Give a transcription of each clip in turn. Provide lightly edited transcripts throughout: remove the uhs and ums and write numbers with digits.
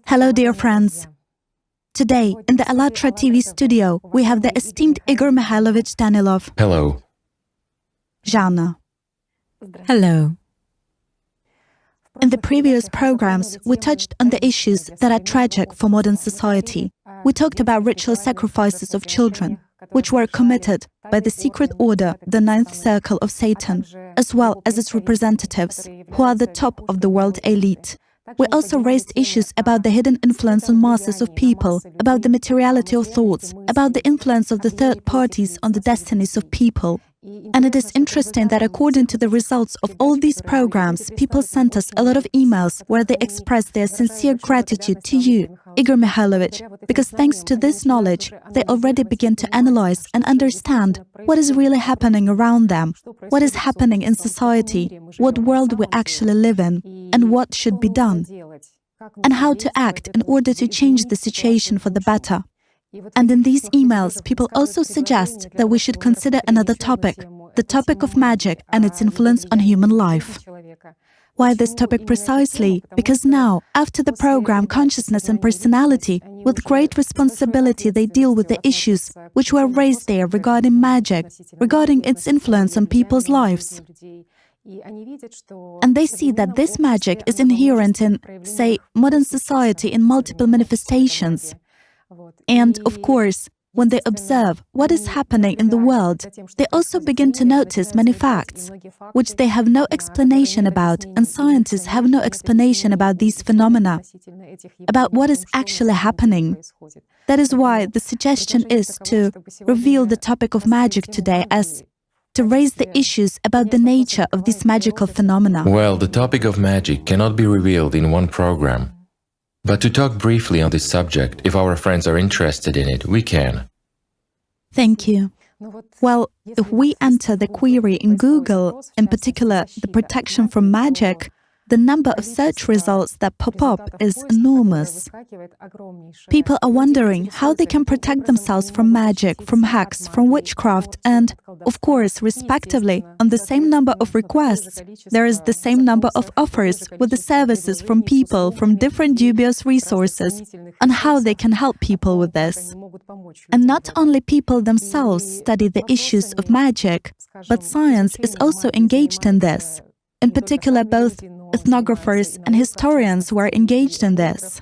Hello, dear friends. Today, in the Allat TV studio, we have the esteemed Igor Mikhailovich Danilov. Hello. Zhana. Hello. In the previous programs, we touched on the issues that are tragic for modern society. We talked about ritual sacrifices of children, which were committed by the secret order, the Ninth Circle of Satan, as well as its representatives, who are the top of the world elite. We also raised issues about the hidden influence on masses of people, about the materiality of thoughts, about the influence of the third parties on the destinies of people. And it is interesting that according to the results of all these programs, people sent us a lot of emails where they expressed their sincere gratitude to you, Igor Mikhailovich, because thanks to this knowledge, they already begin to analyze and understand what is really happening around them, what is happening in society, what world we actually live in, and what should be done, and how to act in order to change the situation for the better. And in these emails, people also suggest that we should consider another topic, the topic of magic and its influence on human life. Why this topic precisely? Because now, after the program Consciousness and Personality, with great responsibility they deal with the issues which were raised there regarding magic, regarding its influence on people's lives. And they see that this magic is inherent in, say, modern society in multiple manifestations. And, of course, when they observe what is happening in the world, they also begin to notice many facts, which they have no explanation about, and scientists have no explanation about these phenomena, about what is actually happening. That is why the suggestion is to reveal the topic of magic today as to raise the issues about the nature of these magical phenomena. Well, the topic of magic cannot be revealed in one program. But to talk briefly on this subject, if our friends are interested in it, we can. Thank you. Well, if we enter the query in Google, in particular the protection from magic, the number of search results that pop up is enormous. People are wondering how they can protect themselves from magic, from hacks, from witchcraft, and, of course, respectively, on the same number of requests, there is the same number of offers with the services from people from different dubious resources on how they can help people with this. And not only people themselves study the issues of magic, but science is also engaged in this. In particular, both ethnographers and historians were engaged in this.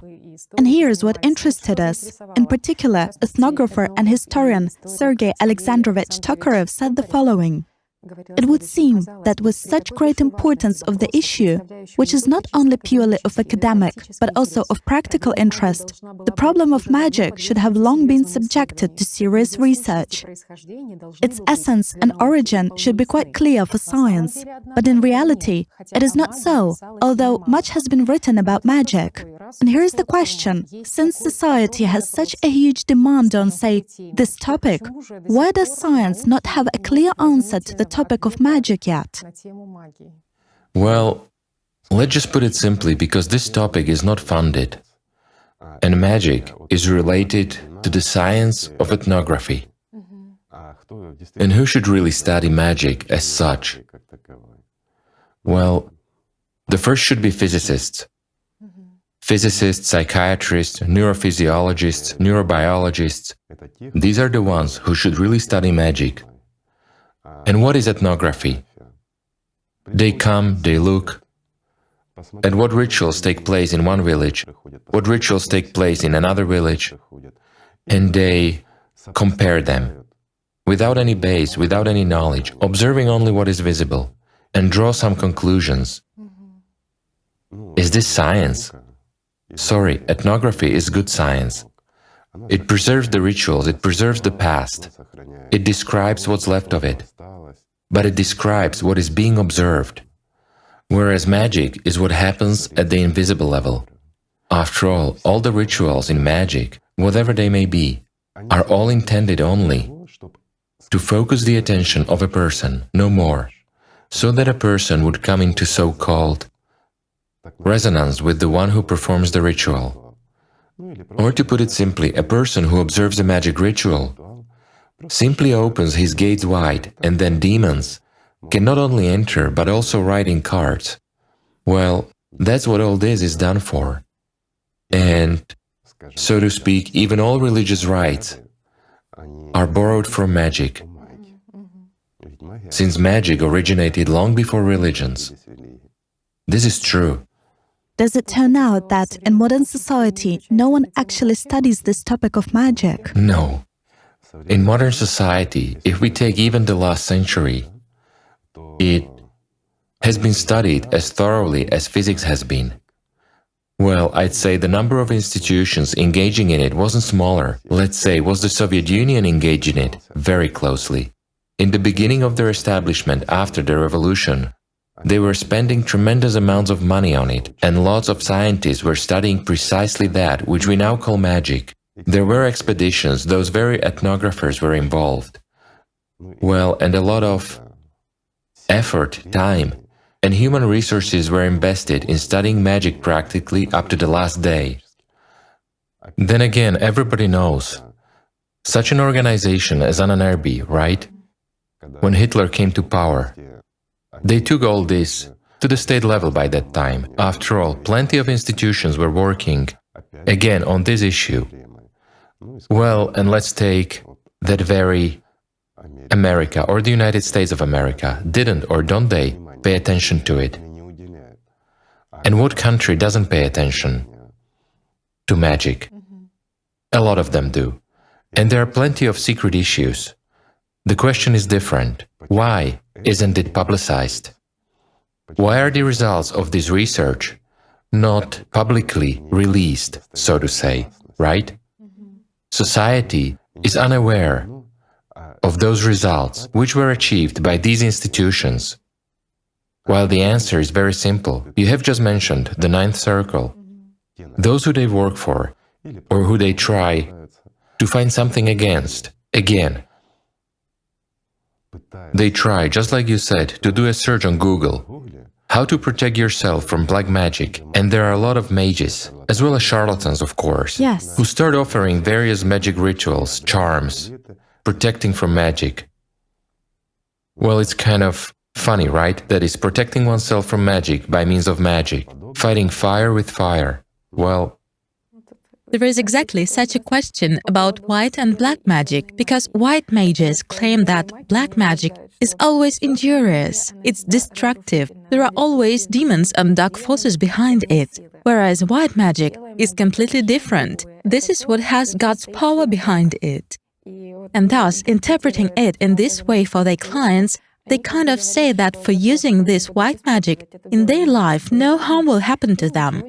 And here's what interested us. In particular, ethnographer and historian Sergei Alexandrovich Tokarev said the following. It would seem that with such great importance of the issue, which is not only purely of academic, but also of practical interest, the problem of magic should have long been subjected to serious research. Its essence and origin should be quite clear for science, but in reality, it is not so, although much has been written about magic. And here's the question, since society has such a huge demand on, say, this topic, why does science not have a clear answer to the topic of magic yet? Well, let's just put it simply, because this topic is not funded. And magic is related to the science of ethnography. And who should really study magic as such? Well, the first should be physicists. Physicists, psychiatrists, neurophysiologists, neurobiologists, these are the ones who should really study magic. And what is ethnography? They come, they look at what rituals take place in one village, what rituals take place in another village, and they compare them, without any base, without any knowledge, observing only what is visible, and draw some conclusions. Is this science? Sorry, ethnography is good science. It preserves the rituals, it preserves the past. It describes what's left of it. But it describes what is being observed. Whereas magic is what happens at the invisible level. After all the rituals in magic, whatever they may be, are all intended only to focus the attention of a person, no more, so that a person would come into so-called resonance with the one who performs the ritual. Or to put it simply, a person who observes a magic ritual simply opens his gates wide, and then demons can not only enter but also ride in carts. Well, that's what all this is done for. And, so to speak, even all religious rites are borrowed from magic, since magic originated long before religions. This is true. Does it turn out that in modern society, no one actually studies this topic of magic? No. In modern society, if we take even the last century, it has been studied as thoroughly as physics has been. Well, I'd say the number of institutions engaging in it wasn't smaller. Let's say, was the Soviet Union engaged in it? Very closely. In the beginning of their establishment after the revolution, they were spending tremendous amounts of money on it, and lots of scientists were studying precisely that, which we now call magic. There were expeditions, those very ethnographers were involved. Well, and a lot of effort, time, and human resources were invested in studying magic practically up to the last day. Then again, everybody knows, such an organization as NNRB, right? When Hitler came to power, they took all this to the state level by that time. After all, plenty of institutions were working, again, on this issue. Well, and let's take that very America or the United States of America. Didn't, or don't they, pay attention to it? And what country doesn't pay attention to magic? A lot of them do. And there are plenty of secret issues. The question is different. Why isn't it publicized? Why are the results of this research not publicly released, so to say, right? Society is unaware of those results which were achieved by these institutions. While the answer is very simple, you have just mentioned the ninth circle. Those who they work for, or who they try to find something against, again, they try, just like you said, to do a search on Google, how to protect yourself from black magic. And there are a lot of mages, as well as charlatans, of course, Yes. who start offering various magic rituals, charms, protecting from magic. Well, it's kind of funny, right? That is, protecting oneself from magic by means of magic, fighting fire with fire. Well, There is exactly such a question about white and black magic, because white mages claim that black magic is always injurious, it's destructive, there are always demons and dark forces behind it, whereas white magic is completely different. This is what has God's power behind it. And thus, interpreting it in this way for their clients, they kind of say that for using this white magic in their life, no harm will happen to them.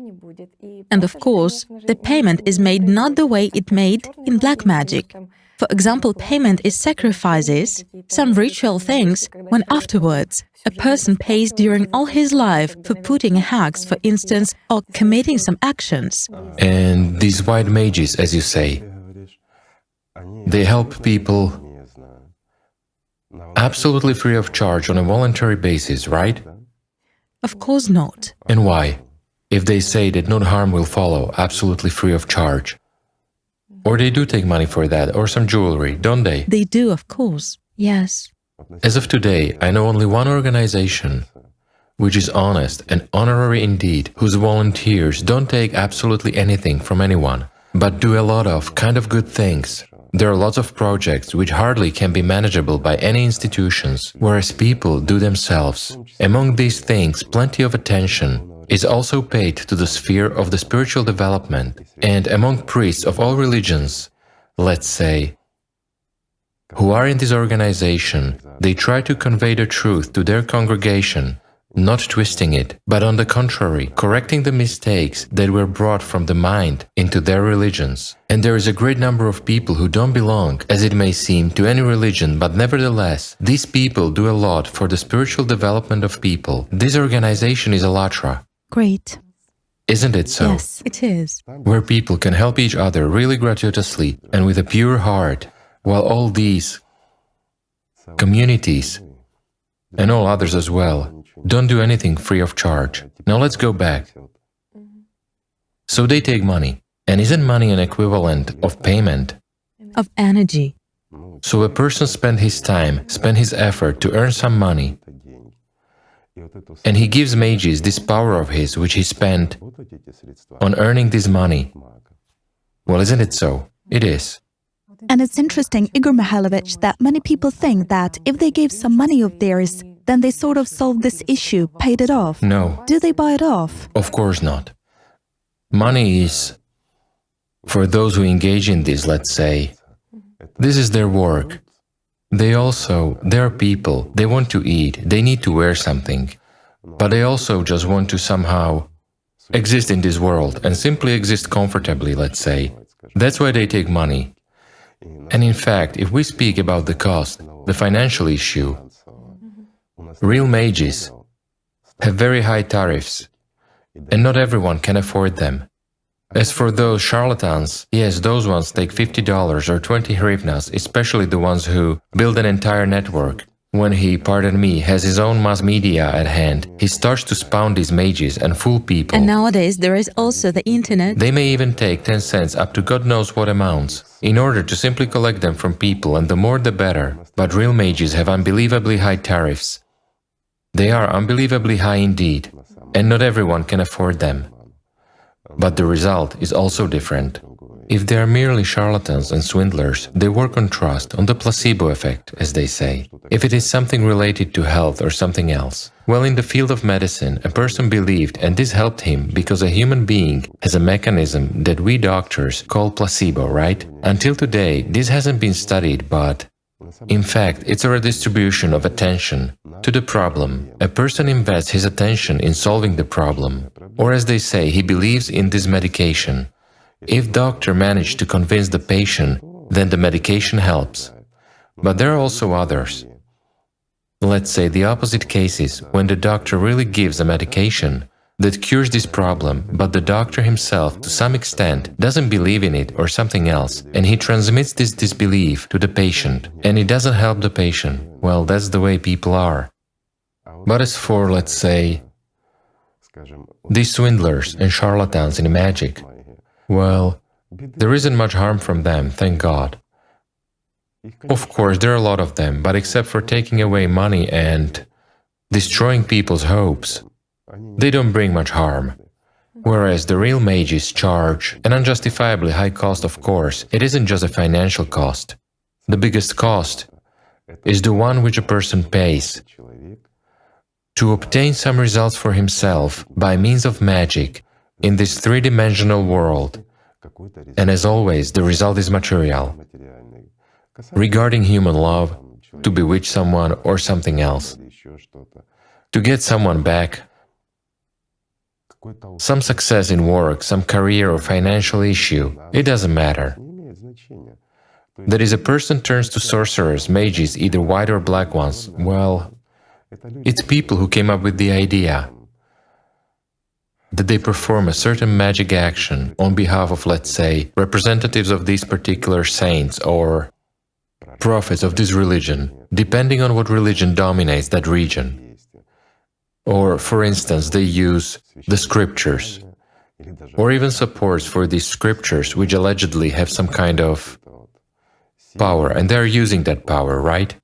And of course, the payment is made not the way it made in black magic. For example, payment is sacrifices, some ritual things, when afterwards a person pays during all his life for putting a hex, for instance, or committing some actions. and these white mages, as you say, they help people absolutely free of charge on a voluntary basis, right? Of course not. And why? If they say that no harm will follow, absolutely free of charge. Or they do take money for that, or some jewelry, don't they? They do, of course. Yes. As of today, I know only one organization which is honest and honorary indeed, whose volunteers don't take absolutely anything from anyone, but do a lot of kind of good things. There are lots of projects which hardly can be manageable by any institutions, whereas people do themselves. Among these things, plenty of attention is also paid to the sphere of the spiritual development, and among priests of all religions, let's say, who are in this organization, they try to convey the truth to their congregation, not twisting it, but on the contrary, correcting the mistakes that were brought from the mind into their religions. And there is a great number of people who don't belong, as it may seem, to any religion, but nevertheless, these people do a lot for the spiritual development of people. This organization is Allat. Great. Isn't it so? Yes. It is. Where people can help each other really gratuitously and with a pure heart, while all these communities, and all others as well, don't do anything free of charge. Now let's go back. So they take money, and isn't money an equivalent of payment? Of energy. So a person spent his time, spent his effort to earn some money, And he gives mages this power of his, which he spent on earning this money. Well, isn't it so? It is. And it's interesting, Igor Mikhailovich, that many people think that if they gave some money of theirs, then they sort of solved this issue, paid it off. No. Do they buy it off? Of course not. Money is, for those who engage in this, let's say, this is their work. They're people, they want to eat, they need to wear something, but they also just want to somehow exist in this world and simply exist comfortably, let's say. That's why they take money. And in fact, if we speak about the cost, the financial issue, real mages have very high tariffs, and not everyone can afford them. As for those charlatans, yes, those ones take $50 or 20 hryvnias, especially the ones who build an entire network. When he, pardon me, has his own mass media at hand, he starts to spawn these mages and fool people. And nowadays there is also the internet. They may even take 10 cents up to God knows what amounts, in order to simply collect them from people, and the more the better. But real mages have unbelievably high tariffs. They are unbelievably high indeed, and not everyone can afford them. But the result is also different. If they are merely charlatans and swindlers, they work on trust, on the placebo effect, as they say. If it is something related to health or something else, well, in the field of medicine, a person believed, and this helped him, because a human being has a mechanism that we doctors call placebo, right? Until today, this hasn't been studied, but in fact, it's a redistribution of attention to the problem. A person invests his attention in solving the problem, or as they say, he believes in this medication. If doctor managed to convince the patient, then the medication helps. But there are also others. Let's say the opposite cases, when the doctor really gives a medication that cures this problem, but the doctor himself, to some extent, doesn't believe in it or something else, and he transmits this disbelief to the patient, and it doesn't help the patient. Well, that's the way people are. But as for, let's say, these swindlers and charlatans in magic, well, there isn't much harm from them, thank God. Of course, there are a lot of them, but except for taking away money and destroying people's hopes, they don't bring much harm. Whereas the real mages charge an unjustifiably high cost, of course. It isn't just a financial cost. The biggest cost is the one which a person pays to obtain some results for himself by means of magic in this three-dimensional world. And as always, the result is material. Regarding human love, to bewitch someone or something else, to get someone back, some success in work, some career or financial issue, it doesn't matter. That is, a person turns to sorcerers, mages, either white or black ones. Well, it's people who came up with the idea that they perform a certain magic action on behalf of, let's say, representatives of these particular saints or prophets of this religion, depending on what religion dominates that region. Or, for instance, they use the scriptures, or even supports for these scriptures which allegedly have some kind of power, and they're using that power, right?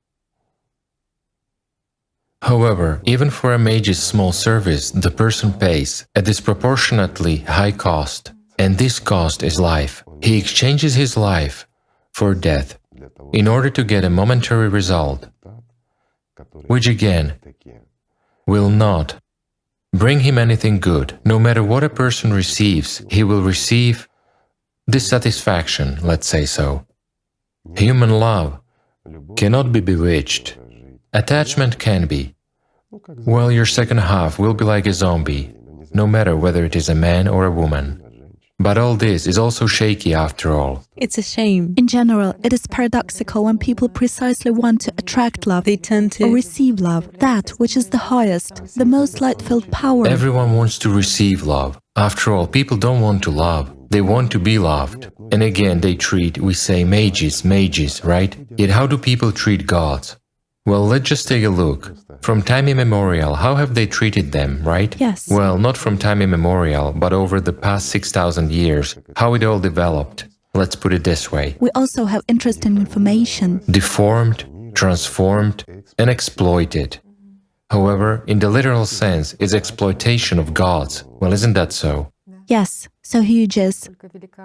However, even for a mage's small service, the person pays a disproportionately high cost, and this cost is life. He exchanges his life for death in order to get a momentary result, which again will not bring him anything good. No matter what a person receives, he will receive dissatisfaction, let's say so. Human love cannot be bewitched. Attachment can be. Well, your second half will be like a zombie, no matter whether it is a man or a woman. But all this is also shaky after all. It's a shame. In general, it is paradoxical when people precisely want to attract love, They tend to or receive love, that which is the highest, the most light-filled power. Everyone wants to receive love. After all, people don't want to love. They want to be loved. And again, they treat, we say, mages, right? Yet how do people treat gods? Well, let's just take a look. From time immemorial, how have they treated them, right? Yes. Well, not from time immemorial, but over the past 6,000 years, how it all developed. Let's put it this way. We also have interesting information. Deformed, transformed, and exploited. However, in the literal sense, it's exploitation of gods. Well, isn't that so? Yes, so huge is.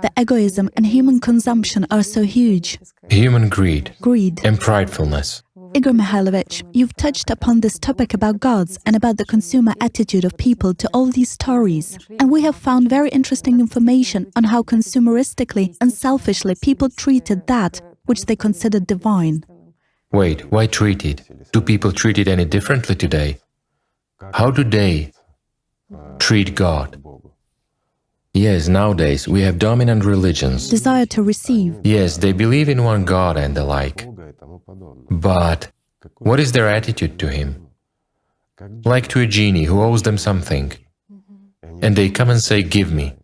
The egoism and human consumption are so huge. Human greed Greed. and pridefulness. Igor Mikhailovich, you've touched upon this topic about gods and about the consumer attitude of people to all these stories. And we have found very interesting information on how consumeristically and selfishly people treated that which they considered divine. Wait, why treat it? Do people treat it any differently today? How do they treat God? Yes, nowadays we have dominant religions. Desire to receive. Yes, they believe in one God and the like. But what is their attitude to Him? Like to a genie who owes them something. And they come and say, "Give me."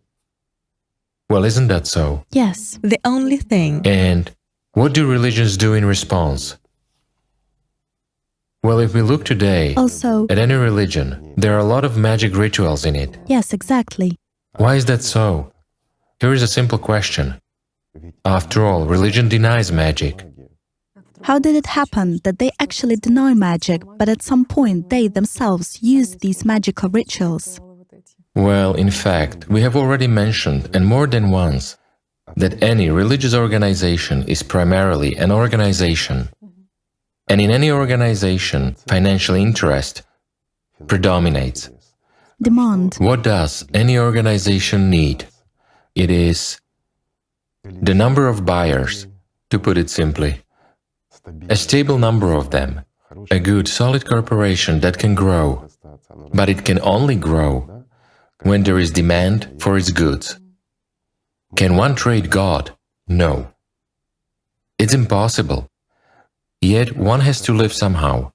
Well, isn't that so? Yes. The only thing. And what do religions do in response? Well, if we look today Also, at any religion, there are a lot of magic rituals in it. yes, exactly. Why is that so? Here is a simple question. After all, religion denies magic. How did it happen that they actually deny magic, but at some point they themselves use these magical rituals? Well, in fact, we have already mentioned, and more than once, that any religious organization is primarily an organization. And in any organization, financial interest predominates. Demand. What does any organization need? It is the number of buyers, to put it simply. A stable number of them, a good, solid corporation that can grow, but it can only grow when there is demand for its goods. Can one trade God? No. It's impossible. Yet one has to live somehow.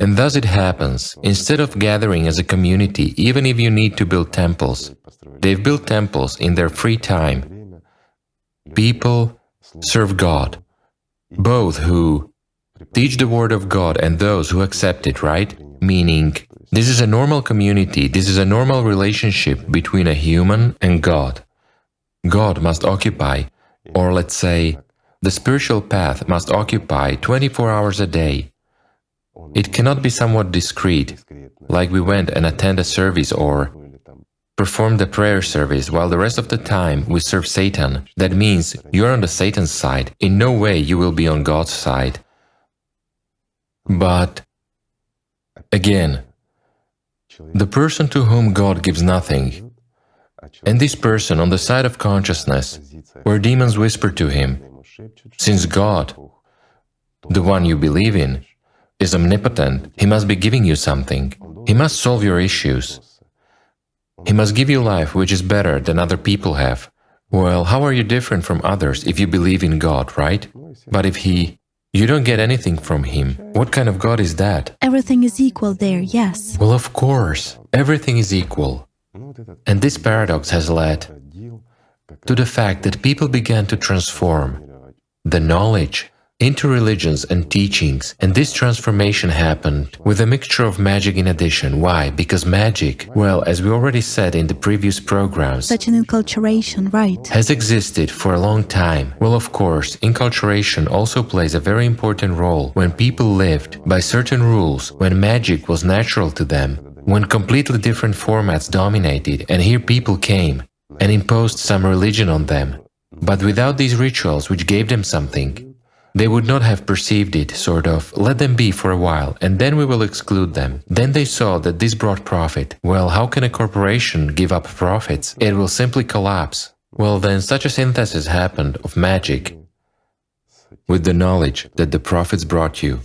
And thus it happens, instead of gathering as a community, even if you need to build temples, they've built temples in their free time. People serve God, both who teach the word of God and those who accept it, right? Meaning, this is a normal community, this is a normal relationship between a human and God. God must occupy, or let's say, the spiritual path must occupy 24 hours a day. It cannot be somewhat discreet, like we went and attend a service or perform the prayer service while the rest of the time we serve Satan. That means you're on the Satan's side. In no way you will be on God's side. But again, the person to whom God gives nothing, and this person on the side of consciousness, where demons whisper to him, since God, the one you believe in, is omnipotent, He must be giving you something. He must solve your issues. He must give you life which is better than other people have. Well, how are you different from others if you believe in God, right? But if you don't get anything from Him, what kind of God is that? Everything is equal there, yes. Well, of course, everything is equal. And this paradox has led to the fact that people began to transform the knowledge into religions and teachings, and this transformation happened with a mixture of magic in addition. Why? Because magic, well, as we already said in the previous programs, Such an enculturation, right? has existed for a long time. Well, of course, enculturation also plays a very important role when people lived by certain rules, when magic was natural to them, when completely different formats dominated, and here people came and imposed some religion on them. But without these rituals which gave them something, they would not have perceived it, sort of, let them be for a while, and then we will exclude them. Then they saw that this brought profit. Well, how can a corporation give up profits? It will simply collapse. Well, then such a synthesis happened of magic with the knowledge that the profits brought you.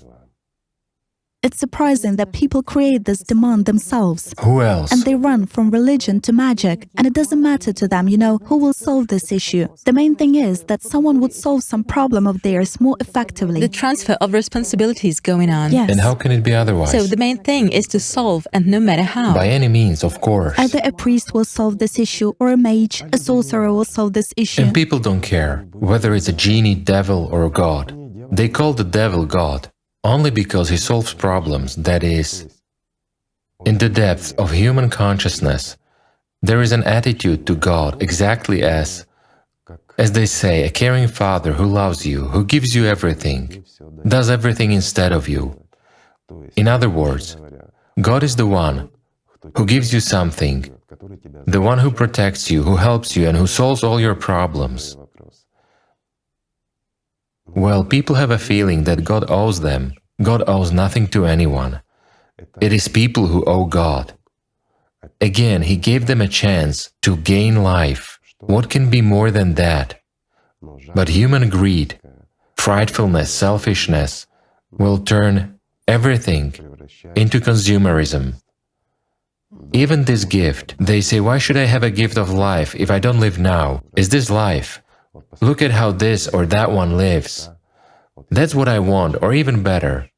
It's surprising that people create this demand themselves. Who else? And they run from religion to magic, and it doesn't matter to them, who will solve this issue. The main thing is that someone would solve some problem of theirs more effectively. The transfer of responsibilities going on. Yes. And how can it be otherwise? So the main thing is to solve, and no matter how. By any means, of course. Either a priest will solve this issue, or a mage, a sorcerer will solve this issue. And people don't care whether it's a genie, devil, or a god. They call the devil God only because he solves problems, that is, in the depths of human consciousness, there is an attitude to God exactly as they say, a caring father who loves you, who gives you everything, does everything instead of you. In other words, God is the one who gives you something, the one who protects you, who helps you, and who solves all your problems. Well, people have a feeling that God owes them. God owes nothing to anyone. It is people who owe God. Again, He gave them a chance to gain life. What can be more than that? But human greed, frightfulness, selfishness will turn everything into consumerism. Even this gift, they say, why should I have a gift of life if I don't live now? Is this life? Look at how this or that one lives. That's what I want, or even better.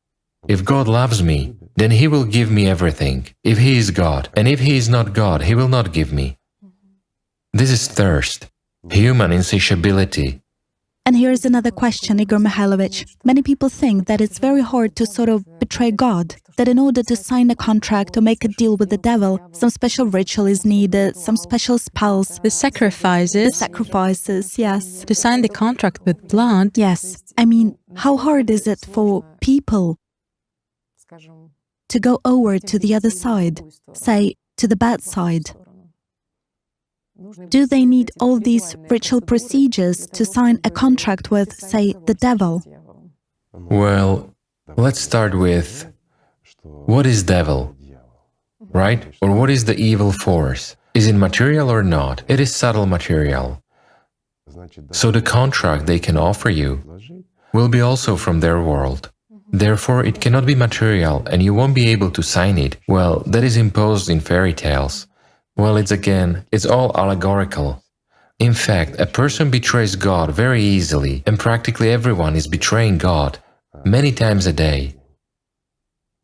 If God loves me, then He will give me everything, if He is God. And if He is not God, He will not give me. This is thirst, human insatiability. And here's another question, Igor Mikhailovich. Many people think that it's very hard to sort of betray God, that in order to sign a contract or make a deal with the devil, some special ritual is needed, some special spells. The sacrifices. Yes. To sign the contract with blood. Yes. I mean, how hard is it for people to go over to the other side, say, to the bad side? Do they need all these ritual procedures to sign a contract with, say, the devil? Well, let's start with, what is devil? Right? Or what is the evil force? Is it material or not? It is subtle material. So the contract they can offer you will be also from their world. Therefore, it cannot be material and you won't be able to sign it. Well, that is imposed in fairy tales. Well, it's all allegorical. In fact, a person betrays God very easily, and practically everyone is betraying God many times a day.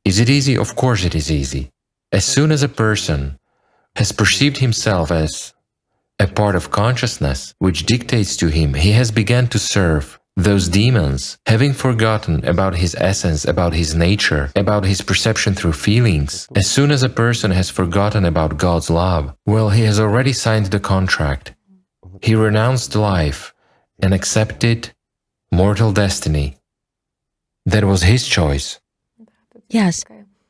Is it easy? Of course it is easy. As soon as a person has perceived himself as a part of consciousness which dictates to him, he has begun to serve those demons, having forgotten about his essence, about his nature, about his perception through feelings. As soon as a person has forgotten about God's love, well, he has already signed the contract. He renounced life and accepted mortal destiny. That was his choice. Yes,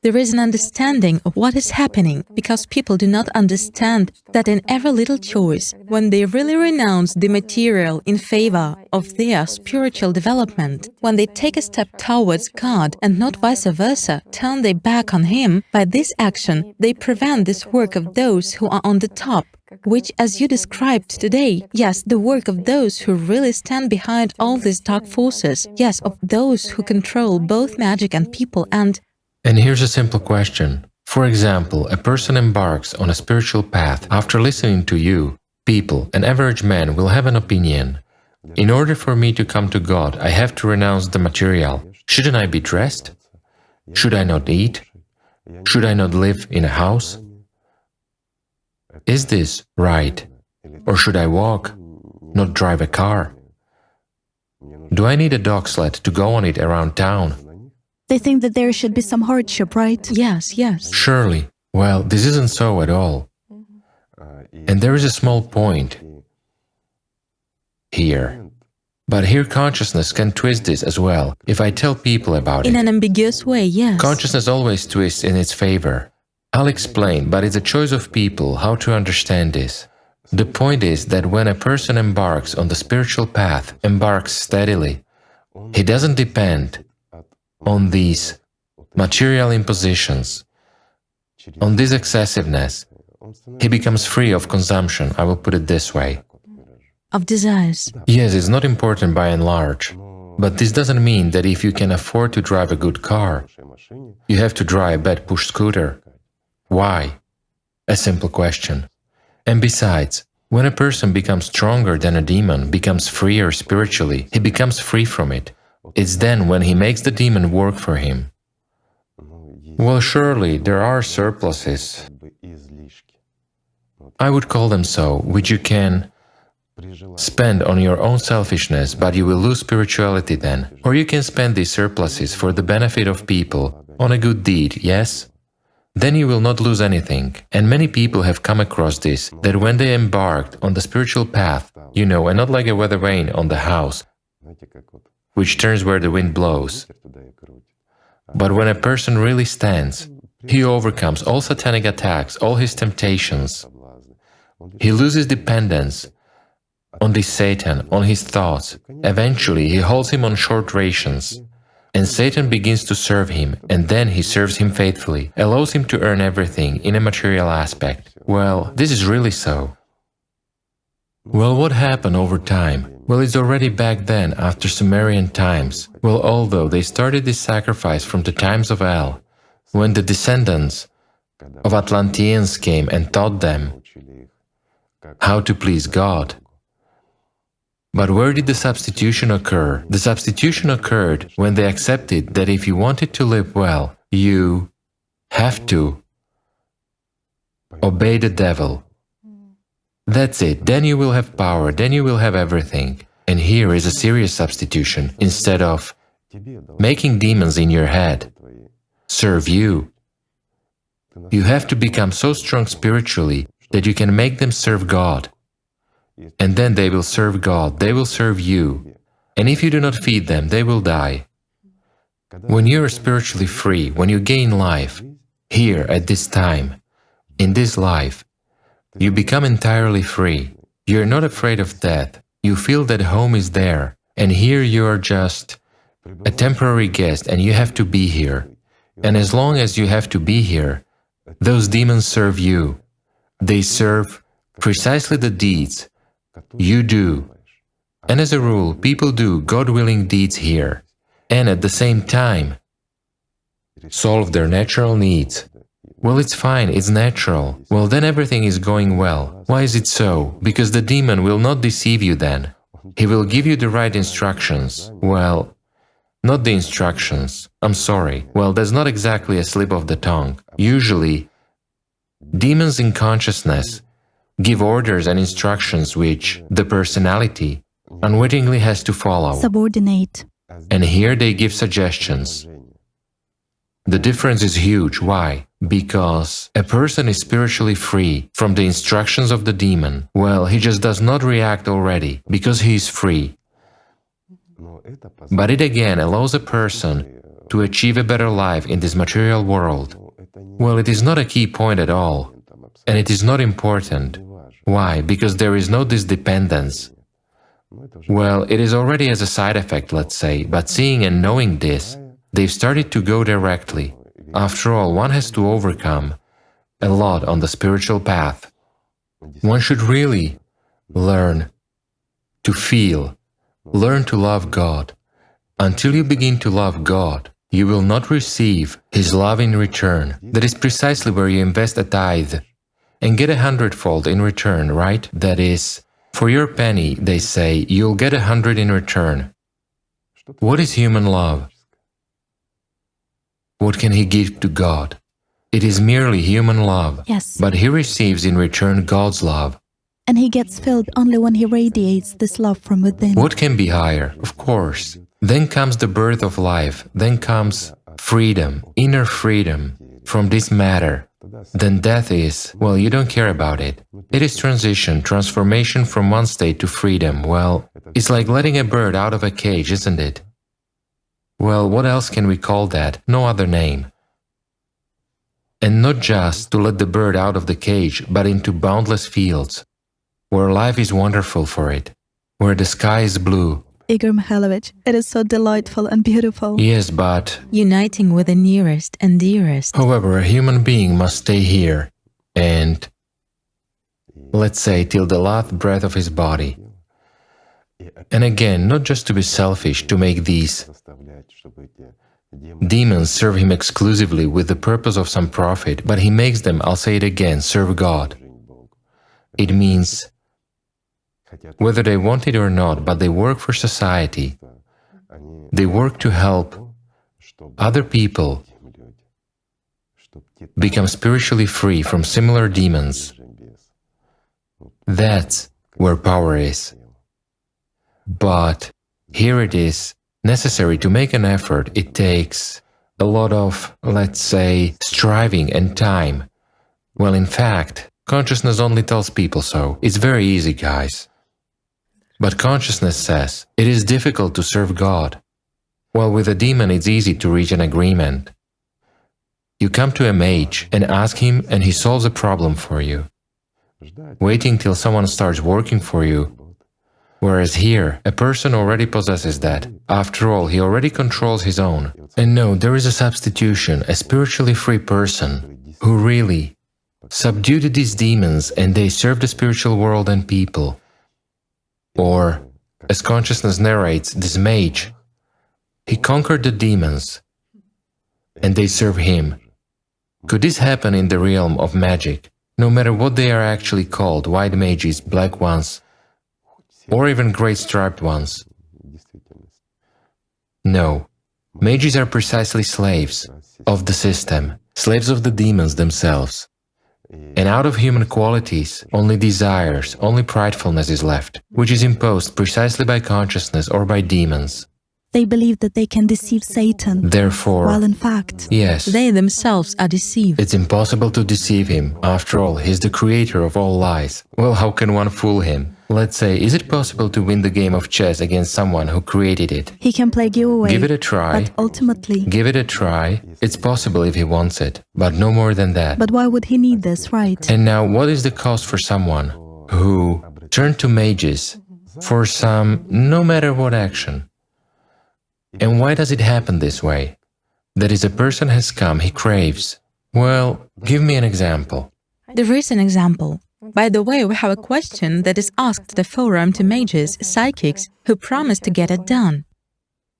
there is an understanding of what is happening, because people do not understand that in every little choice, when they really renounce the material in favor of their spiritual development, when they take a step towards God and not vice versa, turn their back on Him, by this action they prevent this work of those who are on the top, which, as you described today, yes, the work of those who really stand behind all these dark forces, yes, of those who control both magic and people. And here's a simple question. For example, a person embarks on a spiritual path. After listening to you, people, an average man will have an opinion. In order for me to come to God, I have to renounce the material. Shouldn't I be dressed? Should I not eat? Should I not live in a house? Is this right? Or should I walk, not drive a car? Do I need a dog sled to go on it around town? They think that there should be some hardship, right? Yes, yes. Surely. Well, this isn't so at all. And there is a small point here. But here consciousness can twist this as well, if I tell people about it. In an ambiguous way, yes. Consciousness always twists in its favor. I'll explain, but it's a choice of people how to understand this. The point is that when a person embarks on the spiritual path, embarks steadily, he doesn't depend on these material impositions, on this excessiveness. He becomes free of consumption, I will put it this way. Of desires. Yes, it's not important by and large, but this doesn't mean that if you can afford to drive a good car, you have to drive a bad push scooter. Why? A simple question. And besides, when a person becomes stronger than a demon, becomes freer spiritually, he becomes free from it. It's then when he makes the demon work for him. Well, surely there are surpluses, I would call them so, which you can spend on your own selfishness, but you will lose spirituality then. Or you can spend these surpluses for the benefit of people, on a good deed, yes? Then you will not lose anything. And many people have come across this, that when they embarked on the spiritual path, and not like a weather vane on the house, which turns where the wind blows. But when a person really stands He overcomes all satanic attacks, all his temptations. He loses dependence on this Satan, on his thoughts. Eventually, he holds him on short rations. And Satan begins to serve him, and then he serves him faithfully, allows him to earn everything in a material aspect. Well, this is really so. Well, what happened over time? Well, it's already back then, after Sumerian times. Well, although they started this sacrifice from the times of El, when the descendants of Atlanteans came and taught them how to please God. But where did the substitution occur? The substitution occurred when they accepted that if you wanted to live well, you have to obey the devil. That's it, then you will have power, then you will have everything. And here is a serious substitution. Instead of making demons in your head serve you, you have to become so strong spiritually that you can make them serve God. And then they will serve God, they will serve you. And if you do not feed them, they will die. When you are spiritually free, when you gain life, here at this time, in this life, you become entirely free. You are not afraid of death. You feel that home is there. And here you are just a temporary guest and you have to be here. And as long as you have to be here, those demons serve you. They serve precisely the deeds you do. And as a rule, people do God-willing deeds here. And at the same time, solve their natural needs. Well, it's fine, it's natural. Well, then everything is going well. Why is it so? Because the demon will not deceive you then. He will give you the right instructions. Well, not the instructions. I'm sorry. Well, that's not exactly a slip of the tongue. Usually, demons in consciousness give orders and instructions which the personality unwittingly has to follow. Subordinate. And here they give suggestions. The difference is huge. Why? Because a person is spiritually free from the instructions of the demon. Well, he just does not react already, because he is free. But it again allows a person to achieve a better life in this material world. Well, it is not a key point at all, and it is not important. Why? Because there is no this dependence. Well, it is already as a side effect, let's say, but seeing and knowing this, they've started to go directly. After all, one has to overcome a lot on the spiritual path. One should really learn to feel, learn to love God. Until you begin to love God, you will not receive His love in return. That is precisely where you invest a tithe and get 100-fold in return, right? That is, for your penny, they say, you'll get 100 in return. What is human love? What can he give to God? It is merely human love. Yes. But he receives in return God's love. And he gets filled only when he radiates this love from within. What can be higher? Of course. Then comes the birth of life. Then comes freedom, inner freedom from this matter. Then death is, well, you don't care about it. It is transition, transformation from one state to freedom. Well, it's like letting a bird out of a cage, isn't it? Well, what else can we call that? No other name. And not just to let the bird out of the cage, but into boundless fields, where life is wonderful for it, where the sky is blue. Igor Mikhailovich, it is so delightful and beautiful. Yes, but uniting with the nearest and dearest. However, a human being must stay here and, let's say, till the last breath of his body. And again, not just to be selfish, to make these demons serve him exclusively with the purpose of some profit, but he makes them, I'll say it again, serve God. It means, whether they want it or not, but they work for society. They work to help other people become spiritually free from similar demons. That's where power is. But here it is necessary to make an effort. It takes a lot of, let's say, striving and time. Well, in fact, consciousness only tells people so. It's very easy, guys. But consciousness says it is difficult to serve God. Well, with a demon it's easy to reach an agreement. You come to a mage and ask him and he solves a problem for you. Waiting till someone starts working for you. Whereas here, a person already possesses that. After all, he already controls his own. And no, there is a substitution, a spiritually free person who really subdued these demons and they serve the spiritual world and people. Or, as consciousness narrates, this mage, he conquered the demons and they serve him. Could this happen in the realm of magic? No matter what they are actually called, white mages, black ones, or even great striped ones. No, mages are precisely slaves of the system, slaves of the demons themselves. And out of human qualities, only desires, only pridefulness is left, which is imposed precisely by consciousness or by demons. They believe that they can deceive Satan, Therefore, while in fact, yes, they themselves are deceived. it's impossible to deceive him. After all, he's the creator of all lies. Well, how can one fool him? Let's say, is it possible to win the game of chess against someone who created it? he can plague you away. Give it a try. But ultimately, Give it a try. It's possible if he wants it, but no more than that. but why would he need this, right? And now, what is the cost for someone who turned to mages for some no matter what action? And why does it happen this way? That is, a person has come, he craves. Well, give me an example. There is an example. By the way, we have a question that is asked at the forum to mages, psychics, who promise to get it done.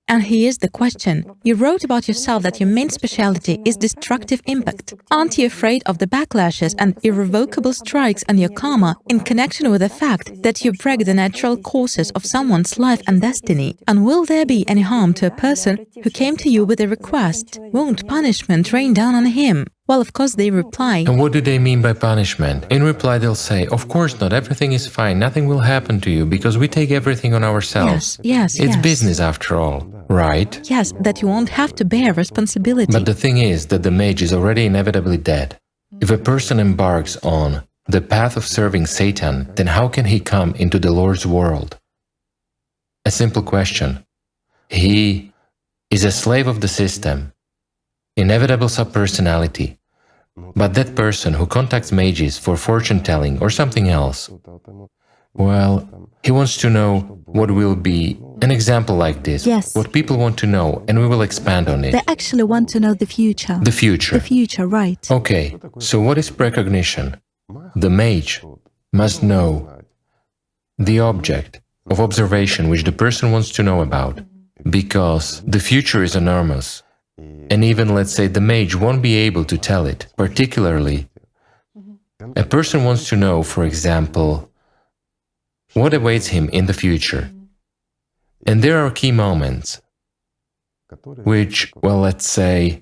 And here's the question. You wrote about yourself that your main specialty is destructive impact. Aren't you afraid of the backlashes and irrevocable strikes on your karma in connection with the fact that you break the natural courses of someone's life and destiny? And will there be any harm to a person who came to you with a request? Won't punishment rain down on him? Well, of course, they reply. And what do they mean by punishment? In reply, they'll say, of course not, everything is fine, nothing will happen to you, because we take everything on ourselves. Yes. It's business after all, right? Yes, that you won't have to bear responsibility. But the thing is that the mage is already inevitably dead. If a person embarks on the path of serving Satan, then how can he come into the Lord's world? A simple question. He is a slave of the system, inevitable subpersonality. But that person who contacts mages for fortune-telling or something else, well, he wants to know what will be an example like this, Yes. what people want to know, and we will expand on it. They actually want to know the future. The future. The future, right. Okay, so what is precognition? The mage must know the object of observation which the person wants to know about, because the future is enormous. And even, let's say, the mage won't be able to tell it. Particularly, a person wants to know, for example, what awaits him in the future. And there are key moments which, well, let's say,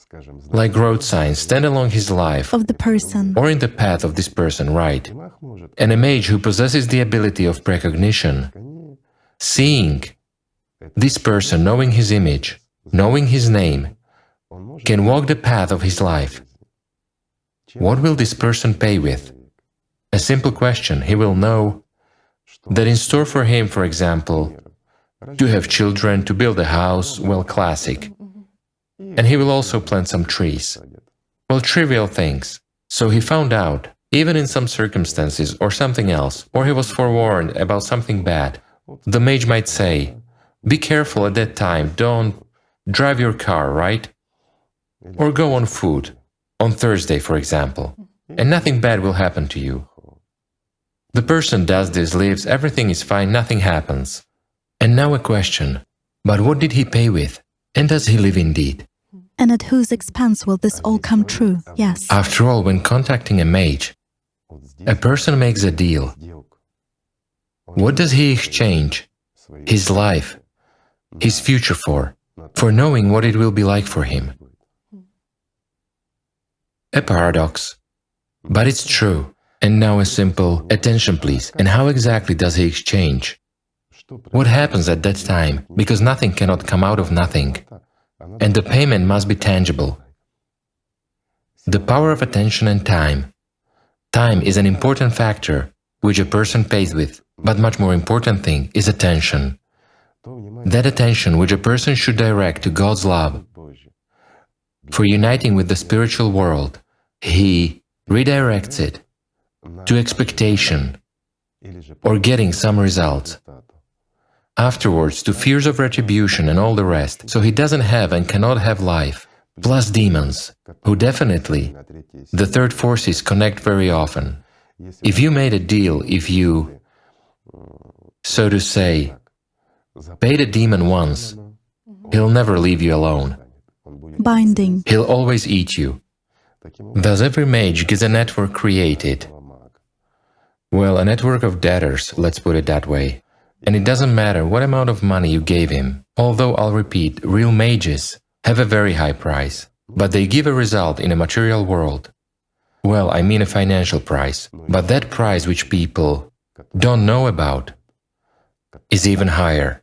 like road signs, stand along his life Of the person. or in the path of this person, right? And a mage who possesses the ability of precognition, seeing this person, knowing his image, knowing his name, can walk the path of his life. What will this person pay with? A simple question. He will know that in store for him, for example, to have children, to build a house, well, classic. And he will also plant some trees. Well, trivial things. So he found out, even in some circumstances or something else, or he was forewarned about something bad, the mage might say, be careful at that time, don't drive your car, right? Or go on foot, on Thursday, for example, and nothing bad will happen to you. The person does this, lives, everything is fine, nothing happens. And now a question, but what did he pay with? And does he live indeed? And at whose expense will this all come true? Yes. After all, when contacting a mage, a person makes a deal. What does he exchange? His life, his future for knowing what it will be like for him. A paradox, but it's true. And now a simple attention please. And how exactly does he exchange? What happens at that time? Because nothing cannot come out of nothing. And the payment must be tangible. The power of attention and time. Time is an important factor which a person pays with, but much more important thing is attention. That attention which a person should direct to God's love, for uniting with the spiritual world, he redirects it to expectation or getting some results. Afterwards, to fears of retribution and all the rest, so he doesn't have and cannot have life, plus demons, who definitely, the third forces connect very often. If you made a deal, if you, so to say, paid a demon once, he'll never leave you alone. Binding. He'll always eat you. Thus every mage gets a network created. Well, a network of debtors, let's put it that way. And it doesn't matter what amount of money you gave him, although I'll repeat, real mages have a very high price, but they give a result in a material world. Well, I mean a financial price, but that price which people don't know about is even higher.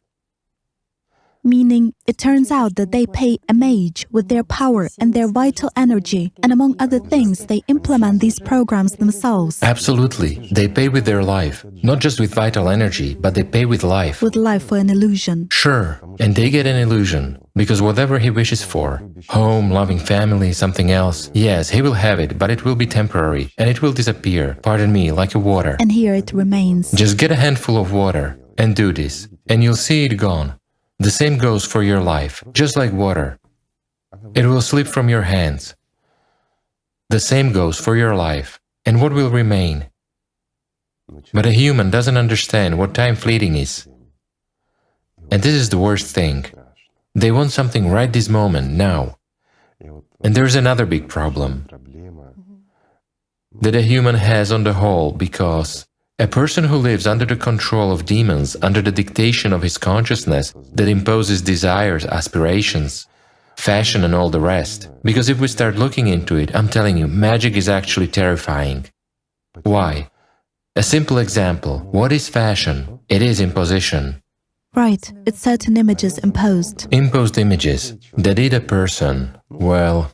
Meaning, it turns out that they pay a mage with their power and their vital energy, and among other things, they implement these programs themselves. Absolutely. They pay with their life. Not just with vital energy, but they pay with life. With life for an illusion. Sure, and they get an illusion, because whatever he wishes for, home, loving family, something else, yes, he will have it, but it will be temporary, and it will disappear, pardon me, like a water. And here it remains. Just get a handful of water and do this, and you'll see it gone. The same goes for your life, just like water. It will slip from your hands. The same goes for your life, and what will remain? But a human doesn't understand what time fleeting is. And this is the worst thing. They want something right this moment, now. And there's another big problem that a human has on the whole, because a person who lives under the control of demons, under the dictation of his consciousness that imposes desires, aspirations, fashion and all the rest. Because if we start looking into it, I'm telling you, magic is actually terrifying. Why? A simple example. What is fashion? It is imposition. Right, it's certain images imposed. Imposed images that eat a person. Well,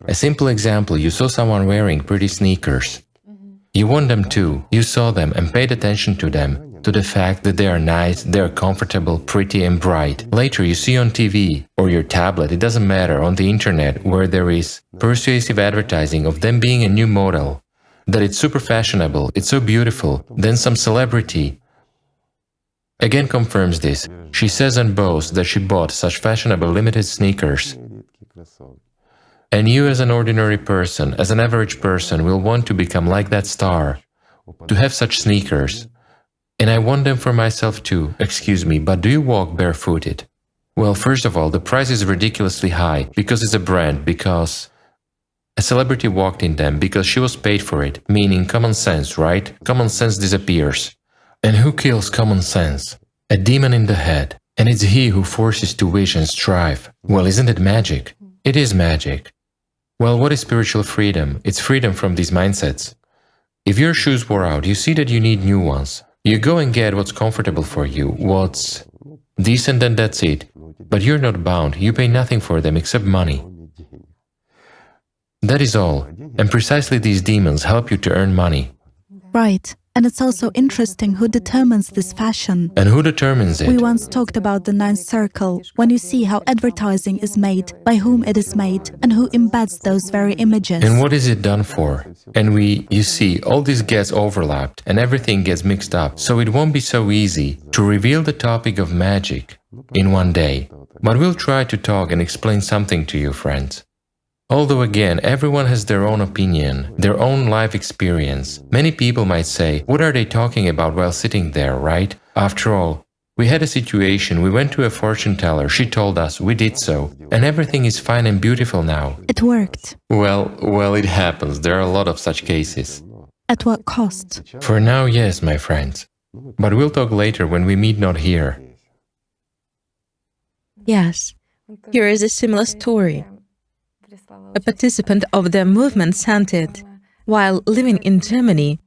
a simple example, you saw someone wearing pretty sneakers. You want them too, you saw them and paid attention to them, to the fact that they are nice, they are comfortable, pretty and bright. Later you see on TV, or your tablet, it doesn't matter, on the internet, where there is persuasive advertising of them being a new model, that it's super fashionable, it's so beautiful, then some celebrity again confirms this. She says and boasts that she bought such fashionable limited sneakers. And you as an ordinary person, as an average person, will want to become like that star, to have such sneakers. And I want them for myself too, excuse me, but do you walk barefooted? Well, first of all, the price is ridiculously high, because it's a brand, because a celebrity walked in them, because she was paid for it, meaning common sense, right? Common sense disappears. And who kills common sense? A demon in the head. And it's he who forces to wish and strive. Well, isn't it magic? It is magic. Well, what is spiritual freedom? It's freedom from these mindsets. If your shoes wore out, you see that you need new ones. You go and get what's comfortable for you, what's decent, and that's it. But you're not bound, you pay nothing for them except money. That is all. And precisely these demons help you to earn money. Right. And it's also interesting who determines this fashion. And who determines it? We once talked about the ninth circle, when you see how advertising is made, by whom it is made, and who embeds those very images. And what is it done for? And you see, all this gets overlapped, and everything gets mixed up, so it won't be so easy to reveal the topic of magic in one day. But we'll try to talk and explain something to you, friends. Although again, everyone has their own opinion, their own life experience. Many people might say, what are they talking about while sitting there, right? After all, we had a situation, we went to a fortune teller, she told us, we did so, and everything is fine and beautiful now. It worked. Well, it happens, there are a lot of such cases. At what cost? For now, yes, my friends. But we'll talk later when we meet not here. Yes, here is a similar story. A participant of the movement sent it. While living in Germany,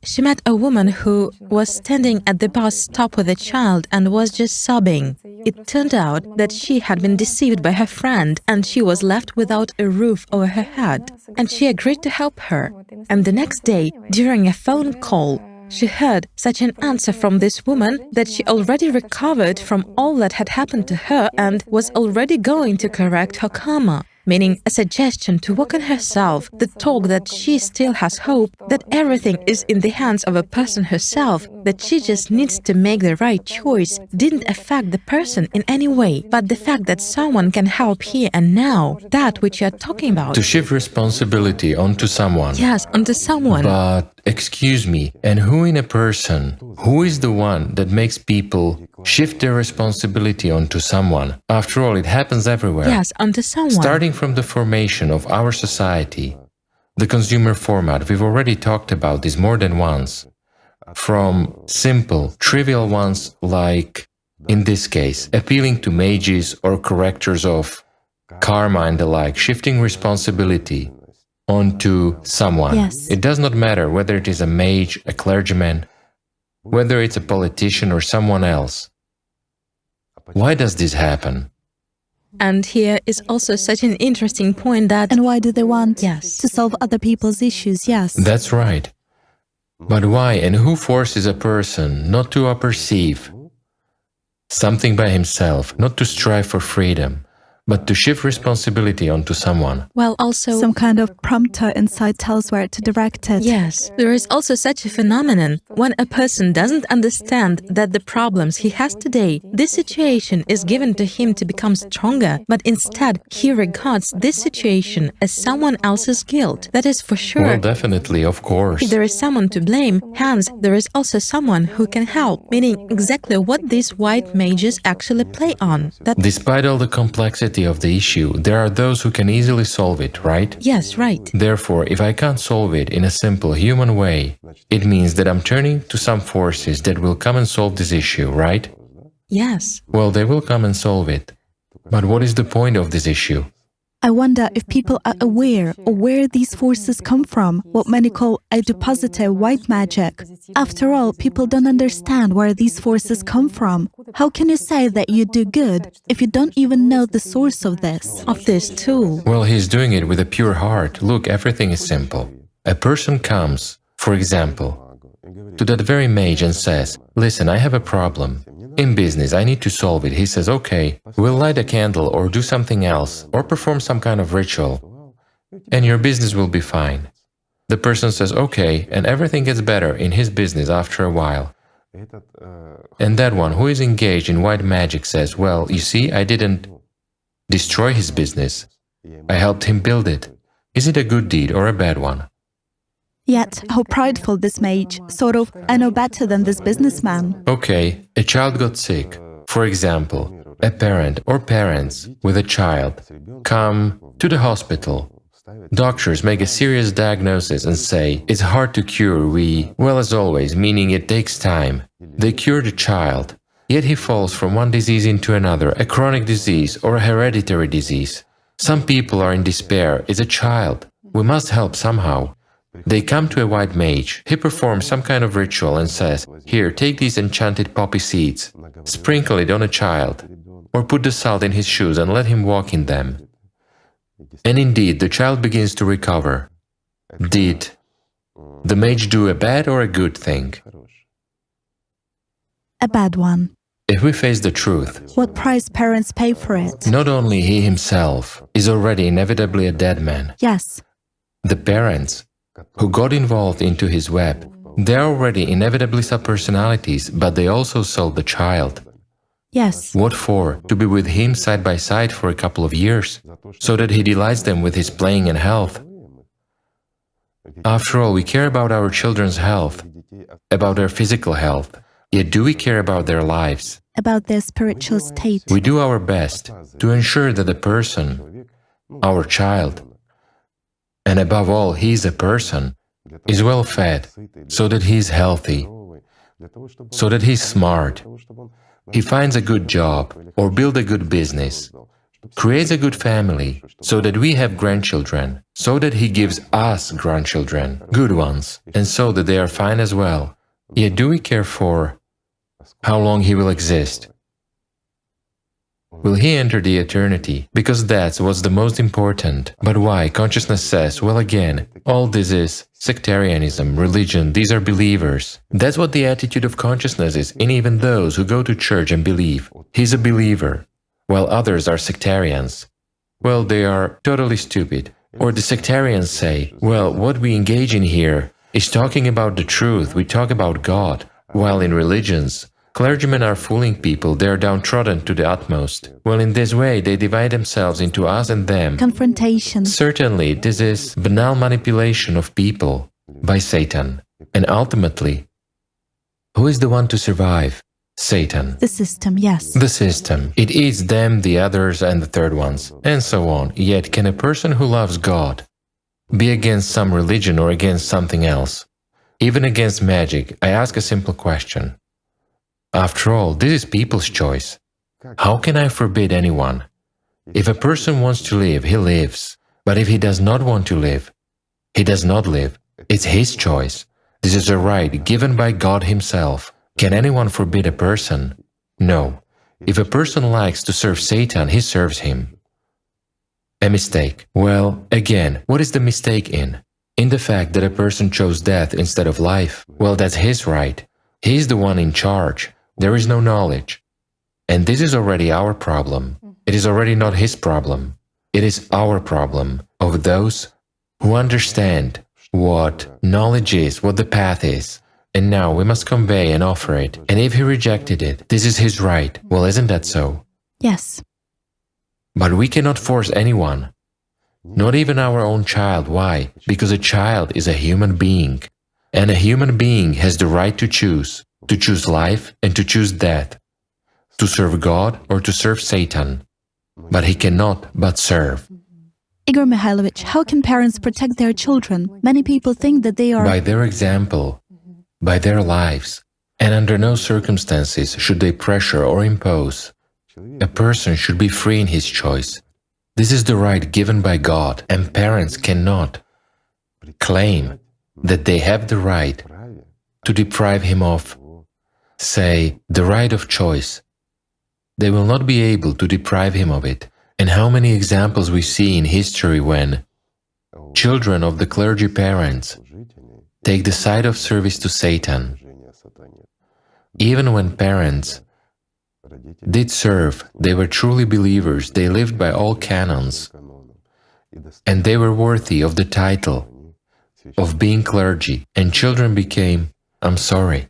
she met a woman who was standing at the bus stop with a child and was just sobbing. It turned out that she had been deceived by her friend and she was left without a roof over her head. And she agreed to help her. And the next day, during a phone call, she heard such an answer from this woman that she already recovered from all that had happened to her and was already going to correct her karma. meaning a suggestion to work on herself, the talk that she still has hope, that everything is in the hands of a person herself, that she just needs to make the right choice, didn't affect the person in any way, but the fact that someone can help here and now, that which you are talking about. To shift responsibility onto someone. Yes, onto someone. But, excuse me, and who in a person? Who is the one that makes people shift their responsibility onto someone? After all, it happens everywhere. Yes, onto someone. Starting from the formation of our society, the consumer format, we've already talked about this more than once. From simple, trivial ones like, in this case, appealing to mages or correctors of karma and the like, shifting responsibility onto someone. Yes. It does not matter whether it is a mage, a clergyman, whether it's a politician or someone else. Why does this happen? And here is also such an interesting point that... And why do they want Yes. to solve other people's issues? Yes. That's right. But why and who forces a person not to perceive something by himself, not to strive for freedom, but to shift responsibility onto someone? Well, also... Some kind of prompter inside tells where to direct it. Yes, there is also such a phenomenon. When a person doesn't understand that the problems he has today, this situation is given to him to become stronger, but instead he regards this situation as someone else's guilt. That is for sure. Well, definitely, of course. If there is someone to blame, hence there is also someone who can help, meaning exactly what these white mages actually play on. That... Despite all the complexity of the issue, there are those who can easily solve it, right? Yes, right. Therefore, if I can't solve it in a simple human way, it means that I'm turning to some forces that will come and solve this issue, right? Yes. Well, they will come and solve it. But what is the point of this issue? I wonder if people are aware of where these forces come from, what many call adipositive white magic. After all, people don't understand where these forces come from. How can you say that you do good if you don't even know the source of this? Of this tool. Well, he's doing it with a pure heart. Look, everything is simple. A person comes, for example, to that very mage and says, "Listen, I have a problem. In business, I need to solve it." He says, "Okay, we'll light a candle or do something else or perform some kind of ritual and your business will be fine." The person says, "Okay," and everything gets better in his business after a while. And that one who is engaged in white magic says, "Well, you see, I didn't destroy his business. I helped him build it." Is it a good deed or a bad one? Yet, how prideful this mage, sort of, I know better than this businessman. Okay, a child got sick. For example, a parent or parents with a child come to the hospital. Doctors make a serious diagnosis and say, "It's hard to cure, well, as always, meaning it takes time." They cure the child, yet he falls from one disease into another, a chronic disease or a hereditary disease. Some people are in despair. It's a child. We must help somehow. They come to a white mage. He performs some kind of ritual and says, "Here, take these enchanted poppy seeds, sprinkle it on a child, or put the salt in his shoes and let him walk in them." And indeed, the child begins to recover. Did the mage do a bad or a good thing? A bad one. If we face the truth, What price parents pay for it? not only he himself is already inevitably a dead man, Yes. the parents who got involved into his web, they are already inevitably subpersonalities, but they also sold the child. Yes. What for? To be with him side by side for a couple of years, so that he delights them with his playing and health. After all, we care about our children's health, about their physical health, yet do we care about their lives? About their spiritual state. We do our best to ensure that the person, our child, and above all, he is a person, is well fed, so that he is healthy, so that he is smart, he finds a good job or builds a good business, creates a good family, so that we have grandchildren, so that he gives us grandchildren, good ones, and so that they are fine as well. Yet do we care for how long he will exist? Will he enter the eternity? Because that's what's the most important. But why? Consciousness says, well, again, all this is sectarianism, religion, these are believers. That's what the attitude of consciousness is in even those who go to church and believe. He's a believer, while others are sectarians. well, they are totally stupid. Or the sectarians say, well, what we engage in here is talking about the truth, we talk about God. While in religions, clergymen are fooling people, they are downtrodden to the utmost. Well, in this way, they divide themselves into us and them. Confrontation. Certainly, this is banal manipulation of people by Satan. And ultimately, who is the one to survive? Satan. The system, yes. The system. It eats them, the others, and the third ones, and so on. Yet, can a person who loves God be against some religion or against something else? Even against magic, I ask a simple question. After all, this is people's choice. How can I forbid anyone? If a person wants to live, he lives. But if he does not want to live, he does not live. It's his choice. This is a right given by God himself. Can anyone forbid a person? No. If a person likes to serve Satan, he serves him. A mistake. Well, again, what is the mistake in? In the fact that a person chose death instead of life? Well, that's his right. He is the one in charge. There is no knowledge. And this is already our problem. It is already not his problem. It is our problem, of those who understand what knowledge is, what the path is. And now we must convey and offer it. And if he rejected it, this is his right. Well, isn't that so? Yes. But we cannot force anyone. Not even our own child. Why? Because a child is a human being. And a human being has the right to choose life and to choose death, to serve God or to serve Satan. But he cannot but serve. Igor Mikhailovich, how can parents protect their children? Many people think that they are... By their example, by their lives, and under no circumstances should they pressure or impose. A person should be free in his choice. This is the right given by God, and parents cannot claim that they have the right to deprive him of, say, the right of choice. They will not be able to deprive him of it. And how many examples we see in history when children of the clergy parents take the side of service to Satan. Even when parents did serve, they were truly believers, they lived by all canons, and they were worthy of the title of being clergy, and children became, I'm sorry.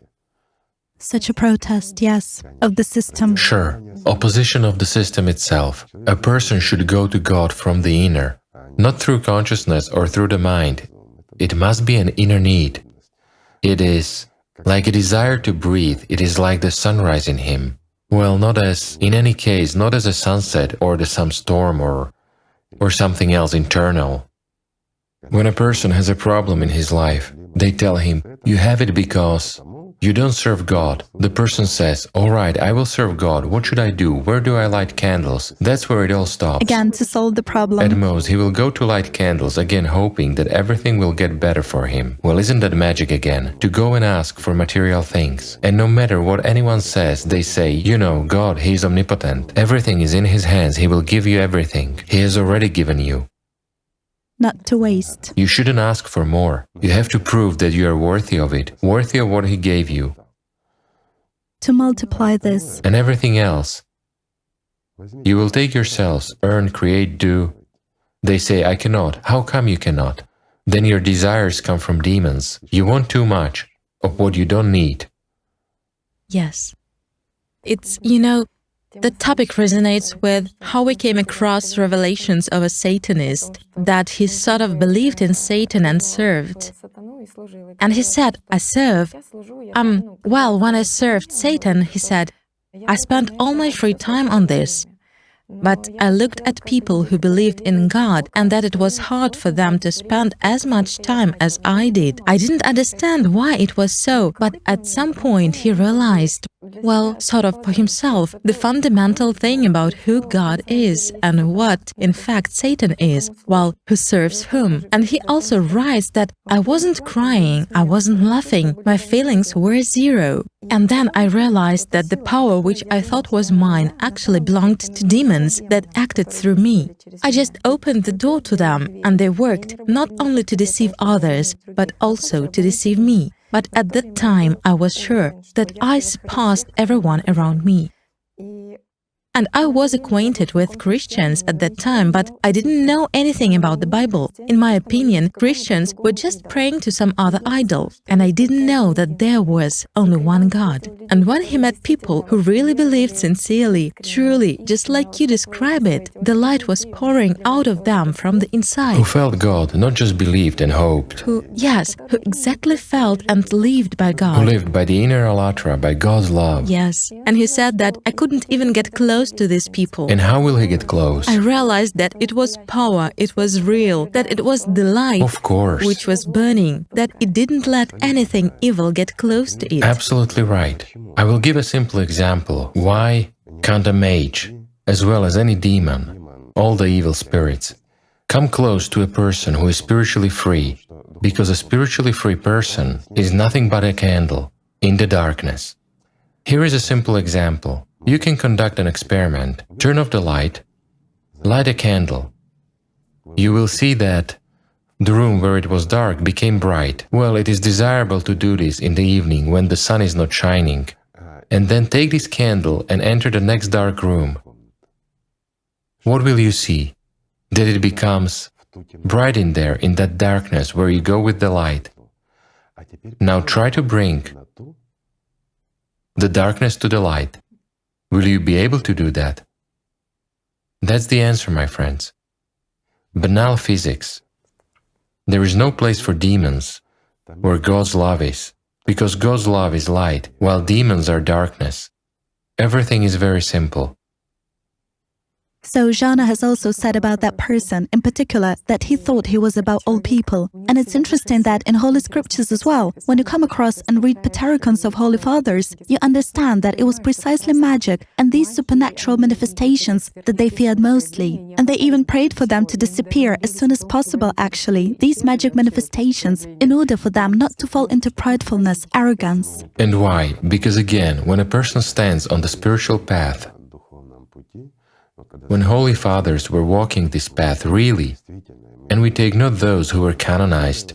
Such a protest, yes, of the system. Sure, opposition of the system itself. A person should go to God from the inner, not through consciousness or through the mind. It must be an inner need. It is like a desire to breathe, it is like the sunrise in him. Well, not as, in any case, not as a sunset or some storm or something else internal. When a person has a problem in his life, they tell him, you have it because you don't serve God. The person says, all right, I will serve God. What should I do? Where do I light candles? That's where it all stops. Again, to solve the problem. At most, he will go to light candles, again hoping that everything will get better for him. Well, isn't that magic again? To go and ask for material things. And no matter what anyone says, they say, you know, God, He is omnipotent. Everything is in His hands. He will give you everything. He has already given you. Not to waste. You shouldn't ask for more. You have to prove that you are worthy of it, worthy of what He gave you. To multiply this. And everything else. You will take yourselves, earn, create, do. They say, I cannot. How come you cannot? Then your desires come from demons. You want too much of what you don't need. Yes. It's, the topic resonates with how we came across revelations of a Satanist, that he sort of believed in Satan and served. And he said, I serve. Well, when I served Satan, he said, I spent all my free time on this. But I looked at people who believed in God and that it was hard for them to spend as much time as I did. I didn't understand why it was so, but at some point he realized, well, sort of for himself, the fundamental thing about who God is and what, in fact, Satan is, well, who serves whom. And he also writes that I wasn't crying, I wasn't laughing, my feelings were zero. And then I realized that the power which I thought was mine actually belonged to demons that acted through me. I just opened the door to them, and they worked not only to deceive others, but also to deceive me. But at that time I was sure that I surpassed everyone around me. And I was acquainted with Christians at that time, but I didn't know anything about the Bible. In my opinion, Christians were just praying to some other idol, and I didn't know that there was only one God. And when he met people who really believed sincerely, truly, just like you describe it, the light was pouring out of them from the inside. Who felt God, not just believed and hoped. Who exactly felt and lived by God. Who lived by the inner Allatra, by God's love. Yes, and he said that I couldn't even get close to these people. And how will he get close? I realized that it was power, it was real, that it was the light, of course, which was burning, that it didn't let anything evil get close to it. Absolutely right. I will give a simple example. Why can't a mage, as well as any demon, all the evil spirits, come close to a person who is spiritually free? Because a spiritually free person is nothing but a candle in the darkness. Here is a simple example. You can conduct an experiment. Turn off the light, light a candle. You will see that the room where it was dark became bright. Well, it is desirable to do this in the evening when the sun is not shining. And then take this candle and enter the next dark room. What will you see? That it becomes bright in there, in that darkness where you go with the light. Now try to bring the darkness to the light. Will you be able to do that? That's the answer, my friends. Banal physics. There is no place for demons where God's love is, because God's love is light, while demons are darkness. Everything is very simple. So Jana has also said about that person, in particular, that he thought he was about all people. And it's interesting that in Holy Scriptures as well, when you come across and read Patericons of Holy Fathers, you understand that it was precisely magic and these supernatural manifestations that they feared mostly. And they even prayed for them to disappear as soon as possible, actually, these magic manifestations, in order for them not to fall into pridefulness, arrogance. And why? Because again, when a person stands on the spiritual path, when Holy Fathers were walking this path really, and we take not those who were canonized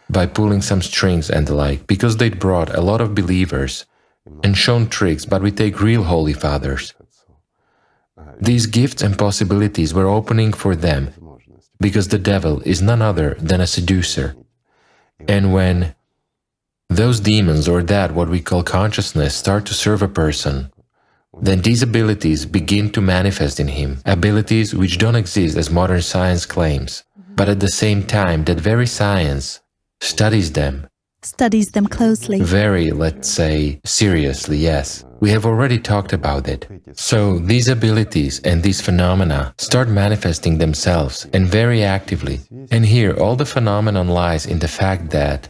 by pulling some strings and the like, because they'd brought a lot of believers and shown tricks, but we take real Holy Fathers. These gifts and possibilities were opening for them, because the devil is none other than a seducer. And when those demons, or that what we call consciousness, start to serve a person, then these abilities begin to manifest in him, abilities which don't exist as modern science claims, but at the same time that very science studies them Closely. Very, let's say, seriously, yes. We have already talked about it. So these abilities and these phenomena start manifesting themselves, and very actively. And here all the phenomenon lies in the fact that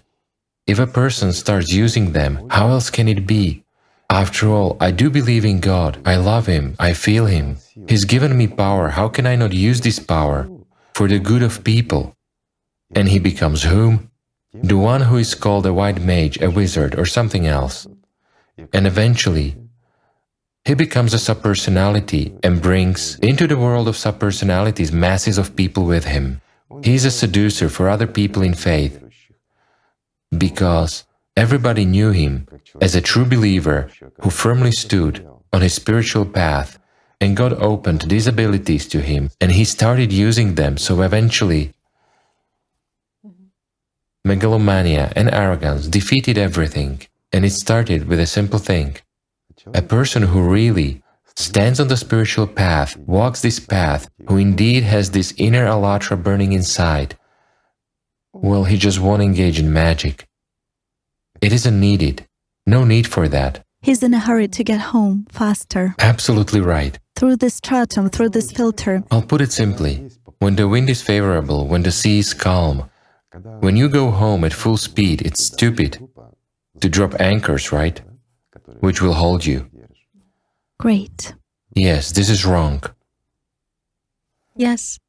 if a person starts using them, how else can it be? After all, I do believe in God, I love Him, I feel Him. He's given me power, how can I not use this power for the good of people? And he becomes whom? The one who is called a white mage, a wizard, or something else. And eventually, he becomes a subpersonality and brings into the world of subpersonalities masses of people with him. He is a seducer for other people in faith, because everybody knew him as a true believer who firmly stood on his spiritual path, and God opened these abilities to him, and he started using them, so eventually megalomania and arrogance defeated everything, and it started with a simple thing. A person who really stands on the spiritual path, walks this path, who indeed has this inner Allatra burning inside, well, he just won't engage in magic. It isn't needed. No need for that. He's in a hurry to get home faster. Absolutely right. Through this stratum, through this filter. I'll put it simply. When the wind is favorable, when the sea is calm, when you go home at full speed, it's stupid to drop anchors, right? Which will hold you. Great. Yes, this is wrong. Yes.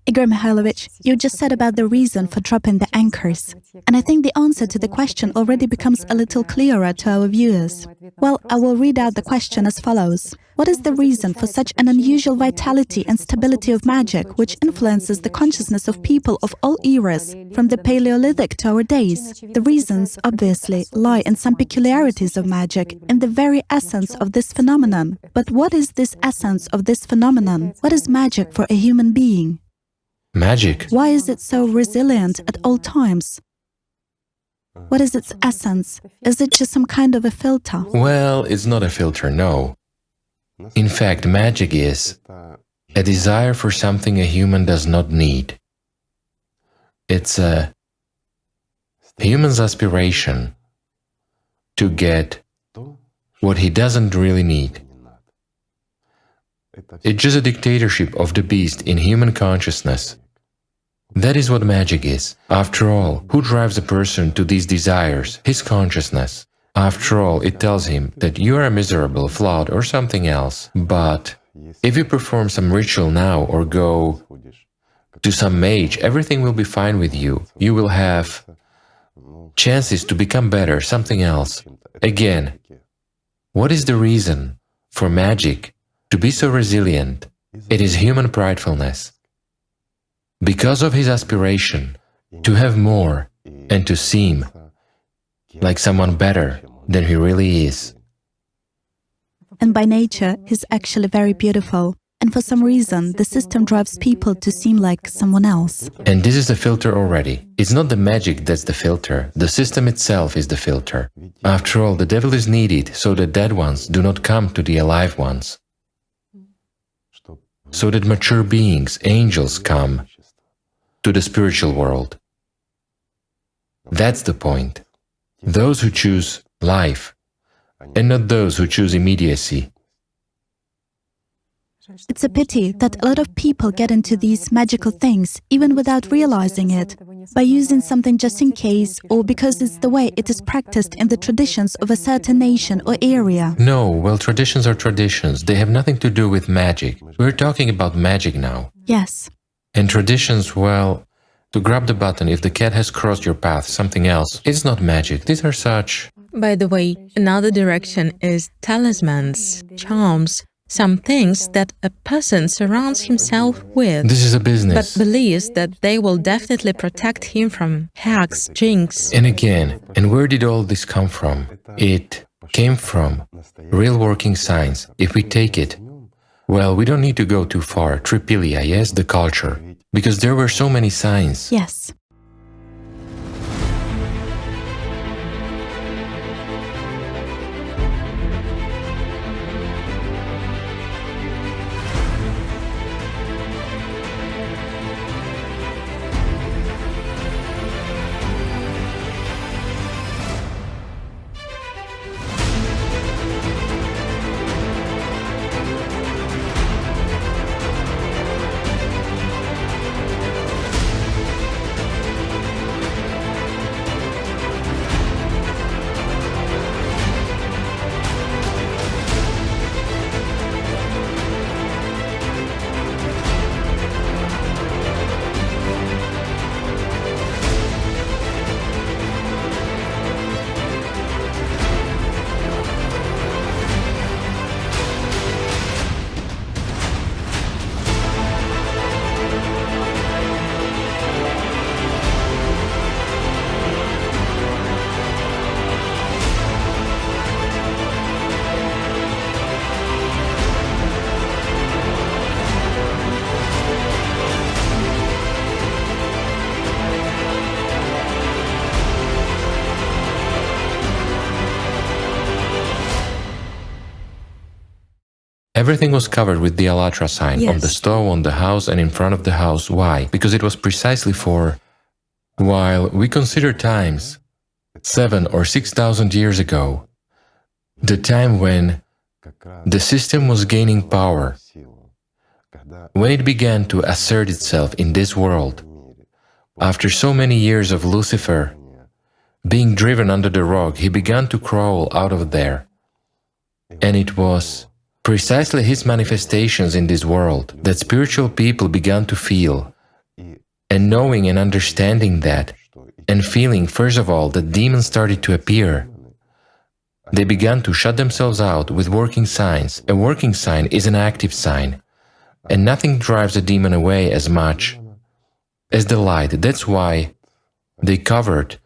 Igor Mikhailovich, you just said about the reason for dropping the anchors. And I think the answer to the question already becomes a little clearer to our viewers. Well, I will read out the question as follows. What is the reason for such an unusual vitality and stability of magic, which influences the consciousness of people of all eras, from the Paleolithic to our days? The reasons, obviously, lie in some peculiarities of magic, in the very essence of this phenomenon. But what is this essence of this phenomenon? What is magic for a human being? Magic. Why is it so resilient at all times? What is its essence? Is it just some kind of a filter? Well, it's not a filter, no. In fact, magic is a desire for something a human does not need. It's a human's aspiration to get what he doesn't really need. It's just a dictatorship of the beast in human consciousness. That is what magic is. After all, who drives a person to these desires? His consciousness. After all, it tells him that you are miserable, flawed, or something else. But if you perform some ritual now or go to some mage, everything will be fine with you. You will have chances to become better, something else. Again, what is the reason for magic to be so resilient? It is human pridefulness. Because of his aspiration to have more and to seem like someone better than he really is. And by nature, he's actually very beautiful. And for some reason, the system drives people to seem like someone else. And this is the filter already. It's not the magic that's the filter. The system itself is the filter. After all, the devil is needed so that dead ones do not come to the alive ones. So that mature beings, angels, come to the spiritual world. That's the point. Those who choose life, and not those who choose immediacy. It's a pity that a lot of people get into these magical things, even without realizing it, by using something just in case, or because it's the way it is practiced in the traditions of a certain nation or area. No, well, traditions are traditions. They have nothing to do with magic. We're talking about magic now. Yes. And traditions, well, to grab the button if the cat has crossed your path, something else, it's not magic. These are such... By the way, another direction is talismans, charms, some things that a person surrounds himself with. This is a business. But believes that they will definitely protect him from hacks, jinx. And again, and where did all this come from? It came from real working science. If we take it, well, we don't need to go too far. Tripilia, yes, the culture. Because there were so many signs. Yes. Everything was covered with the Allat sign, Yes. on the stove, on the house, and in front of the house. Why? Because it was precisely for... While we consider times 7,000 or 6,000 years ago, the time when the system was gaining power, when it began to assert itself in this world, after so many years of Lucifer being driven under the rock, he began to crawl out of there. And it was precisely his manifestations in this world that spiritual people began to feel And knowing and understanding that, and feeling, first of all, that demons started to appear, they began to shut themselves out with working signs. A working sign is an active sign, and nothing drives a demon away as much as the light. That's why they covered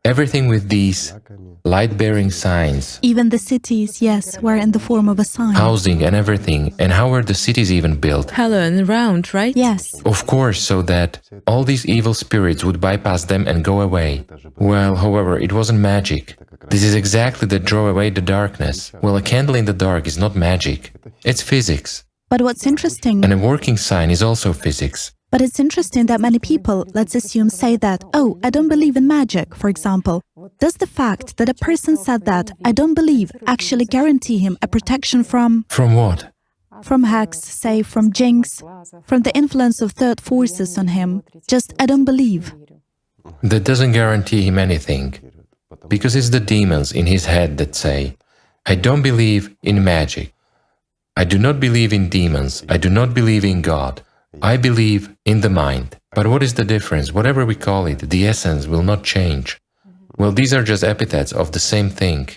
everything with these light-bearing signs. Even the cities, yes, were in the form of a sign. Housing and everything. And how were the cities even built? Hollow and round, right? Yes. Of course, so that all these evil spirits would bypass them and go away. Well, however, it wasn't magic. This is exactly that draw away the darkness. Well, a candle in the dark is not magic. It's physics. But what's interesting... And a working sign is also physics. But it's interesting that many people, let's assume, say that, oh, I don't believe in magic, for example. Does the fact that a person said that, I don't believe, actually guarantee him a protection from... From what? From hacks, say, from jinx, from the influence of third forces on him? Just, I don't believe. That doesn't guarantee him anything. Because it's the demons in his head that say, I don't believe in magic. I do not believe in demons. I do not believe in God. I believe in the mind. But what is the difference? Whatever we call it, the essence will not change. Well, these are just epithets of the same thing.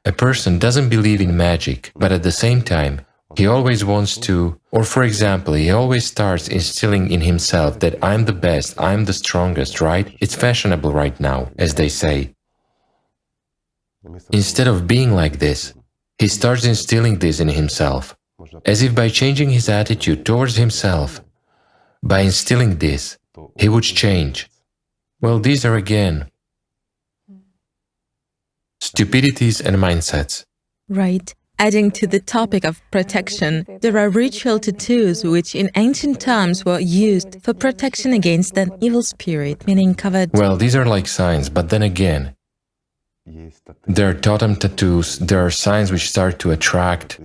A person doesn't believe in magic, but at the same time, he always wants to, or for example, he always starts instilling in himself that I'm the best, I'm the strongest, right? It's fashionable right now, as they say. Instead of being like this, he starts instilling this in himself, as if by changing his attitude towards himself, by instilling this, he would change. Well, these are again stupidities and mindsets. Right. Adding to the topic of protection, there are ritual tattoos which in ancient times were used for protection against an evil spirit, meaning covered... Well, these are like signs, but then again, there are totem tattoos, there are signs which start to attract.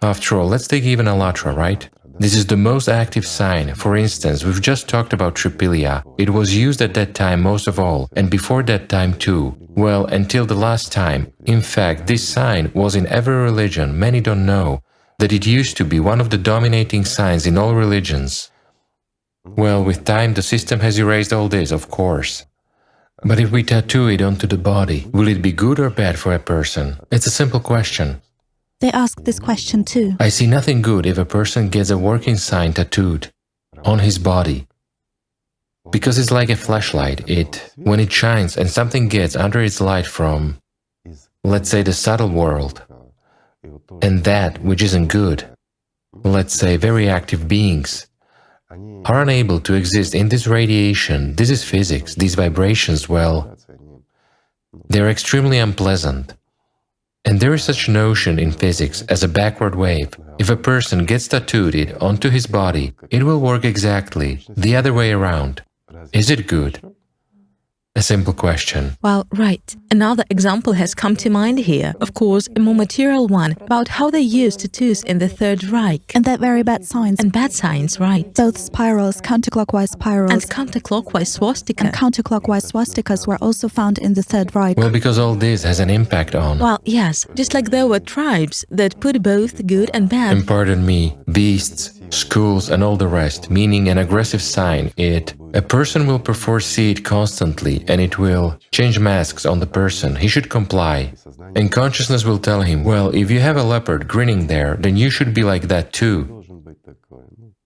After all, let's take even Allat, right? This is the most active sign. For instance, we've just talked about Tripilia. It was used at that time most of all, and before that time too. Well, until the last time. In fact, this sign was in every religion. Many don't know that it used to be one of the dominating signs in all religions. Well, with time the system has erased all this, of course. But if we tattoo it onto the body, will it be good or bad for a person? It's a simple question. They ask this question too. I see nothing good if a person gets a working sign tattooed on his body. Because it's like a flashlight. When it shines and something gets under its light from, let's say, the subtle world, and that which isn't good, let's say very active beings, are unable to exist in this radiation. This is physics. These vibrations, well, they're extremely unpleasant. And there is such notion in physics as a backward wave. If a person gets tattooed it onto his body, it will work exactly the other way around. Is it good? A simple question. Well, right. Another example has come to mind here. Of course, a more material one, about how they use tattoos in the Third Reich. And that very bad signs. And bad signs, right. Both spirals, counterclockwise spirals. And counterclockwise swastika. And counterclockwise swastikas were also found in the Third Reich. Well, because all this has an impact on... Well, yes, just like there were tribes that put both good and bad. And pardon me, beasts, schools and all the rest, meaning an aggressive sign, a person will perforce see it constantly and it will change masks on the person. He should comply. And consciousness will tell him, well, if you have a leopard grinning there, then you should be like that too.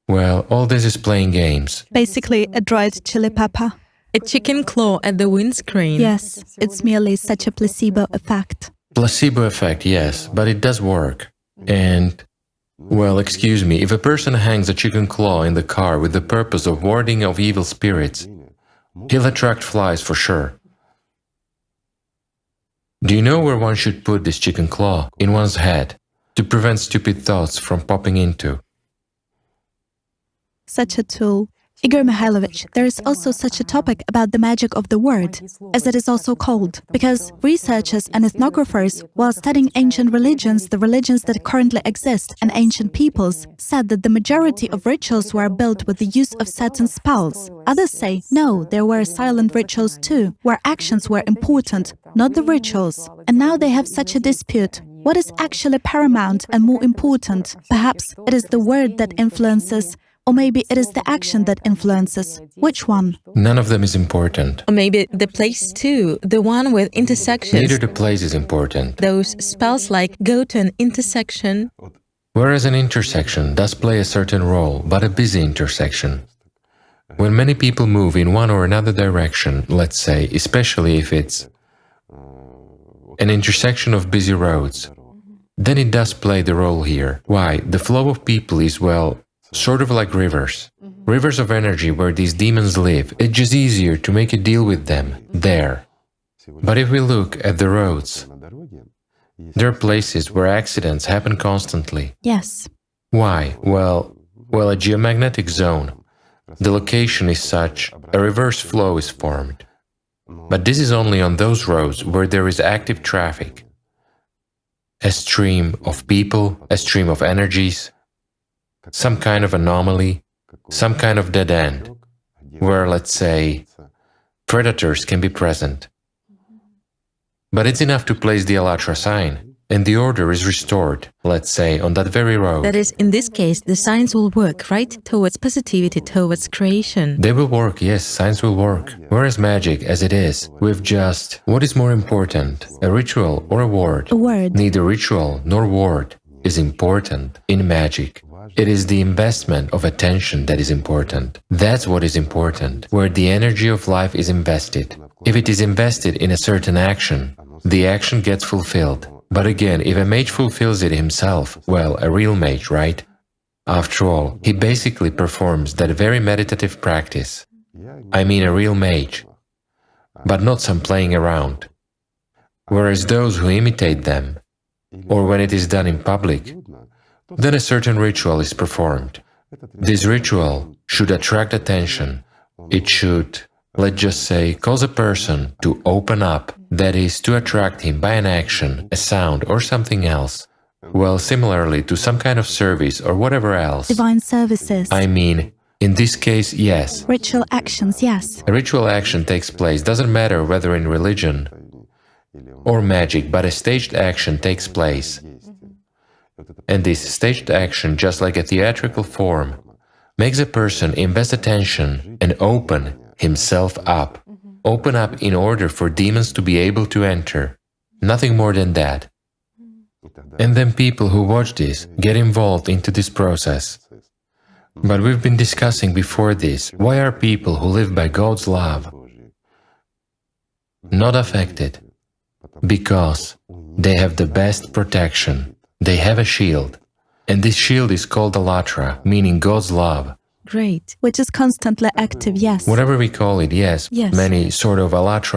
Well, all this is playing games. Basically, a dried chili pepper. A chicken claw at the windscreen. Yes, it's merely such a placebo effect. Placebo effect, yes, but it does work. And... well, excuse me, if a person hangs a chicken claw in the car with the purpose of warding off evil spirits, he'll attract flies for sure. Do you know where one should put this chicken claw? In one's head, to prevent stupid thoughts from popping into. Such a tool. Igor Mikhailovich, there is also such a topic about the magic of the word, as it is also called, because researchers and ethnographers, while studying ancient religions, the religions that currently exist, and ancient peoples, said that the majority of rituals were built with the use of certain spells. Others say, no, there were silent rituals too, where actions were important, not the rituals. And now they have such a dispute. What is actually paramount and more important? Perhaps it is the word that influences Or maybe it is the action that influences. Which one? None of them is important. Or maybe the place too, the one with intersections. Neither the place is important. Those spells like go to an intersection. Whereas an intersection does play a certain role, but a busy intersection. When many people move in one or another direction, let's say, especially if it's an intersection of busy roads, then it does play the role here. Why? The flow of people is, well, sort of like rivers. Rivers of energy where these demons live. It's just easier to make a deal with them there. But if we look at the roads, there are places where accidents happen constantly. Yes. Why? Well, a geomagnetic zone. The location is such, a reverse flow is formed. But this is only on those roads where there is active traffic. A stream of people, a stream of energies, some kind of anomaly, some kind of dead end, where, let's say, predators can be present. But it's enough to place the Allat sign, and the order is restored, let's say, on that very road. That is, in this case, the signs will work, right? Towards positivity, towards creation. They will work, yes, signs will work. Whereas magic, as it is, with just, what is more important, a ritual or a word? A word. Neither ritual nor word is important in magic. It is the investment of attention that is important. That's what is important, where the energy of life is invested. If it is invested in a certain action, the action gets fulfilled. But again, if a mage fulfills it himself, well, a real mage, right? After all, he basically performs that very meditative practice. I mean a real mage, but not some playing around. Whereas those who imitate them, or when it is done in public, then a certain ritual is performed. This ritual should attract attention. It should, let's just say, cause a person to open up, that is, to attract him by an action, a sound, or something else. Well, similarly to some kind of service or whatever else. Divine services. I mean, in this case, yes. Ritual actions, yes. A ritual action takes place, doesn't matter whether in religion or magic, but a staged action takes place. And this staged action, just like a theatrical form, makes a person invest attention and open himself up. Open up in order for demons to be able to enter. Nothing more than that. And then people who watch this get involved into this process. But we've been discussing before this, why are people who live by God's love not affected? Because they have the best protection. They have a shield. And this shield is called Allat, meaning God's love. Great. Which is constantly active, yes. Whatever we call it, yes. Yes. Many sort of Allat.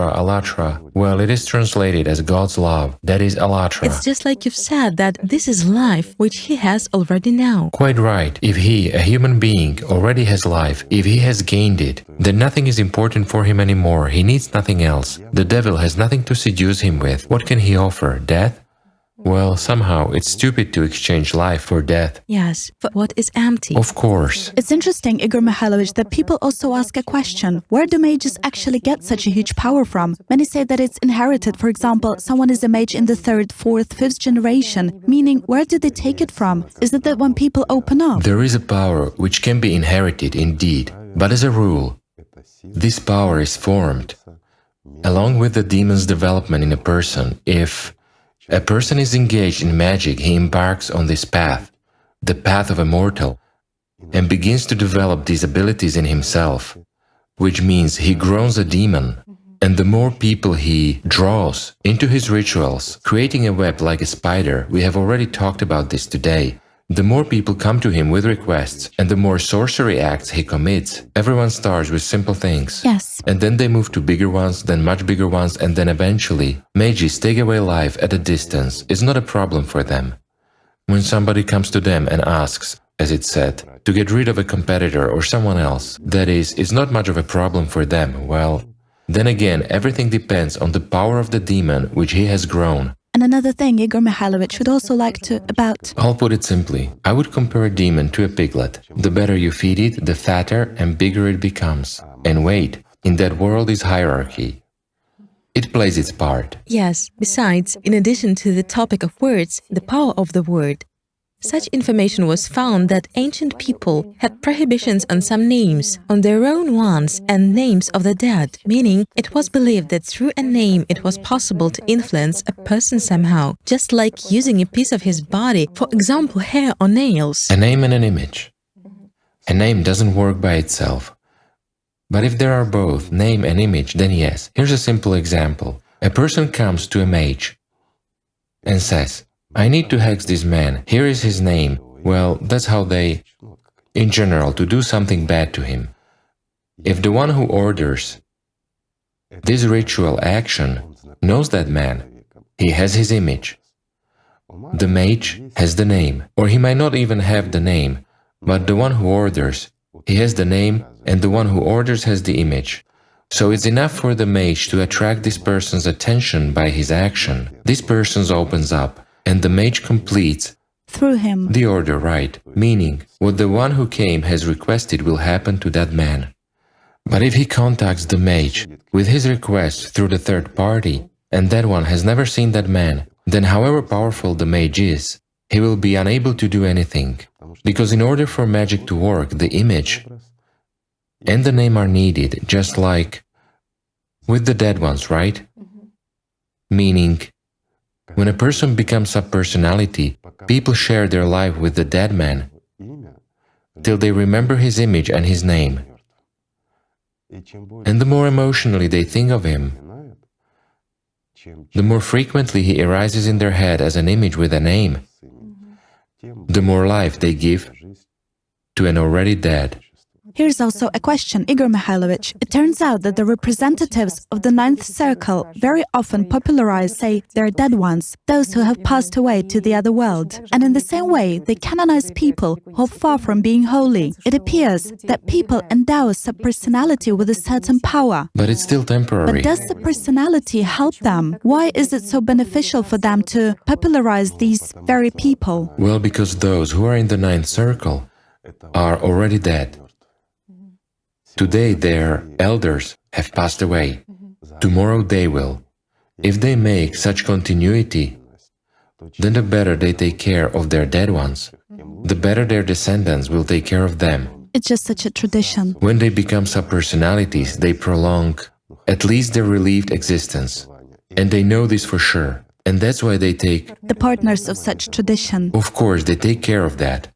Well, it is translated as God's love. That is Allat. It's just like you've said that this is life which he has already now. Quite right. If he, a human being, already has life, if he has gained it, then nothing is important for him anymore. He needs nothing else. The devil has nothing to seduce him with. What can he offer? Death? Well, somehow it's stupid to exchange life for death. Yes, but what is empty? Of course. It's interesting, Igor Mikhailovich, that people also ask a question. Where do mages actually get such a huge power from? Many say that it's inherited. For example, someone is a mage in the 3rd, 4th, 5th generation. Meaning, where do they take it from? Is it that when people open up? There is a power which can be inherited indeed, but as a rule, this power is formed along with the demon's development in a person. If a person is engaged in magic, he embarks on this path, the path of a mortal, and begins to develop these abilities in himself, which means he grows a demon. And the more people he draws into his rituals, creating a web like a spider, we have already talked about this today, the more people come to him with requests, and the more sorcery acts he commits. Everyone starts with simple things. Yes. And then they move to bigger ones, then much bigger ones, and then eventually, mages take away life at a distance. It's not a problem for them. When somebody comes to them and asks, as it said, to get rid of a competitor or someone else, that is, it's not much of a problem for them. Well, then again, everything depends on the power of the demon which he has grown. And another thing Igor Mikhailovich would also like to about... I'll put it simply. I would compare a demon to a piglet. The better you feed it, the fatter and bigger it becomes. And wait, in that world is hierarchy. It plays its part. Yes, besides, in addition to the topic of words, the power of the word. such information was found that ancient people had prohibitions on some names, on their own ones and names of the dead, meaning it was believed that through a name it was possible to influence a person somehow, just like using a piece of his body, for example, hair or nails. A name and an image. A name doesn't work by itself. But if there are both name and image, then yes. Here's a simple example. A person comes to a mage and says, I need to hex this man, here is his name. Well, that's how they, in general, to do something bad to him. If the one who orders this ritual action knows that man, he has his image. The mage has the name, or he might not even have the name, but the one who orders, he has the name, and the one who orders has the image. So it's enough for the mage to attract this person's attention by his action. This person opens up, and the mage completes through him the order, right? Meaning, what the one who came has requested will happen to that man. But if he contacts the mage with his request through the third party, and that one has never seen that man, then however powerful the mage is, he will be unable to do anything. Because in order for magic to work, the image and the name are needed, just like with the dead ones, right? Meaning, when a person becomes a personality, people share their life with the dead man till they remember his image and his name. And the more emotionally they think of him, the more frequently he arises in their head as an image with a name, the more life they give to an already dead. Here's also a question, Igor Mikhailovich. It turns out that the representatives of the ninth circle very often popularize, say, their dead ones, those who have passed away to the other world. And in the same way, they canonize people who are far from being holy. It appears that people endow a subpersonality with a certain power. But it's still temporary. But does the personality help them? Why is it so beneficial for them to popularize these very people? Well, because those who are in the ninth circle are already dead. Today their elders have passed away. Tomorrow they will. If they make such continuity, then the better they take care of their dead ones, the better their descendants will take care of them. It's just such a tradition. When they become subpersonalities, they prolong at least their relieved existence. And they know this for sure. And that's why they take the partners of such tradition. Of course, they take care of that.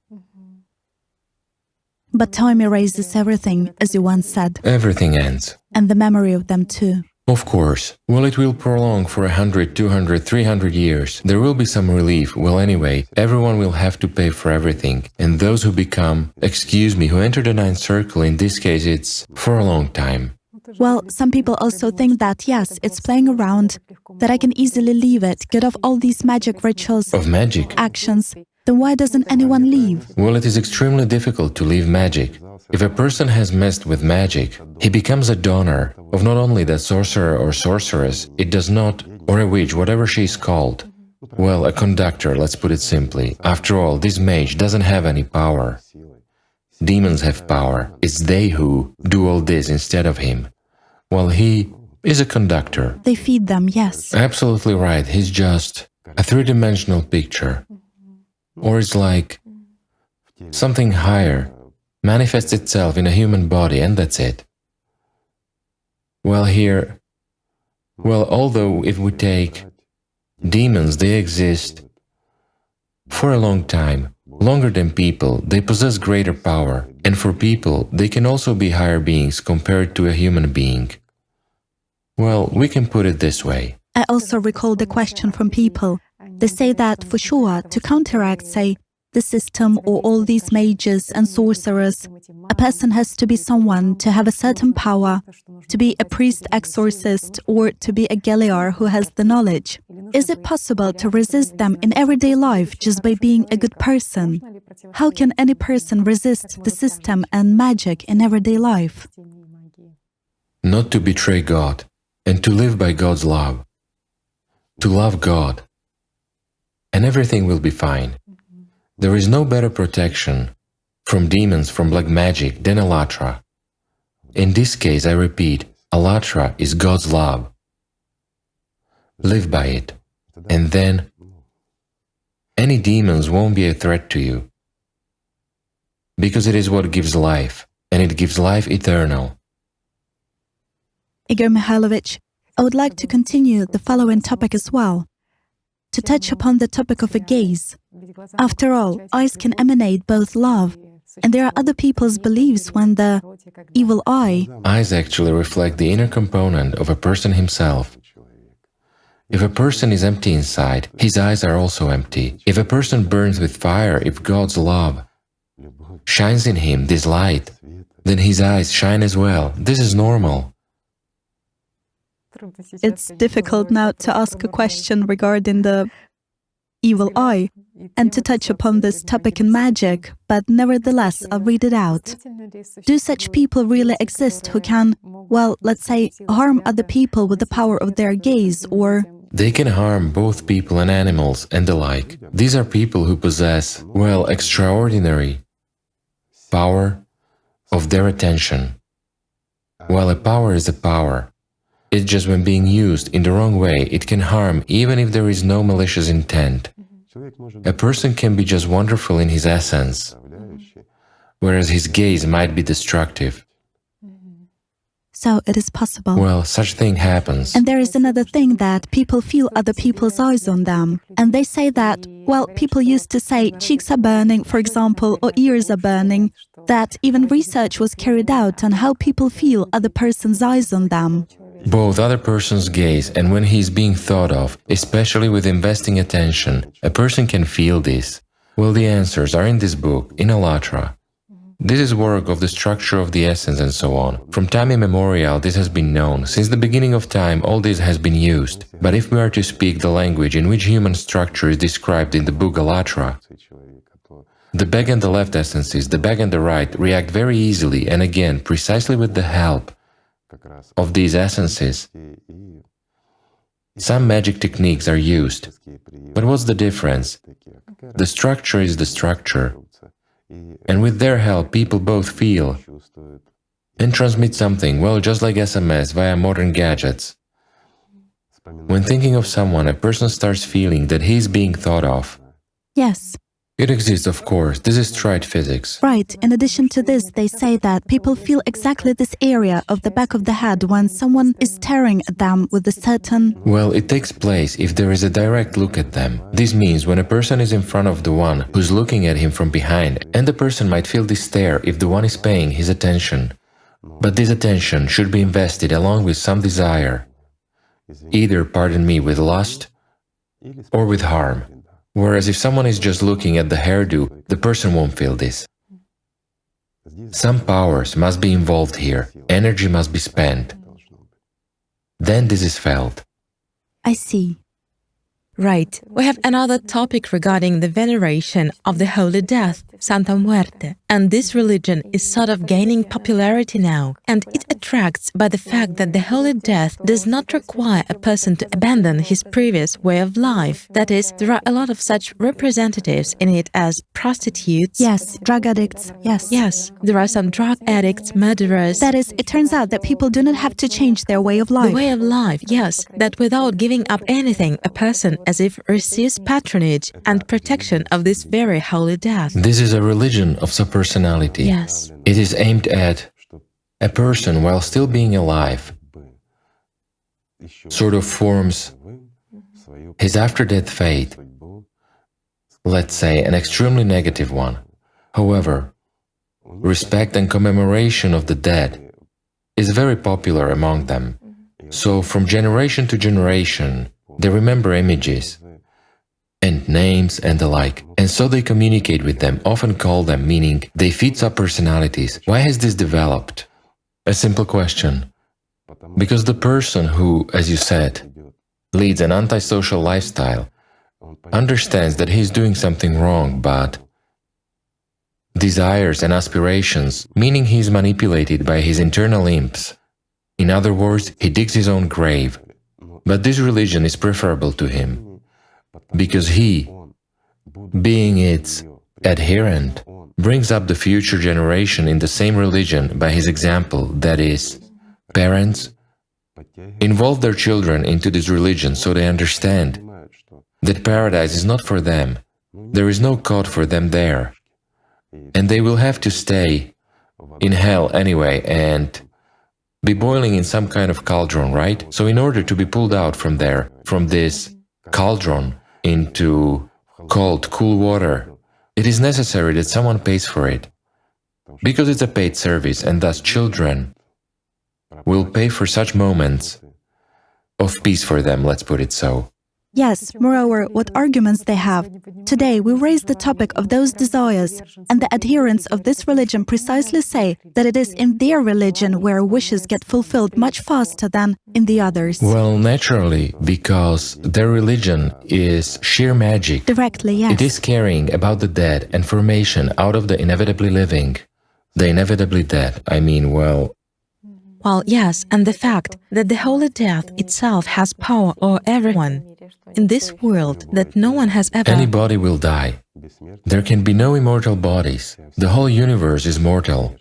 But time erases everything, as you once said. Everything ends. And the memory of them too. Of course. Well, it will prolong for 100, 200, 300 years. There will be some relief. Well, anyway, everyone will have to pay for everything. And those who become, who enter the ninth circle, in this case, it's for a long time. Well, some people also think that, yes, it's playing around, that I can easily leave it, get off all these magic rituals, of magic actions. Then why doesn't anyone leave? Well, it is extremely difficult to leave magic. If a person has messed with magic, he becomes a donor of not only that sorcerer or sorceress, it does not, or a witch, whatever she is called. Well, a conductor, let's put it simply. After all, this mage doesn't have any power. Demons have power. It's they who do all this instead of him. Well, he is a conductor. They feed them, yes. Absolutely right. He's just a three-dimensional picture. Or it's like something higher manifests itself in a human body, and that's it. Well, here, although if we take demons, they exist for a long time, longer than people, they possess greater power, and for people, they can also be higher beings compared to a human being. Well, we can put it this way. I also recall the question from people. They say that, for sure, to counteract, say, the system or all these mages and sorcerers, a person has to be someone to have a certain power, to be a priest exorcist or to be a Geliar who has the knowledge. Is it possible to resist them in everyday life just by being a good person? How can any person resist the system and magic in everyday life? Not to betray God and to live by God's love. To love God. And everything will be fine. There is no better protection from demons, from black magic, than Allatra. In this case, I repeat, Allatra is God's love. Live by it, and then any demons won't be a threat to you. Because it is what gives life, and it gives life eternal. Igor Mikhailovich, I would like to continue the following topic as well, to touch upon the topic of a gaze. After all, eyes can emanate both love, and there are other people's beliefs when the evil eye... Eyes actually reflect the inner component of a person himself. If a person is empty inside, his eyes are also empty. If a person burns with fire, if God's love shines in him, this light, then his eyes shine as well. This is normal. It's difficult now to ask a question regarding the evil eye and to touch upon this topic in magic, but nevertheless, I'll read it out. Do such people really exist who can, well, let's say, harm other people with the power of their gaze, or... They can harm both people and animals and the like. These are people who possess, well, extraordinary power of their attention. Well, a power is a power. It's just when being used in the wrong way, it can harm even if there is no malicious intent. A person can be just wonderful in his essence, whereas his gaze might be destructive. So it is possible. Well, such thing happens. And there is another thing that people feel other people's eyes on them. And they say that, well, people used to say cheeks are burning, for example, or ears are burning, that even research was carried out on how people feel other person's eyes on them. Both other person's gaze and when he is being thought of, especially with investing attention, a person can feel this. Well, the answers are in this book, in Allat. This is work of the structure of the essence and so on. From time immemorial this has been known. Since the beginning of time all this has been used. But if we are to speak the language in which human structure is described in the book Allat, the back and the left essences, the back and the right, react very easily and again precisely with the help of these essences. Some magic techniques are used. But what's the difference? The structure is the structure. And with their help, people both feel and transmit something, well, just like SMS via modern gadgets. When thinking of someone, a person starts feeling that he is being thought of. Yes. It exists, of course. This is straight physics. Right. In addition to this, they say that people feel exactly this area of the back of the head when someone is staring at them with a certain... Well, it takes place if there is a direct look at them. This means when a person is in front of the one who's looking at him from behind, and the person might feel this stare if the one is paying his attention. But this attention should be invested along with some desire, either, pardon me, with lust or with harm. Whereas if someone is just looking at the hairdo, the person won't feel this. Some powers must be involved here, energy must be spent. Then this is felt. I see. Right. We have another topic regarding the veneration of the Holy Death, Santa Muerte. And this religion is sort of gaining popularity now, and it attracts by the fact that the Holy Death does not require a person to abandon his previous way of life. That is, there are a lot of such representatives in it as prostitutes. Yes, drug addicts, yes. Yes, there are some drug addicts, murderers. That is, it turns out that people do not have to change their way of life. The way of life, yes, that without giving up anything, a person as if receives patronage and protection of this very Holy Death. This is a religion of subpersonality. Yes. It is aimed at a person while still being alive, sort of forms his after-death fate, let's say an extremely negative one. However, respect and commemoration of the dead is very popular among them. So from generation to generation, they remember images and names and the like, and so they communicate with them, often call them, meaning they feed subpersonalities. Why has this developed? A simple question. Because the person who, as you said, leads an antisocial lifestyle understands that he is doing something wrong, but desires and aspirations, meaning he is manipulated by his internal imps. In other words, he digs his own grave. But this religion is preferable to him, because he, being its adherent, brings up the future generation in the same religion by his example, that is, parents involve their children into this religion so they understand that paradise is not for them, There is no code for them there. And they will have to stay in hell anyway and be boiling in some kind of cauldron, right? So in order to be pulled out from there, from this cauldron into cold, cool water, it is necessary that someone pays for it. Because it's a paid service, and thus children will pay for such moments of peace for them, let's put it so. Yes, moreover, what arguments they have. Today, we raise the topic of those desires, and the adherents of this religion precisely say that it is in their religion where wishes get fulfilled much faster than in the others. Well, naturally, because their religion is sheer magic. Directly, yes. It is caring about the dead and formation out of the inevitably living. The inevitably dead, I mean, well, yes, and the fact that the holy death itself has power over everyone in this world that no one has ever... Anybody will die. There can be no immortal bodies. The whole universe is mortal.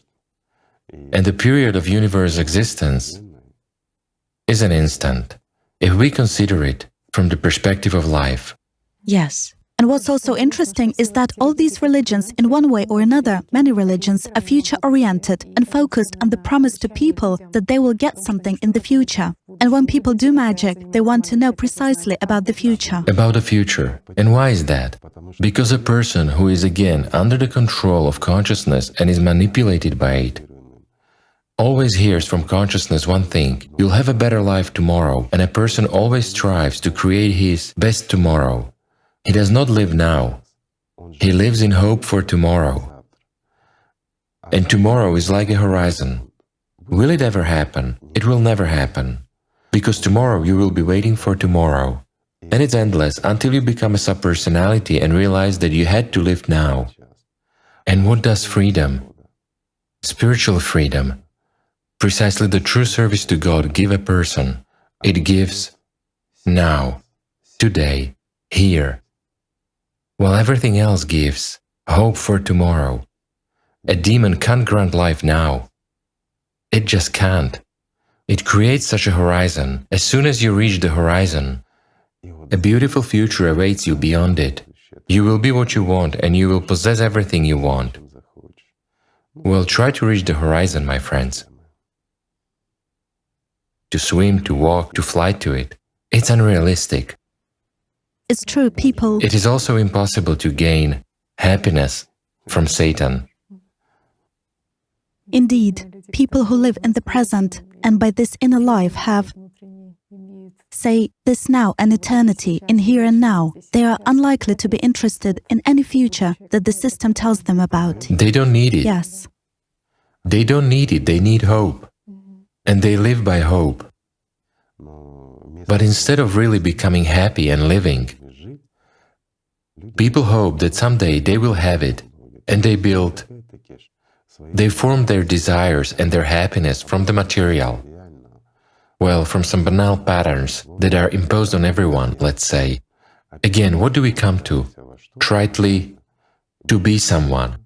And the period of universe existence is an instant, if we consider it from the perspective of life. Yes. And what's also interesting is that all these religions, in one way or another, many religions, are future-oriented and focused on the promise to people that they will get something in the future. And when people do magic, they want to know precisely about the future. About the future. And why is that? Because a person who is again under the control of consciousness and is manipulated by it always hears from consciousness one thing: you'll have a better life tomorrow, and a person always strives to create his best tomorrow. He does not live now. He lives in hope for tomorrow. And tomorrow is like a horizon. Will it ever happen? It will never happen. Because tomorrow you will be waiting for tomorrow. And it's endless until you become a subpersonality and realize that you had to live now. And what does freedom, spiritual freedom, precisely the true service to God, give a person? It gives now, today, here. While everything else gives hope for tomorrow. A demon can't grant life now. It just can't. It creates such a horizon. As soon as you reach the horizon, a beautiful future awaits you beyond it. You will be what you want and you will possess everything you want. Well, try to reach the horizon, my friends. To swim, to walk, to fly to it. It's unrealistic. It's true, people... It is also impossible to gain happiness from Satan. Indeed, people who live in the present and by this inner life have, say, this now and eternity in here and now, they are unlikely to be interested in any future that the system tells them about. They don't need it. Yes. They don't need it, they need hope. And they live by hope. But instead of really becoming happy and living, people hope that someday they will have it, and they form their desires and their happiness from the material. Well, from some banal patterns that are imposed on everyone, let's say. Again, what do we come to? Tritely, to be someone,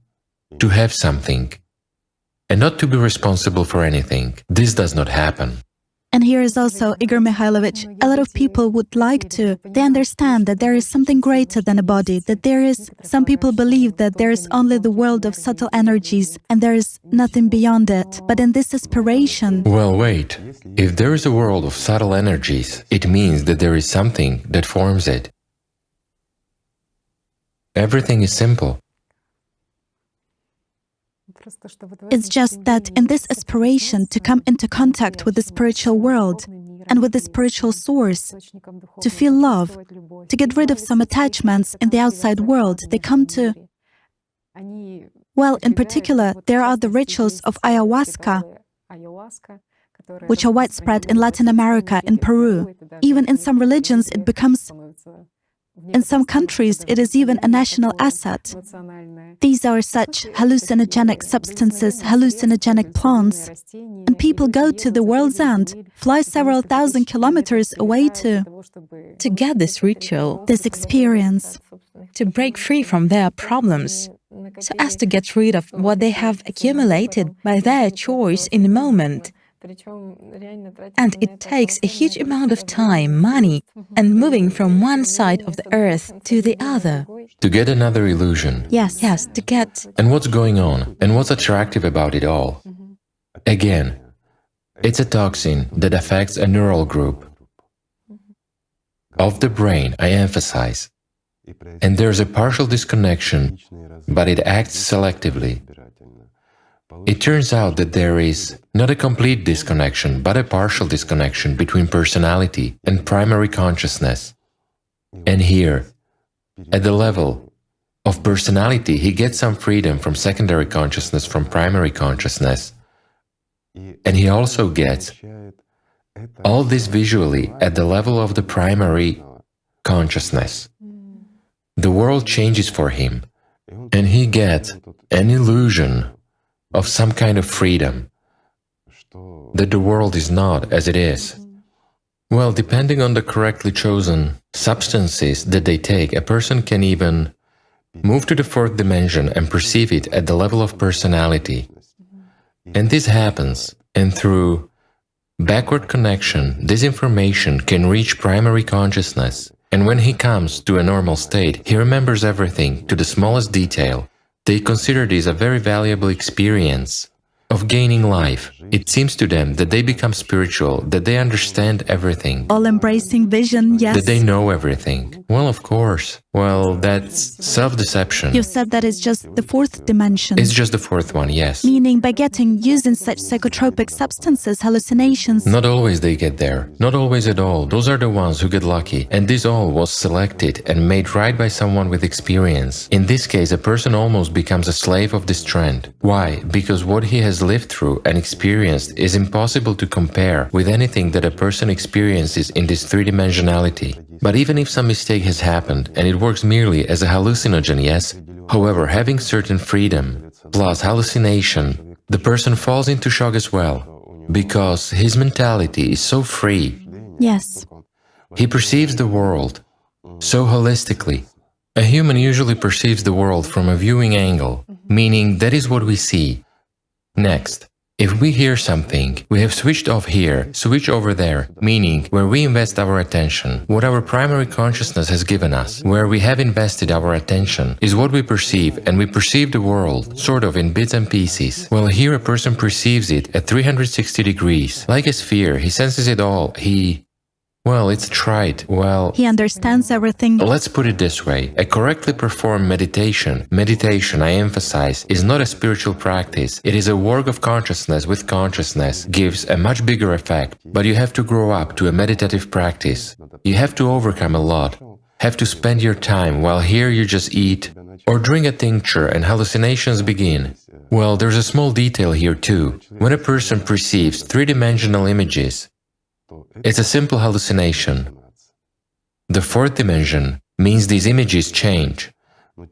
to have something, and not to be responsible for anything. This does not happen. And here is also, Igor Mikhailovich, a lot of people would like to, they understand that there is something greater than a body, that there is, some people believe that there is only the world of subtle energies and there is nothing beyond it. But in this aspiration... Well, wait, if there is a world of subtle energies, it means that there is something that forms it. Everything is simple. It's just that in this aspiration to come into contact with the spiritual world and with the spiritual source, to feel love, to get rid of some attachments in the outside world, they come to... Well, in particular, there are the rituals of ayahuasca, which are widespread in Latin America, in Peru. Even in some religions, it becomes... In some countries, it is even a national asset. These are such hallucinogenic substances, hallucinogenic plants, and people go to the world's end, fly several thousand kilometers away to get this ritual, this experience, to break free from their problems, so as to get rid of what they have accumulated by their choice in the moment. And it takes a huge amount of time, money, and moving from one side of the earth to the other. To get another illusion. Yes. Yes, to get. And what's going on? And what's attractive about it all? Again, it's a toxin that affects a neural group of the brain, I emphasize. And there's a partial disconnection, but it acts selectively. It turns out that there is not a complete disconnection, but a partial disconnection between personality and primary consciousness. And here, at the level of personality, he gets some freedom from secondary consciousness, from primary consciousness. And he also gets all this visually at the level of the primary consciousness. The world changes for him, and he gets an illusion of some kind of freedom, that the world is not as it is. Well, depending on the correctly chosen substances that they take, a person can even move to the fourth dimension and perceive it at the level of personality. And this happens, and through backward connection, this information can reach primary consciousness. And when he comes to a normal state, he remembers everything to the smallest detail. They consider this a very valuable experience of gaining life. It seems to them that they become spiritual, that they understand everything. All-embracing vision, yes. That they know everything. Well, of course. Well, that's self-deception. You said that it's just the fourth dimension. It's just the fourth one, yes. Meaning by using such psychotropic substances, hallucinations. Not always they get there. Not always at all. Those are the ones who get lucky. And this all was selected and made right by someone with experience. In this case, a person almost becomes a slave of this trend. Why? Because what he has lived through and experienced is impossible to compare with anything that a person experiences in this three-dimensionality. But even if some mistake has happened and it works merely as a hallucinogen, yes, however, having certain freedom plus hallucination, the person falls into shock as well, because his mentality is so free. Yes. He perceives the world so holistically. A human usually perceives the world from a viewing angle, meaning that is what we see. Next, if we hear something, we have switched off here, switch over there, meaning where we invest our attention, what our primary consciousness has given us, where we have invested our attention, is what we perceive, and we perceive the world, sort of in bits and pieces. Well, here a person perceives it at 360 degrees. Like a sphere, he senses it all, well, it's trite, he understands everything. Let's put it this way, a correctly performed meditation, I emphasize, is not a spiritual practice, it is a work of consciousness with consciousness, gives a much bigger effect, but you have to grow up to a meditative practice. You have to overcome a lot, have to spend your time, while here you just eat, or drink a tincture and hallucinations begin. Well, there's a small detail here too. When a person perceives three-dimensional images, it's a simple hallucination. The fourth dimension means these images change.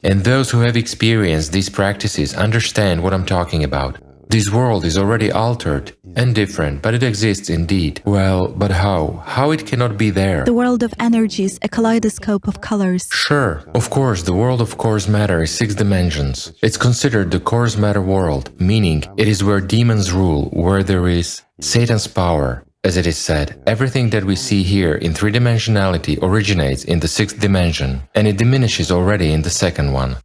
And those who have experienced these practices understand what I'm talking about. This world is already altered and different, but it exists indeed. Well, but how? How it cannot be there? The world of energies, a kaleidoscope of colors. Sure, of course, the world of coarse matter is 6 dimensions. It's considered the coarse matter world, meaning it is where demons rule, where there is Satan's power. As it is said, everything that we see here in three-dimensionality originates in the 6th dimension, and it diminishes already in the 2nd one.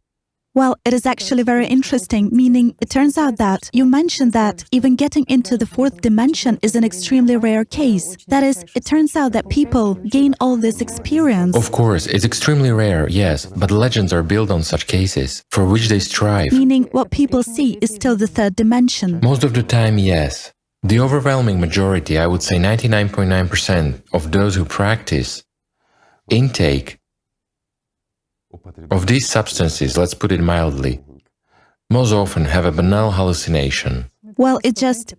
Well, it is actually very interesting, meaning it turns out that you mentioned that even getting into the 4th dimension is an extremely rare case. That is, it turns out that people gain all this experience. Of course, it's extremely rare, yes, but legends are built on such cases, for which they strive. Meaning what people see is still the 3rd dimension. Most of the time, yes. The overwhelming majority, I would say 99.9% of those who practice intake of these substances, let's put it mildly, most often have a banal hallucination. Well, it just,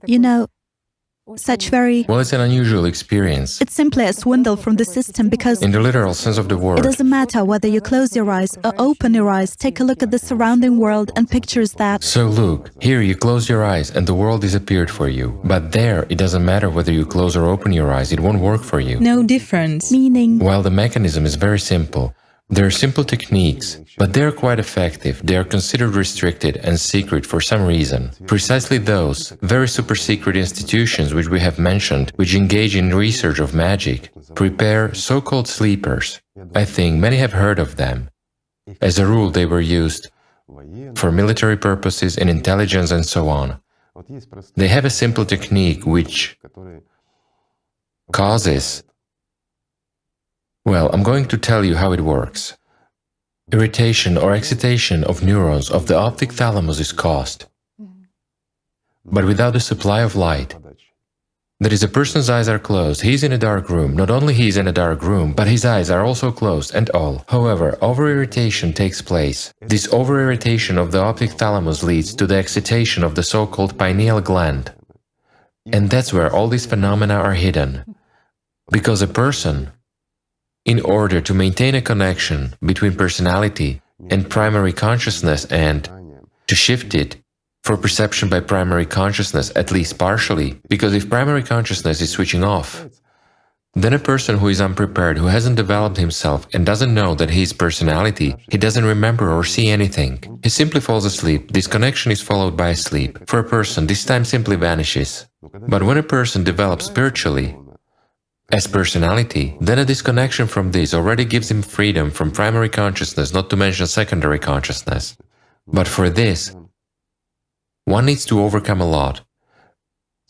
such very... Well, it's an unusual experience. It's simply a swindle from the system because... In the literal sense of the word. It doesn't matter whether you close your eyes or open your eyes, take a look at the surrounding world and pictures that... So look, here you close your eyes and the world disappeared for you. But there, it doesn't matter whether you close or open your eyes, it won't work for you. No difference. Meaning... Well, the mechanism is very simple. There are simple techniques, but they are quite effective. They are considered restricted and secret for some reason. Precisely those very super-secret institutions which we have mentioned, which engage in research of magic, prepare so-called sleepers. I think many have heard of them. As a rule, they were used for military purposes, in intelligence and so on. They have a simple technique which causes... Well, I'm going to tell you how it works. Irritation or excitation of neurons of the optic thalamus is caused. But without the supply of light, that is, a person's eyes are closed, he is in a dark room, not only he is in a dark room, but his eyes are also closed and all. However, over-irritation takes place. This over-irritation of the optic thalamus leads to the excitation of the so-called pineal gland. And that's where all these phenomena are hidden. Because a person, in order to maintain a connection between personality and primary consciousness and to shift it for perception by primary consciousness, at least partially, because if primary consciousness is switching off, then a person who is unprepared, who hasn't developed himself and doesn't know that he is personality, he doesn't remember or see anything. He simply falls asleep. This connection is followed by sleep. For a person, this time simply vanishes. But when a person develops spiritually, as personality, then a disconnection from this already gives him freedom from primary consciousness, not to mention secondary consciousness. But for this, one needs to overcome a lot.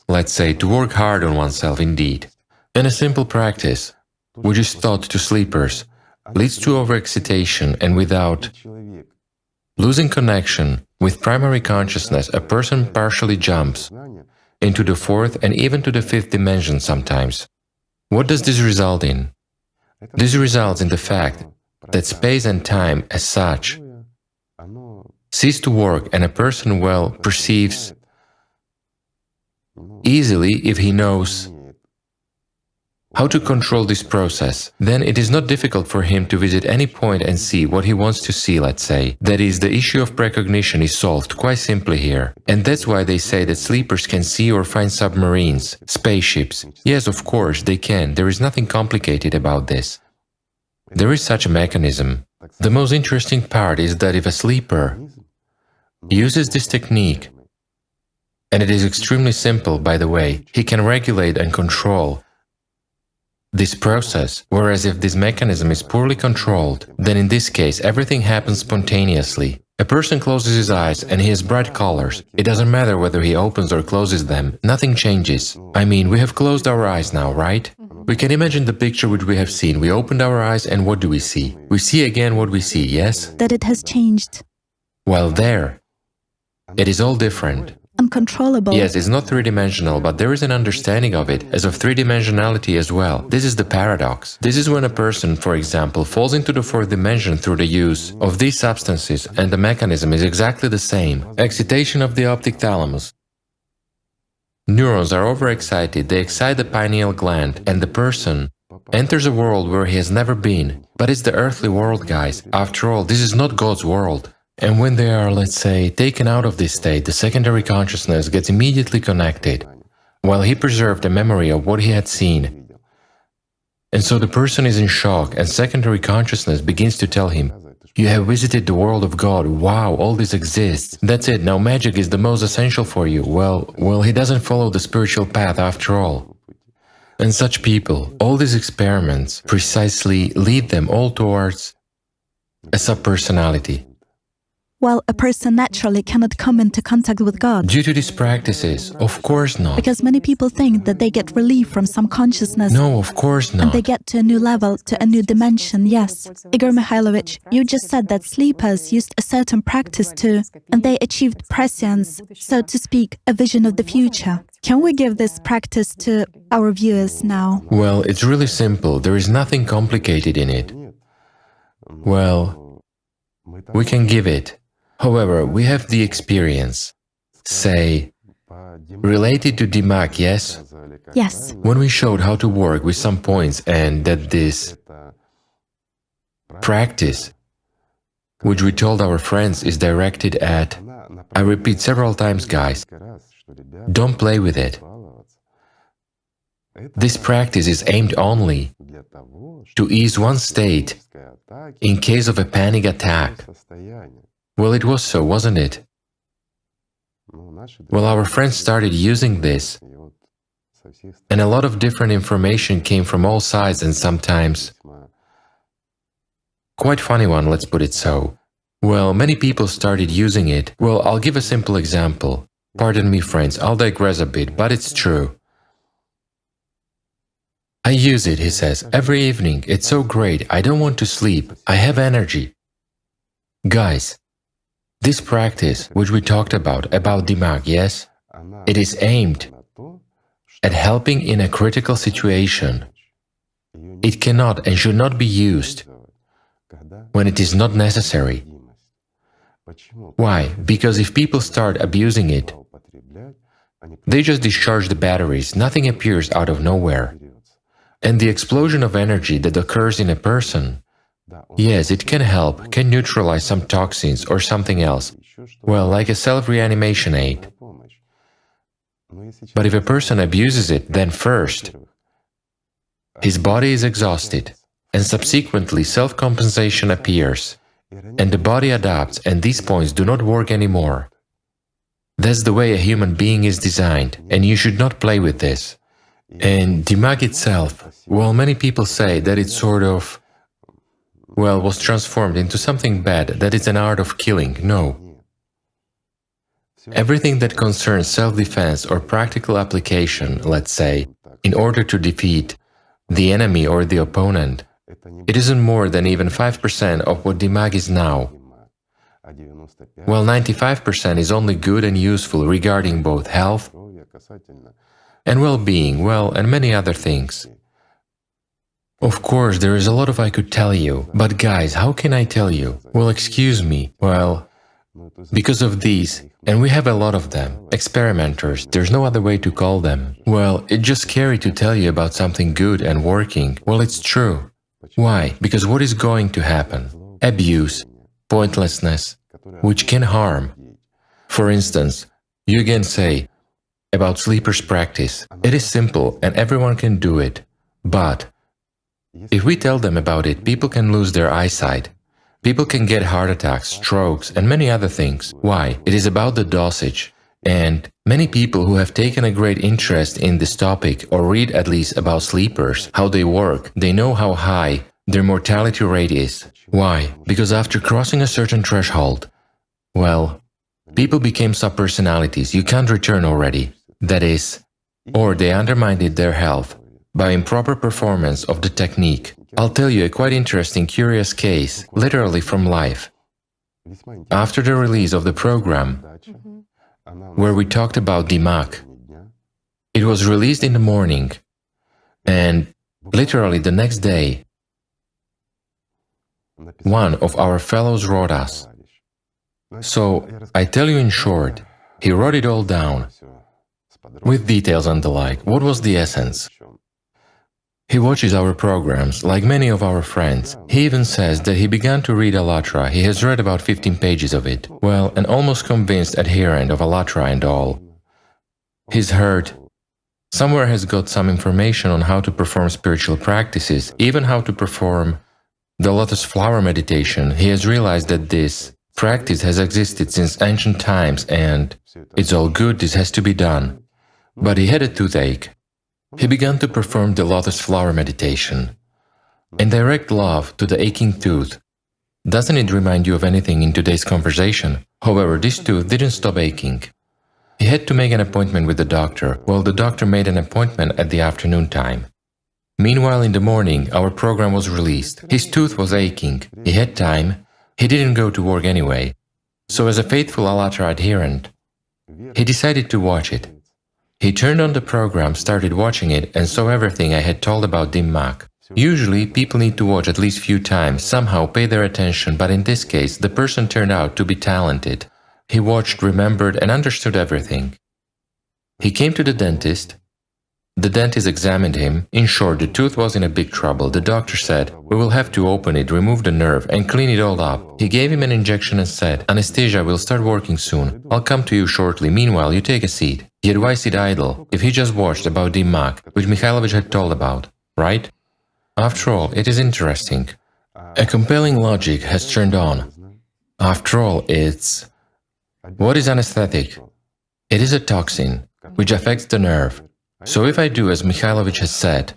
Let's say, to work hard on oneself indeed. And a simple practice, which is taught to sleepers, leads to overexcitation, and without losing connection with primary consciousness, a person partially jumps into the fourth and even to the fifth dimension sometimes. What does this result in? This results in the fact that space and time as such cease to work, and a person, well, perceives easily if he knows how to control this process. Then it is not difficult for him to visit any point and see what he wants to see, let's say. That is, the issue of precognition is solved quite simply here. And that's why they say that sleepers can see or find submarines, spaceships. Yes, of course, they can. There is nothing complicated about this. There is such a mechanism. The most interesting part is that if a sleeper uses this technique, and it is extremely simple, by the way, he can regulate and control this process, whereas if this mechanism is poorly controlled, then in this case everything happens spontaneously. A person closes his eyes and he has bright colors. It doesn't matter whether he opens or closes them, nothing changes. I mean, we have closed our eyes now, right? We can imagine the picture which we have seen. We opened our eyes and what do we see? We see again what we see, yes? That it has changed. Well, there, it is all different. Uncontrollable. Yes, it's not three-dimensional, but there is an understanding of it as of three-dimensionality as well. This is the paradox. This is when a person, for example, falls into the fourth dimension through the use of these substances, and the mechanism is exactly the same. Excitation of the optic thalamus. Neurons are overexcited, they excite the pineal gland, and the person enters a world where he has never been. But it's the earthly world, guys. After all, this is not God's world. And when they are, let's say, taken out of this state, the secondary consciousness gets immediately connected, while he preserved a memory of what he had seen. And so the person is in shock, and secondary consciousness begins to tell him, "You have visited the world of God, wow, all this exists. That's it, now magic is the most essential for you." Well, he doesn't follow the spiritual path after all. And such people, all these experiments precisely lead them all towards a subpersonality. Well, a person naturally cannot come into contact with God. Due to these practices, of course not. Because many people think that they get relief from some consciousness. No, of course not. And they get to a new level, to a new dimension, yes. Igor Mikhailovich, you just said that sleepers used a certain practice too, and they achieved prescience, so to speak, a vision of the future. Can we give this practice to our viewers now? Well, it's really simple. There is nothing complicated in it. Well, we can give it. However, we have the experience, say, related to Dimak, yes? Yes. When we showed how to work with some points and that this practice, which we told our friends is directed at, I repeat several times, guys, don't play with it. This practice is aimed only to ease one's state in case of a panic attack. Well, it was so, wasn't it? Well, our friends started using this, and a lot of different information came from all sides, and sometimes Quite funny one, let's put it so. Well, many people started using it. Well, I'll give a simple example. Pardon me, friends, I'll digress a bit, but it's true. I use it, he says, every evening. It's so great. I don't want to sleep. I have energy. Guys, this practice, which we talked about Dimag, yes? It is aimed at helping in a critical situation. It cannot and should not be used when it is not necessary. Why? Because if people start abusing it, they just discharge the batteries, nothing appears out of nowhere. And the explosion of energy that occurs in a person, yes, it can help, can neutralize some toxins or something else, well, like a self-reanimation aid. But if a person abuses it, then first, his body is exhausted, and subsequently self-compensation appears, and the body adapts, and these points do not work anymore. That's the way a human being is designed, and you should not play with this. And Dimag itself, well, many people say that it sort of, well, was transformed into something bad, that it's an art of killing. No. Everything that concerns self-defense or practical application, let's say, in order to defeat the enemy or the opponent, it isn't more than even 5% of what Dimag is now. Well, 95% is only good and useful regarding both health and well-being, well, and many other things. Of course, there is a lot of I could tell you, but guys, how can I tell you? Well, excuse me, well, because of these, and we have a lot of them, experimenters, there's no other way to call them. Well, it's just scary to tell you about something good and working. Well, it's true. Why? Because what is going to happen? Abuse, pointlessness, which can harm. For instance, you again say about sleepers' practice. It is simple and everyone can do it. But if we tell them about it, people can lose their eyesight. People can get heart attacks, strokes, and many other things. Why? It is about the dosage. And many people who have taken a great interest in this topic or read at least about sleepers, how they work, they know how high their mortality rate is. Why? Because after crossing a certain threshold, well, people became subpersonalities, you can't return already. That is, or they undermined their health by improper performance of the technique. I'll tell you a quite interesting, curious case, literally from life. After the release of the program, where we talked about Dimag, it was released in the morning, and literally the next day, one of our fellows wrote us. So, I tell you in short, he wrote it all down, with details and the like. What was the essence? He watches our programs, like many of our friends. He even says that he began to read Allatra. He has read about 15 pages of it. Well, an almost convinced adherent of Allatra and all. He's heard, somewhere has got some information on how to perform spiritual practices, even how to perform the lotus flower meditation. He has realized that this practice has existed since ancient times and it's all good, this has to be done. But he had a toothache. He began to perform the lotus flower meditation. In direct love to the aching tooth. Doesn't it remind you of anything in today's conversation? However, this tooth didn't stop aching. He had to make an appointment with the doctor. Well, the doctor made an appointment at the afternoon time. Meanwhile, in the morning, our program was released. His tooth was aching. He had time. He didn't go to work anyway. So as a faithful Allatra adherent, he decided to watch it. He turned on the program, started watching it, and saw everything I had told about Dimag. Usually, people need to watch at least few times, somehow pay their attention, but in this case, the person turned out to be talented. He watched, remembered, and understood everything. He came to the dentist. The dentist examined him. In short, the tooth was in a big trouble. The doctor said, "We will have to open it, remove the nerve, and clean it all up." He gave him an injection and said, "Anesthesia will start working soon. I'll come to you shortly. Meanwhile, you take a seat." Yet why sit idle, if he just watched about Dimag, which Mikhailovich had told about, right? After all, it is interesting. A compelling logic has turned on. After all, it's... What is anesthetic? It is a toxin, which affects the nerve. So if I do as Mikhailovich has said,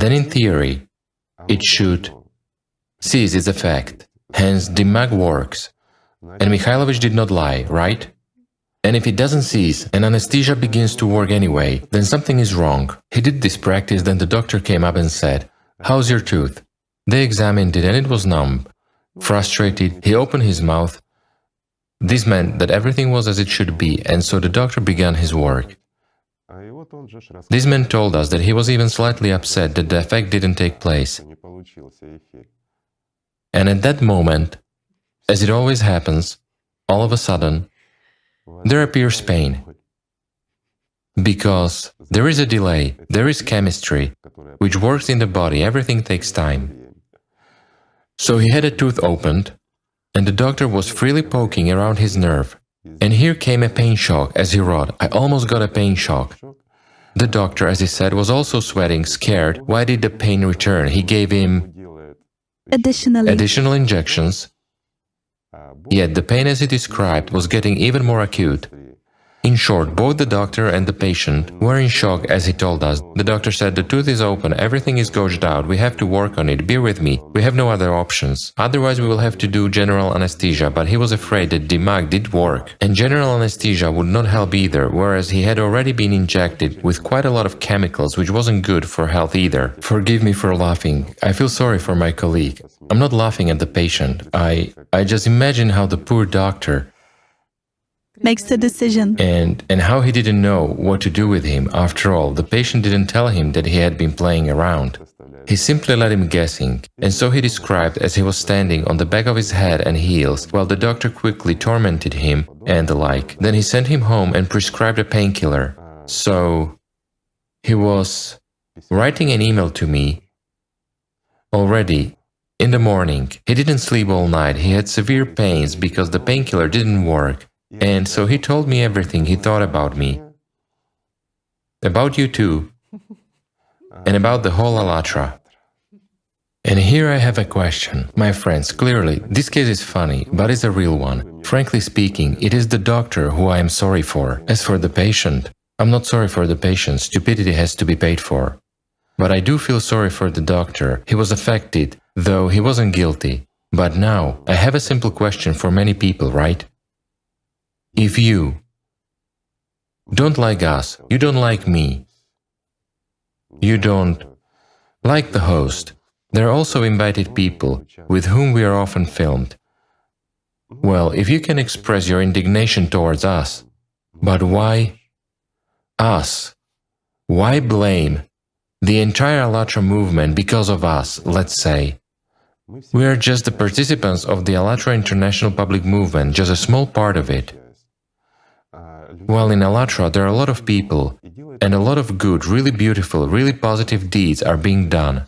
then in theory, it should sees its effect. Hence, Dimag works. And Mikhailovich did not lie, right? And if it doesn't cease, and anesthesia begins to work anyway, then something is wrong. He did this practice, then the doctor came up and said, "How's your tooth?" They examined it and it was numb. Frustrated, he opened his mouth. This meant that everything was as it should be, and so the doctor began his work. This man told us that he was even slightly upset that the effect didn't take place. And at that moment, as it always happens, all of a sudden, there appears pain. Because there is a delay, there is chemistry, which works in the body, everything takes time. So he had a tooth opened, and the doctor was freely poking around his nerve. And here came a pain shock, as he wrote, "I almost got a pain shock." The doctor, as he said, was also sweating, scared. Why did the pain return? He gave him additional injections, yet the pain, as he described, was getting even more acute. In short, both the doctor and the patient were in shock, as he told us. The doctor said, "The tooth is open, everything is gouged out, we have to work on it, bear with me, we have no other options. Otherwise we will have to do general anesthesia," but he was afraid that Dimag did work, and general anesthesia would not help either, whereas he had already been injected with quite a lot of chemicals, which wasn't good for health either. Forgive me for laughing, I feel sorry for my colleague. I'm not laughing at the patient, I just imagine how the poor doctor makes the decision. And how he didn't know what to do with him. After all, the patient didn't tell him that he had been playing around. He simply let him guessing, and so he described as he was standing on the back of his head and heels, while the doctor quickly tormented him and the like. Then he sent him home and prescribed a painkiller. So he was writing an email to me already in the morning. He didn't sleep all night, he had severe pains because the painkiller didn't work. And so he told me everything he thought about me, about you too, and about the whole Allatra. And here I have a question. My friends, clearly, this case is funny, but it's a real one. Frankly speaking, it is the doctor who I am sorry for. As for the patient, I'm not sorry for the patient, stupidity has to be paid for. But I do feel sorry for the doctor. He was affected, though he wasn't guilty. But now, I have a simple question for many people, right? If you don't like us, you don't like me, you don't like the host, there are also invited people with whom we are often filmed. Well, if you can express your indignation towards us, but why us? Why blame the entire Allatra movement because of us, let's say? We are just the participants of the Allatra International Public Movement, just a small part of it. While in Allatra there are a lot of people, and a lot of good, really beautiful, really positive deeds are being done.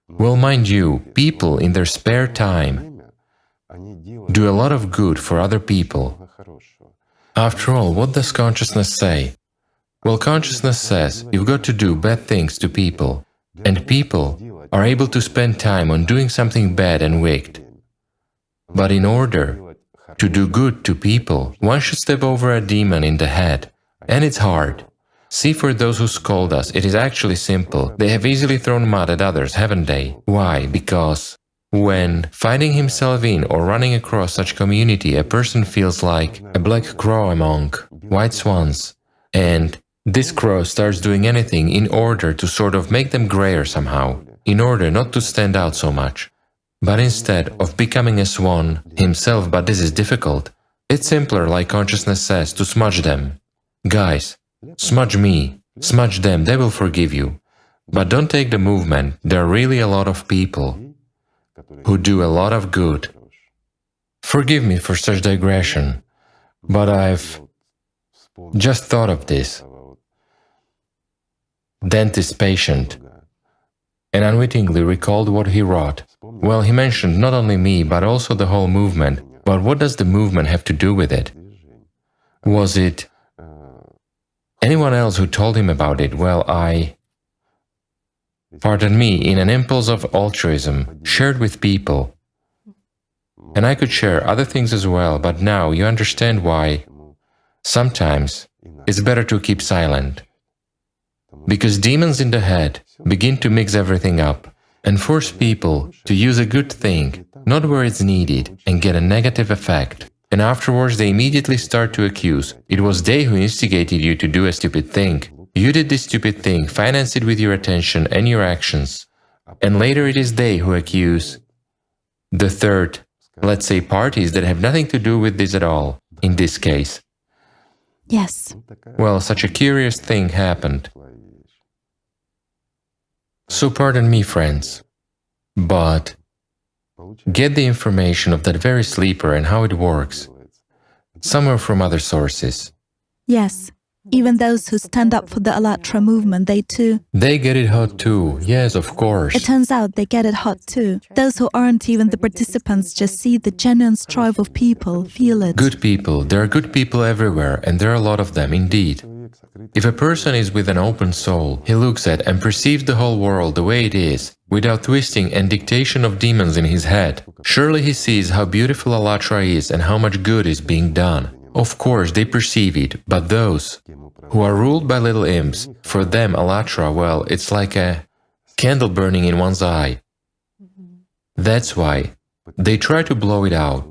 Well, mind you, people in their spare time do a lot of good for other people. After all, what does consciousness say? Well, consciousness says you've got to do bad things to people, and people are able to spend time on doing something bad and wicked. But in order to do good to people, one should step over a demon in the head. And it's hard. See, for those who scold us, it is actually simple. They have easily thrown mud at others, haven't they? Why? Because when finding himself in or running across such community, a person feels like a black crow among white swans. And this crow starts doing anything in order to sort of make them grayer somehow, in order not to stand out so much. But instead of becoming a swan himself, but this is difficult, it's simpler, like consciousness says, to smudge them. Guys, smudge me, smudge them, they will forgive you. But don't take the movement, there are really a lot of people who do a lot of good. Forgive me for such digression, but I've just thought of this. Dentist patient, and unwittingly recalled what he wrote. Well, he mentioned not only me, but also the whole movement. But what does the movement have to do with it? Was it anyone else who told him about it? Well, pardon me, in an impulse of altruism, shared with people. And I could share other things as well, but now you understand why sometimes it's better to keep silent. Because demons in the head begin to mix everything up, and force people to use a good thing, not where it's needed, and get a negative effect. And afterwards they immediately start to accuse. It was they who instigated you to do a stupid thing. You did this stupid thing, finance it with your attention and your actions. And later it is they who accuse the third, let's say, parties that have nothing to do with this at all, in this case. Yes. Well, such a curious thing happened. So pardon me, friends, but get the information of that very sleeper and how it works somewhere from other sources. Yes. Even those who stand up for the Allatra movement, They get it hot too, yes, of course. It turns out they get it hot too. Those who aren't even the participants just see the genuine strive of people, feel it. Good people, there are good people everywhere, and there are a lot of them, indeed. If a person is with an open soul, he looks at and perceives the whole world the way it is, without twisting and dictation of demons in his head. Surely he sees how beautiful Allatra is and how much good is being done. Of course, they perceive it, but those who are ruled by little imps, for them Allatra, well, it's like a candle burning in one's eye. That's why they try to blow it out,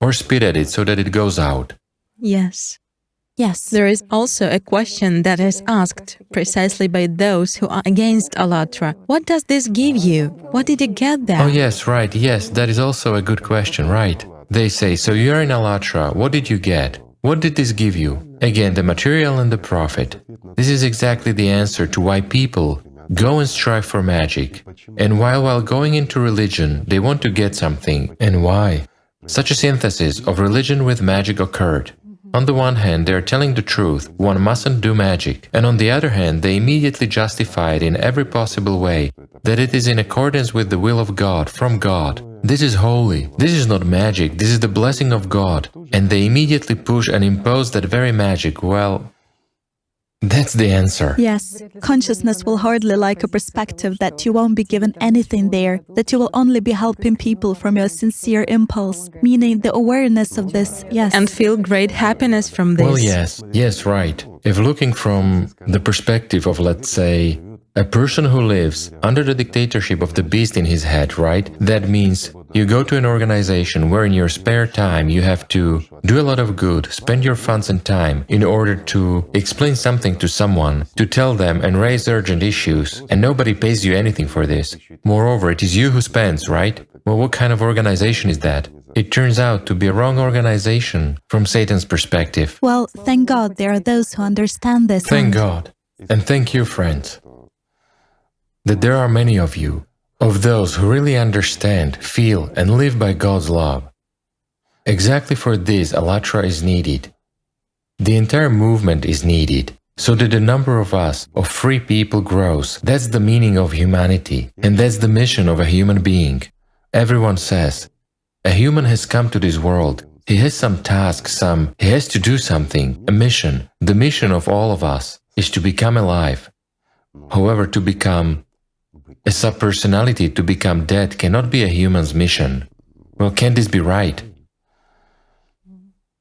or spit at it so that it goes out. Yes. Yes. There is also a question that is asked precisely by those who are against Allatra. What does this give you? What did you get there? Oh yes, right, yes, that is also a good question, right. They say, so you are in Allatra, what did you get? What did this give you? Again, the material and the profit. This is exactly the answer to why people go and strive for magic. And while going into religion, they want to get something. And why? Such a synthesis of religion with magic occurred. On the one hand, they are telling the truth, one mustn't do magic, and on the other hand, they immediately justify it in every possible way, that it is in accordance with the will of God, from God. This is holy, this is not magic, this is the blessing of God, and they immediately push and impose that very magic. Well, that's the answer. Yes, consciousness will hardly like a perspective that you won't be given anything there, that you will only be helping people from your sincere impulse, meaning the awareness of this, yes. And feel great happiness from this. Well, yes, right. If looking from the perspective of, let's say, a person who lives under the dictatorship of the beast in his head, right? That means you go to an organization where in your spare time you have to do a lot of good, spend your funds and time in order to explain something to someone, to tell them and raise urgent issues, and nobody pays you anything for this. Moreover, it is you who spends, right? Well, what kind of organization is that? It turns out to be a wrong organization from Satan's perspective. Well, thank God there are those who understand this. Thank God. And thank you, friends, that there are many of you, of those who really understand, feel, and live by God's love. Exactly for this, Allatra is needed. The entire movement is needed, so that the number of us, of free people, grows. That's the meaning of humanity, and that's the mission of a human being. Everyone says, a human has come to this world, he has some task, he has to do something, a mission. The mission of all of us is to become alive. However, to become a subpersonality, to become dead, cannot be a human's mission. Well, can this be right?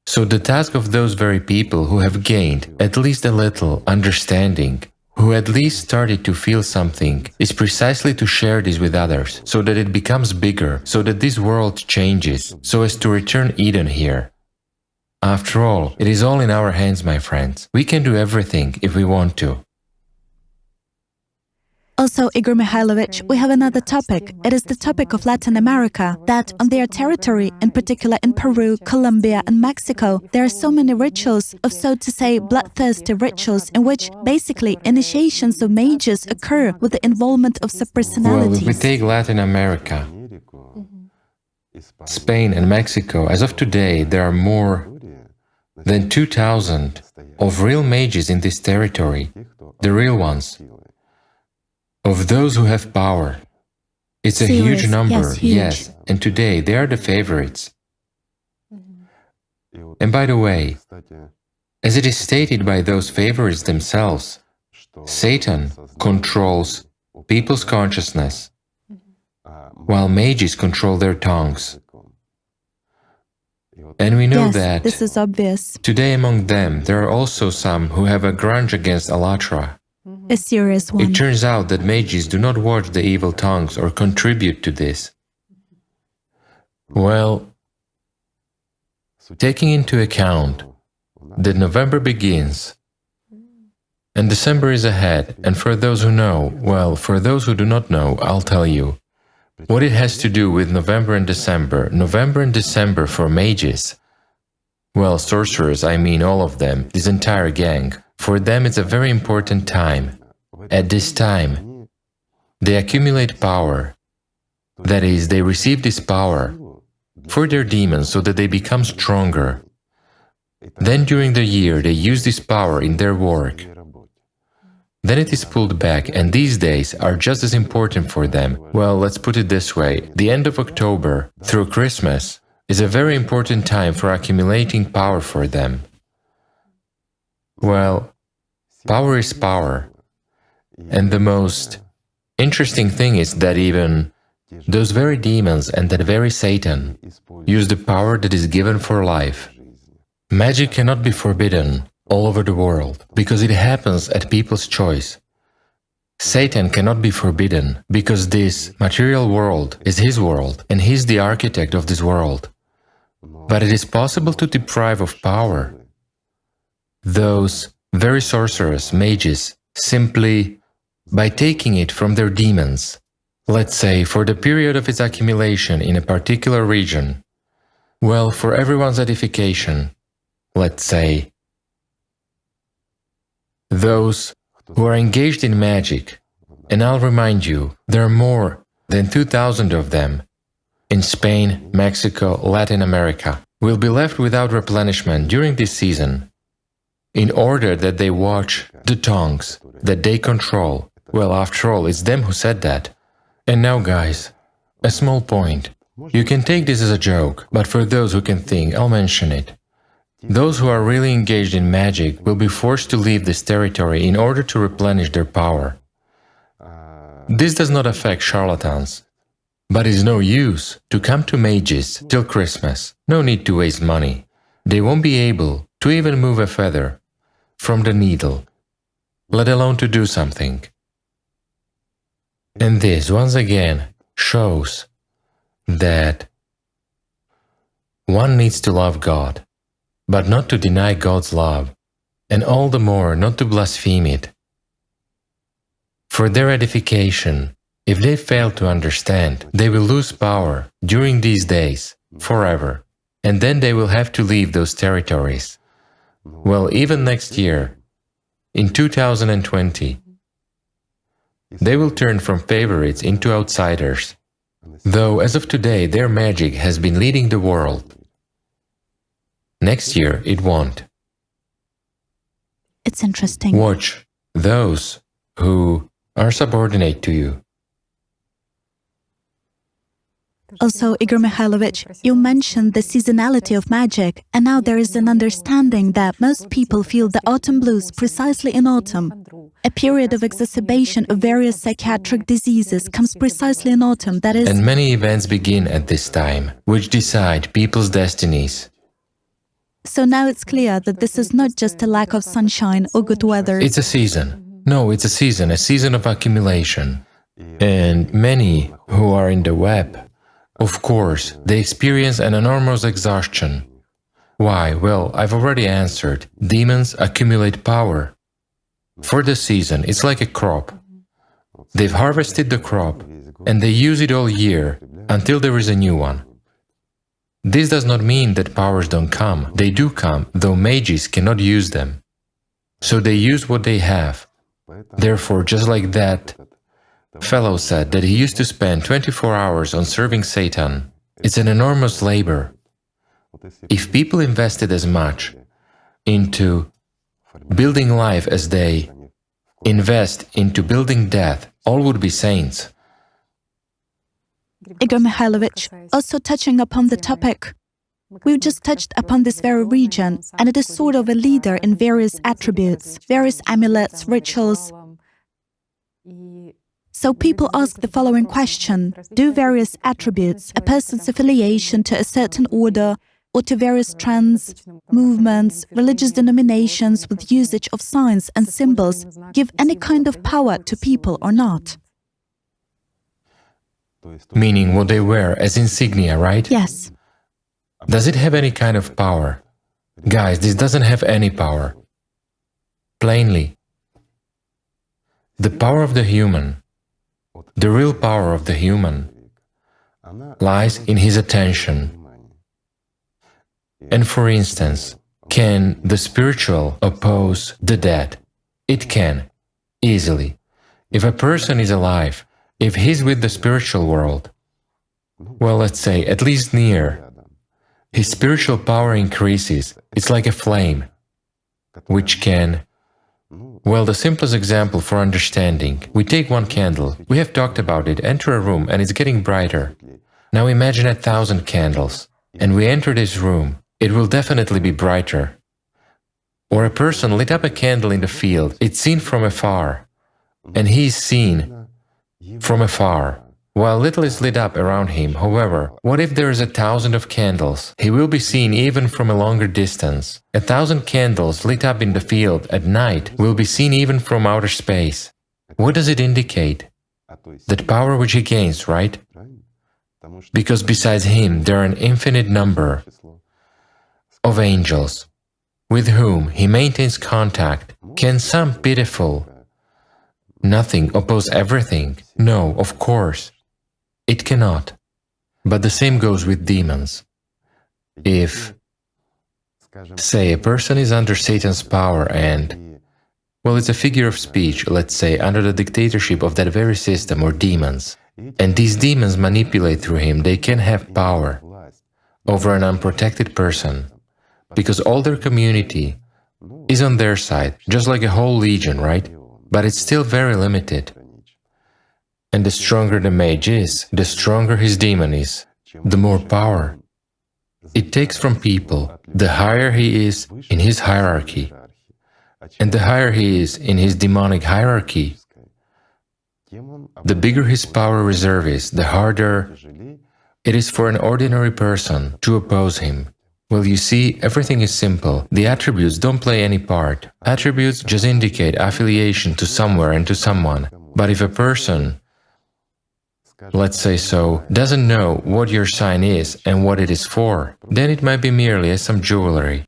So the task of those very people who have gained at least a little understanding, who at least started to feel something, is precisely to share this with others, so that it becomes bigger, so that this world changes, so as to return Eden here. After all, it is all in our hands, my friends. We can do everything if we want to. Also, Igor Mikhailovich, we have another topic. It is the topic of Latin America, that on their territory, in particular in Peru, Colombia and Mexico, there are so many rituals of, so to say, bloodthirsty rituals in which basically initiations of mages occur with the involvement of subpersonalities. Well, if we take Latin America, Spain and Mexico, as of today, there are more than 2,000 of real mages in this territory, the real ones. Of those who have power. It's a huge number, yes, huge. Yes, and today they are the favorites. And by the way, as it is stated by those favorites themselves, Satan controls people's consciousness, while mages control their tongues. And we know that this is obvious. Today among them there are also some who have a grudge against Allatra. a serious It one. turns out that mages do not watch the evil tongues or contribute to this. Well, taking into account that November begins and December is ahead, and for those who know, well, for those who do not know, I'll tell you what it has to do with November and December. November and December for mages, well, sorcerers, I mean all of them, this entire gang, for them it's a very important time. At this time, they accumulate power. That is, they receive this power for their demons so that they become stronger. Then during the year, they use this power in their work. Then it is pulled back, and these days are just as important for them. Well, let's put it this way. The end of October, through Christmas, is a very important time for accumulating power for them. Well, power is power. And the most interesting thing is that even those very demons and that very Satan use the power that is given for life. Magic cannot be forbidden all over the world, because it happens at people's choice. Satan cannot be forbidden, because this material world is his world, and he's the architect of this world. But it is possible to deprive of power those very sorcerers, mages, simply by taking it from their demons, let's say for the period of its accumulation in a particular region. Well, for everyone's edification, let's say, those who are engaged in magic, and I'll remind you, there are more than 2,000 of them in Spain, Mexico, Latin America, will be left without replenishment during this season, in order that they watch the tongues that they control. Well, after all, it's them who said that. And now, guys, a small point. You can take this as a joke, but for those who can think, I'll mention it. Those who are really engaged in magic will be forced to leave this territory in order to replenish their power. This does not affect charlatans, but it's no use to come to mages till Christmas. No need to waste money. They won't be able to even move a feather from the needle, let alone to do something. And this, once again, shows that one needs to love God, but not to deny God's love, and all the more not to blaspheme it. For their edification, if they fail to understand, they will lose power during these days, forever, and then they will have to leave those territories. Well, even next year, in 2020, they will turn from favorites into outsiders, though as of today their magic has been leading the world. Next year, it won't. It's interesting. Watch those who are subordinate to you. Also, Igor Mikhailovich, you mentioned the seasonality of magic, and now there is an understanding that most people feel the autumn blues precisely in autumn. A period of exacerbation of various psychiatric diseases comes precisely in autumn, that is... And many events begin at this time, which decide people's destinies. So now it's clear that this is not just a lack of sunshine or good weather. It's a season. No, it's a season of accumulation. And many who are in the web, of course, they experience an enormous exhaustion. Why? Well, I've already answered. Demons accumulate power. For the season, it's like a crop. They've harvested the crop, and they use it all year until there is a new one. This does not mean that powers don't come. They do come, though mages cannot use them. So they use what they have. Therefore, just like that fellow said that he used to spend 24 hours on serving Satan, it's an enormous labor. If people invested as much into building life as they invest into building death, all would be saints. Igor Mikhailovich, also touching upon the topic, we've just touched upon this very region, and it is sort of a leader in various attributes, various amulets, rituals. So people ask the following question: do various attributes, a person's affiliation to a certain order, or to various trends, movements, religious denominations with usage of signs and symbols give any kind of power to people or not? Meaning what they wear as insignia, right? Yes. Does it have any kind of power? Guys, this doesn't have any power. Plainly. The power of the human, the real power of the human, lies in his attention. And for instance, can the spiritual oppose the dead? It can, easily. If a person is alive, if he's with the spiritual world, well, let's say, at least near, his spiritual power increases. It's like a flame, which can... Well, the simplest example for understanding, we take one candle, we have talked about it, enter a room and it's getting brighter. Now imagine 1,000 candles, and we enter this room, it will definitely be brighter. Or a person lit up a candle in the field, it's seen from afar, and he is seen from afar, while little is lit up around him. However, what if there is 1,000 of candles? He will be seen even from a longer distance. 1,000 candles lit up in the field at night will be seen even from outer space. What does it indicate? That power which he gains, right? Because besides him there are an infinite number of angels with whom he maintains contact. Can some pitiful nothing oppose everything? No, of course. It cannot. But the same goes with demons. If, say, a person is under Satan's power and, well, it's a figure of speech, let's say, under the dictatorship of that very system or demons, and these demons manipulate through him, they can have power over an unprotected person, because all their community is on their side, just like a whole legion, right? But it's still very limited. And the stronger the mage is, the stronger his demon is, the more power it takes from people, the higher he is in his hierarchy. And the higher he is in his demonic hierarchy, the bigger his power reserve is, the harder it is for an ordinary person to oppose him. Well, you see, everything is simple. The attributes don't play any part. Attributes just indicate affiliation to somewhere and to someone. But if a person, let's say so, doesn't know what your sign is and what it is for, then it might be merely as some jewelry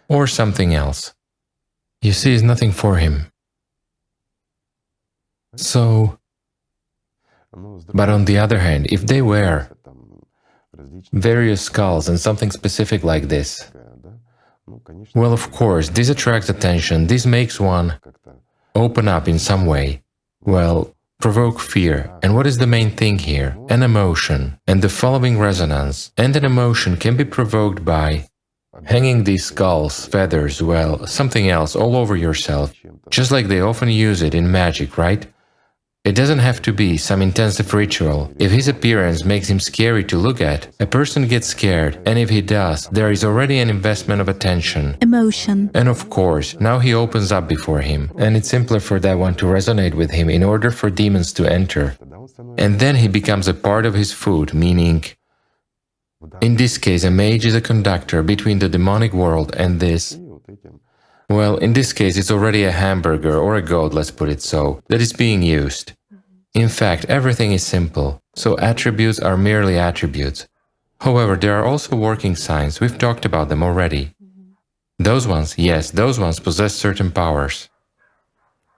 or something else. You see, it's nothing for him. So, but on the other hand, if they wear various skulls and something specific like this, well, of course, this attracts attention, this makes one open up in some way. Well, provoke fear. And what is the main thing here? An emotion and the following resonance. And an emotion can be provoked by hanging these skulls, feathers, well, something else all over yourself, just like they often use it in magic, right? It doesn't have to be some intensive ritual. If his appearance makes him scary to look at, a person gets scared, and if he does, there is already an investment of attention. Emotion. And of course, now he opens up before him, and it's simpler for that one to resonate with him in order for demons to enter. And then he becomes a part of his food, meaning, in this case, a mage is a conductor between the demonic world and this. Well, in this case, it's already a hamburger or a goat, let's put it so, that is being used. In fact, everything is simple, so attributes are merely attributes. However, there are also working signs, we've talked about them already. Those ones, yes, those ones possess certain powers.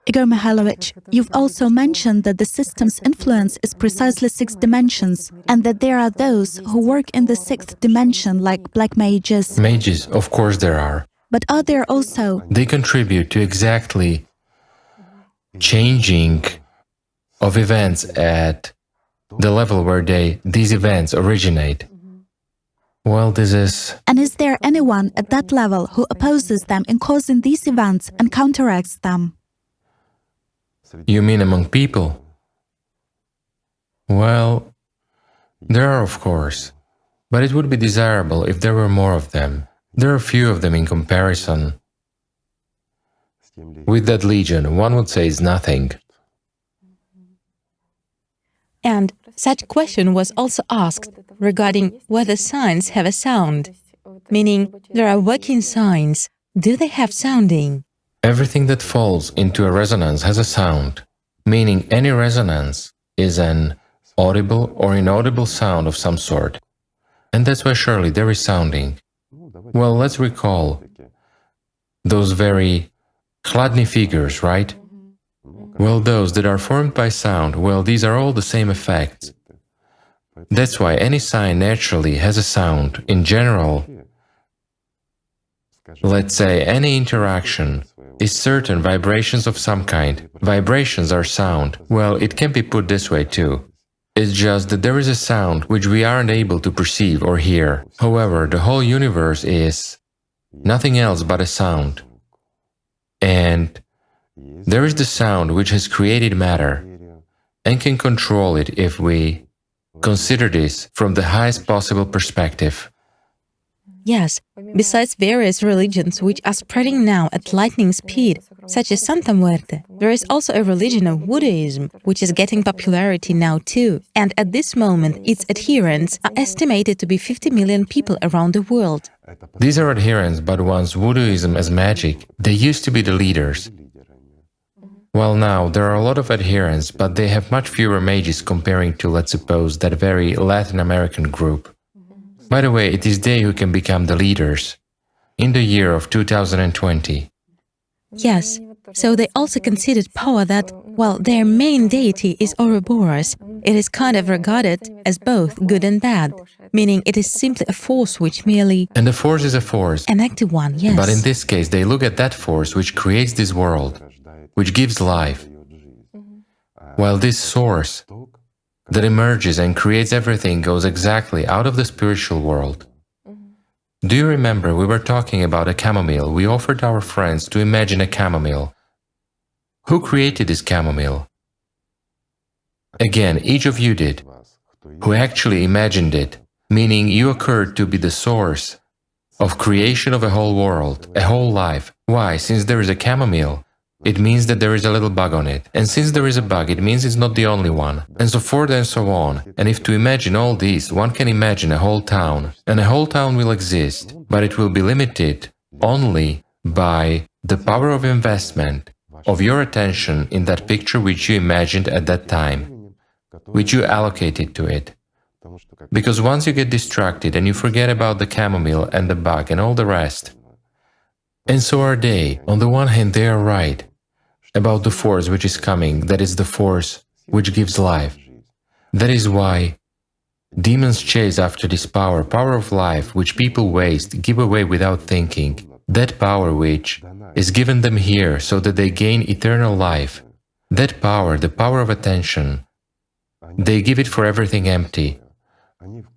Igor Mikhailovich, you've also mentioned that the system's influence is precisely 6 dimensions, and that there are those who work in the 6th dimension, like black mages. Mages, of course there are. But are there also... They contribute to exactly changing of events at the level where these events originate. Well, this is... And is there anyone at that level who opposes them in causing these events and counteracts them? You mean among people? Well, there are, of course, but it would be desirable if there were more of them. There are few of them in comparison. With that legion, one would say it's nothing. And such question was also asked regarding whether signs have a sound. meaning there are working signs. Do they have sounding? Everything that falls into a resonance has a sound, meaning any resonance is an audible or inaudible sound of some sort. And that's why surely there is sounding. Well, let's recall those very chladny figures, right? Well, those that are formed by sound, well, these are all the same effects. That's why any sign naturally has a sound. In general, let's say any interaction is certain vibrations of some kind. Vibrations are sound. Well, it can be put this way too. It's just that there is a sound which we aren't able to perceive or hear. However, the whole universe is nothing else but a sound. And there is the sound which has created matter and can control it if we consider this from the highest possible perspective. Yes, besides various religions which are spreading now at lightning speed, such as Santa Muerte, there is also a religion of Buddhism, which is getting popularity now too, and at this moment its adherents are estimated to be 50 million people around the world. These are adherents, but once Voodooism as magic, they used to be the leaders. Well, now there are a lot of adherents, but they have much fewer mages comparing to, let's suppose, that very Latin American group. By the way, it is they who can become the leaders in the year of 2020. Yes, so they also considered power that, well, their main deity is Ouroboros. It is kind of regarded as both good and bad, meaning it is simply a force which merely... And the force is a force. An active one, yes. But in this case, they look at that force which creates this world, which gives life, while this source that emerges and creates everything goes exactly out of the spiritual world. Do you remember we were talking about a chamomile? We offered our friends to imagine a chamomile. Who created this chamomile? Again, each of you did, who actually imagined it, meaning you occurred to be the source of creation of a whole world, a whole life. Why? Since there is a chamomile, it means that there is a little bug on it. And since there is a bug, it means it's not the only one. And so forth and so on. And if to imagine all these, one can imagine a whole town. And a whole town will exist, but it will be limited only by the power of investment of your attention in that picture which you imagined at that time, which you allocated to it. Because once you get distracted and you forget about the chamomile and the bug and all the rest, and so are they. On the one hand, they are right about the force which is coming, that is the force which gives life. That is why demons chase after this power of life, which people waste, give away without thinking. That power which is given them here so that they gain eternal life. That power, the power of attention, they give it for everything empty.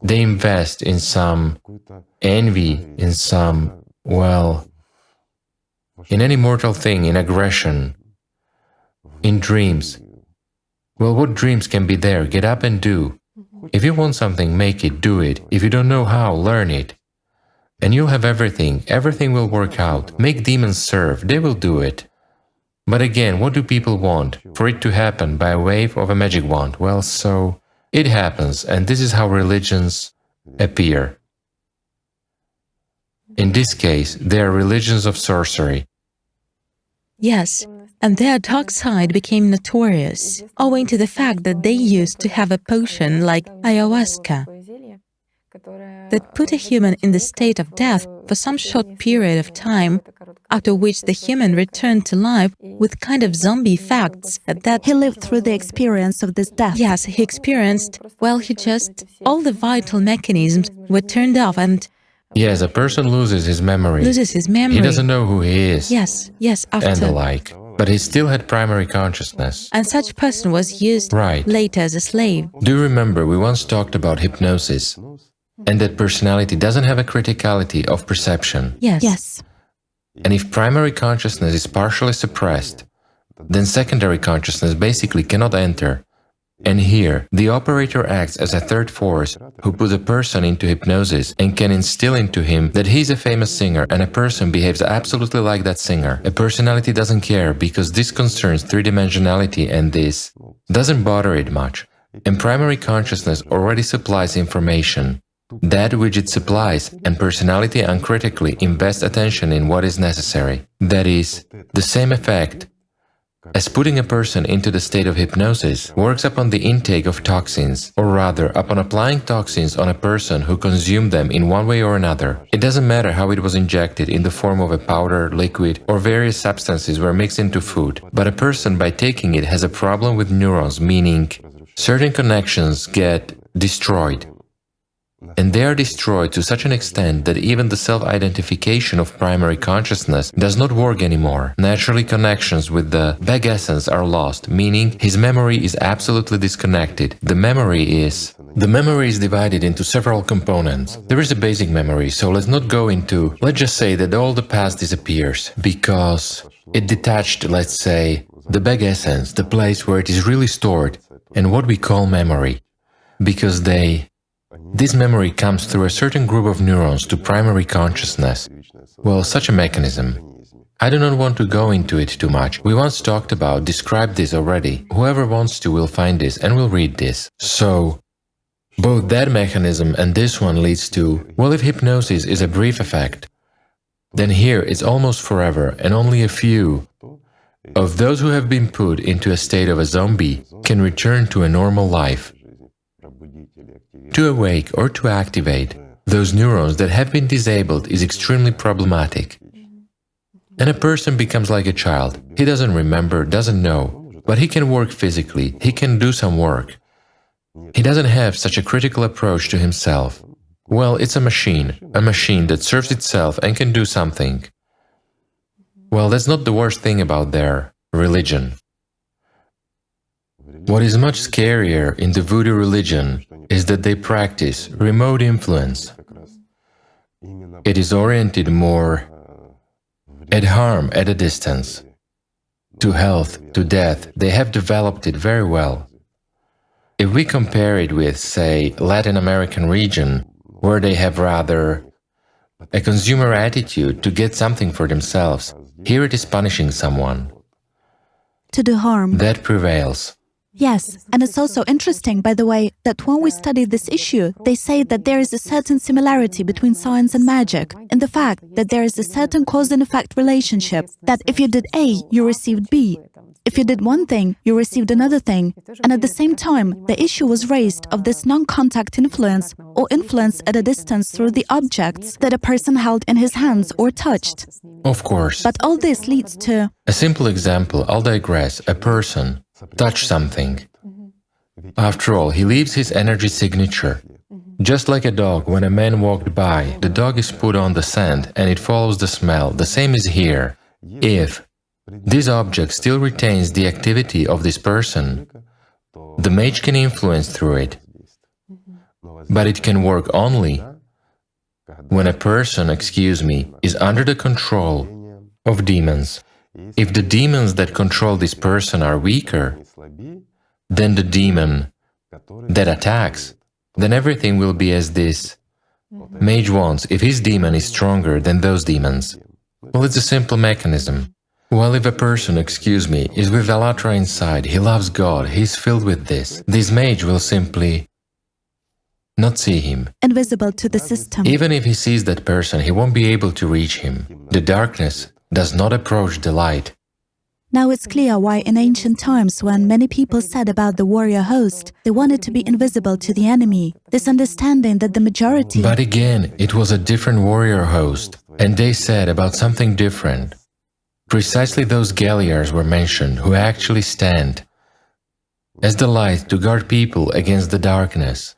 They invest in some envy, in some, well, in any mortal thing, in aggression, in dreams. Well, what dreams can be there? Get up and do. If you want something, make it, do it. If you don't know how, learn it. And you'll have everything. Everything will work out. Make demons serve. They will do it. But again, what do people want? For it to happen by wave of a magic wand. Well, so it happens, and this is how religions appear. In this case, they are religions of sorcery. Yes, and their dark side became notorious, owing to the fact that they used to have a potion like ayahuasca that put a human in the state of death for some short period of time, after which the human returned to life with kind of zombie effects that he lived through the experience of this death. Yes, he experienced, well, all the vital mechanisms were turned off and... Yes, a person loses his memory. He doesn't know who he is. Yes, after... And the like. But he still had primary consciousness. And such person was used later as a slave. Do you remember we once talked about hypnosis? And that personality doesn't have a criticality of perception. Yes. And if primary consciousness is partially suppressed, then secondary consciousness basically cannot enter. And here, the operator acts as a third force who puts a person into hypnosis and can instill into him that he's a famous singer and a person behaves absolutely like that singer. A personality doesn't care because this concerns three-dimensionality and this doesn't bother it much. And primary consciousness already supplies information. that which it supplies, and personality uncritically invests attention in what is necessary. That is, the same effect as putting a person into the state of hypnosis works upon the intake of toxins, or rather upon applying toxins on a person who consumed them in one way or another. It doesn't matter how it was injected in the form of a powder, liquid, or various substances were mixed into food, but a person by taking it has a problem with neurons, meaning certain connections get destroyed. And they are destroyed to such an extent that even the self-identification of primary consciousness does not work anymore. Naturally, connections with the bag essence are lost, meaning his memory is absolutely disconnected. The memory is divided into several components. There is a basic memory, so let's not go into, let's just say that all the past disappears, because it detached, let's say, the bag essence, the place where it is really stored, and what we call memory, because this memory comes through a certain group of neurons to primary consciousness. Well, such a mechanism. I do not want to go into it too much. We once described this already. Whoever wants to will find this and will read this. So, both that mechanism and this one leads to, well, if hypnosis is a brief effect, then here it's almost forever, and only a few of those who have been put into a state of a zombie can return to a normal life. To awake or to activate those neurons that have been disabled is extremely problematic. And a person becomes like a child. He doesn't remember, doesn't know, but he can work physically, he can do some work. He doesn't have such a critical approach to himself. Well, it's a machine that serves itself and can do something. Well, that's not the worst thing about their religion. What is much scarier in the voodoo religion is that they practice remote influence. It is oriented more at harm at a distance. To health, to death, they have developed it very well. If we compare it with, say, Latin American region, where they have rather a consumer attitude to get something for themselves, here it is punishing someone. To do harm. That prevails. Yes, and it's also interesting, by the way, that when we study this issue, they say that there is a certain similarity between science and magic, in the fact that there is a certain cause and effect relationship, that if you did A, you received B. If you did one thing, you received another thing, and at the same time, the issue was raised of this non-contact influence, or influence at a distance through the objects that a person held in his hands or touched. Of course. But all this leads to… A simple example, I'll digress, a person touch something. After all, he leaves his energy signature. Just like a dog, when a man walked by, the dog is put on the scent and it follows the smell. The same is here. If this object still retains the activity of this person, the mage can influence through it. But it can work only when a person, is under the control of demons. If the demons that control this person are weaker than the demon that attacks, then everything will be as this mage wants if his demon is stronger than those demons. Well, it's a simple mechanism. Well, if a person, is with Allat inside, he loves God, he is filled with this mage will simply not see him. Invisible to the system. Even if he sees that person, he won't be able to reach him. The darkness does not approach the light. Now it's clear why in ancient times, when many people said about the warrior host, they wanted to be invisible to the enemy, this understanding that the majority… But again, it was a different warrior host, and they said about something different. Precisely those galliars were mentioned who actually stand as the light to guard people against the darkness,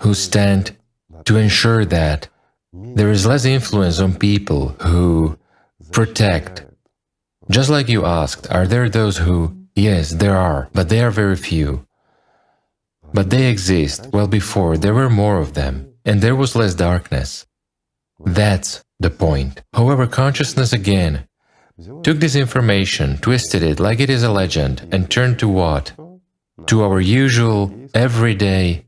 who stand to ensure that there is less influence on people, who protect. Just like you asked, are there those who… Yes, there are, but they are very few. But they exist. Well, before there were more of them, and there was less darkness. That's the point. However, consciousness again took this information, twisted it like it is a legend, and turned to what? To our usual, everyday,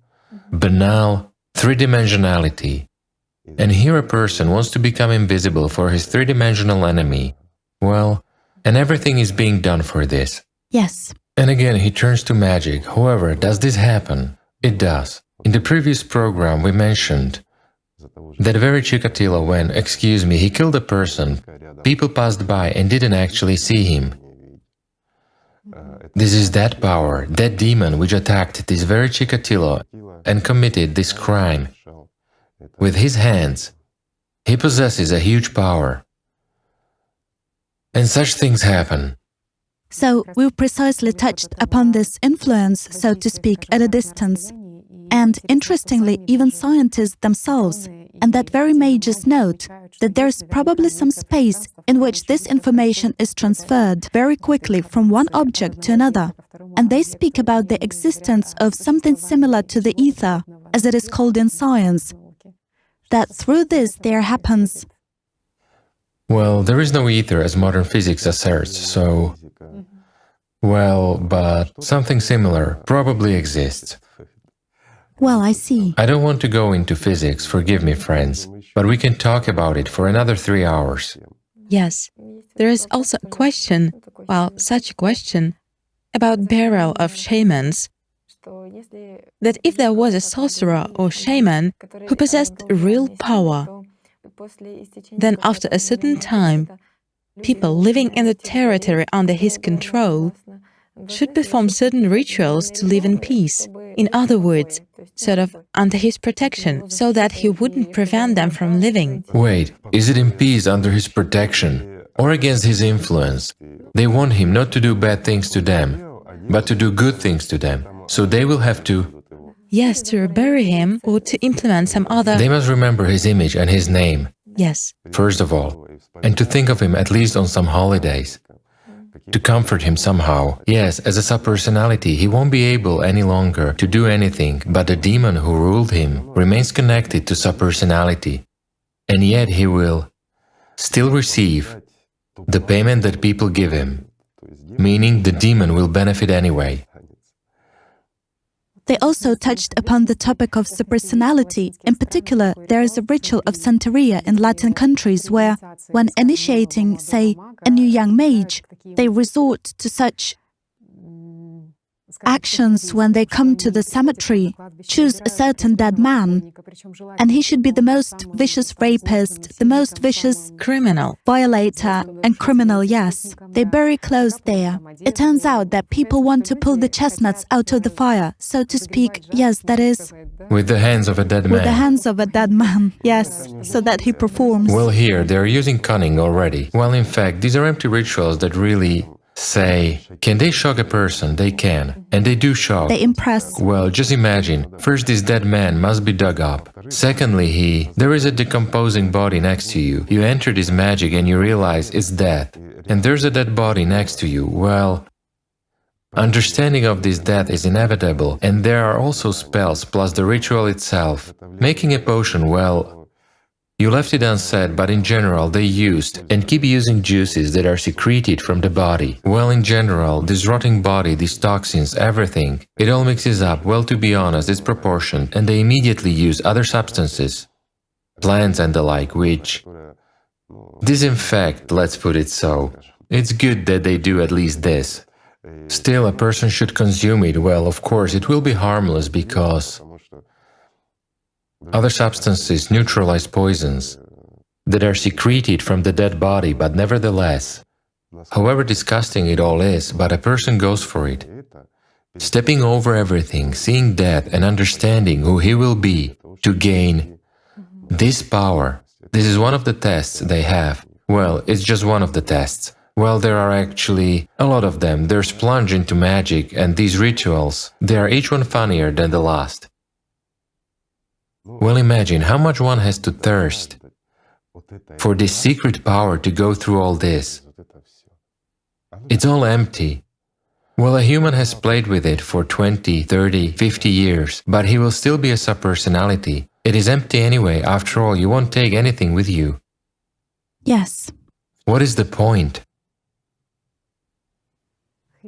banal three-dimensionality. And here a person wants to become invisible for his three-dimensional enemy. Well, and everything is being done for this. Yes. And again, he turns to magic. However, does this happen? It does. In the previous program, we mentioned That very Chikatilo when, excuse me, he killed a person, people passed by and didn't actually see him. This is that power, that demon which attacked this very Chikatilo and committed this crime. With his hands, he possesses a huge power. And such things happen. So we've precisely touched upon this influence, so to speak, at a distance. And interestingly, even scientists themselves and that very mages note that there's probably some space in which this information is transferred very quickly from one object to another. And they speak about the existence of something similar to the ether, as it is called in science, that through this there happens. Well, there is no ether as modern physics asserts, so... Well, but something similar probably exists. Well, I see. I don't want to go into physics, forgive me, friends, but we can talk about it for another 3 hours. Yes, there is also a question, well, such a question, about burial of shamans, that if there was a sorcerer or shaman who possessed real power, then after a certain time, people living in the territory under his control should perform certain rituals to live in peace. In other words, sort of under his protection, so that he wouldn't prevent them from living. Wait, is it in peace under his protection or against his influence? They want him not to do bad things to them, but to do good things to them. So they will have to... Yes, to bury him or to implement some other... They must remember his image and his name. Yes. First of all, and to think of him at least on some holidays. To comfort him somehow. Yes, as a subpersonality, he won't be able any longer to do anything, but the demon who ruled him remains connected to subpersonality. And yet he will still receive the payment that people give him, meaning the demon will benefit anyway. They also touched upon the topic of subpersonality. In particular, there is a ritual of Santeria in Latin countries where, when initiating, say, a new young mage, they resort to such actions when they come to the cemetery, choose a certain dead man, and he should be the most vicious rapist, the most vicious criminal, violator and criminal, yes. They bury clothes there. It turns out that people want to pull the chestnuts out of the fire, so to speak, yes, that is... With the hands of a dead man. With the hands of a dead man, yes, so that he performs. Well, here, they're using cunning already. Well, in fact, these are empty rituals that really... say, can they shock a person? They can. And they do shock. They impress. Well, just imagine. First, this dead man must be dug up. Secondly, there is a decomposing body next to you. You enter this magic and you realize it's death. And there's a dead body next to you. Well, understanding of this death is inevitable. And there are also spells plus the ritual itself. Making a potion, well... You left it unsaid, but in general they used and keep using juices that are secreted from the body. Well, in general, this rotting body, these toxins, everything, it all mixes up, well, to be honest, it's proportioned, and they immediately use other substances, plants and the like, which disinfect, let's put it so. It's good that they do at least this. Still, a person should consume it, well, of course, it will be harmless because... Other substances neutralize poisons that are secreted from the dead body, but nevertheless, however disgusting it all is, but a person goes for it. Stepping over everything, seeing death and understanding who he will be to gain this power. This is one of the tests they have. Well, it's just one of the tests. Well, there are actually a lot of them. There's plunge into magic and these rituals. They are each one funnier than the last. Well, imagine how much one has to thirst for this secret power to go through all this. It's all empty. Well, a human has played with it for 20, 30, 50 years, but he will still be a subpersonality. It is empty anyway, after all, you won't take anything with you. Yes. What is the point?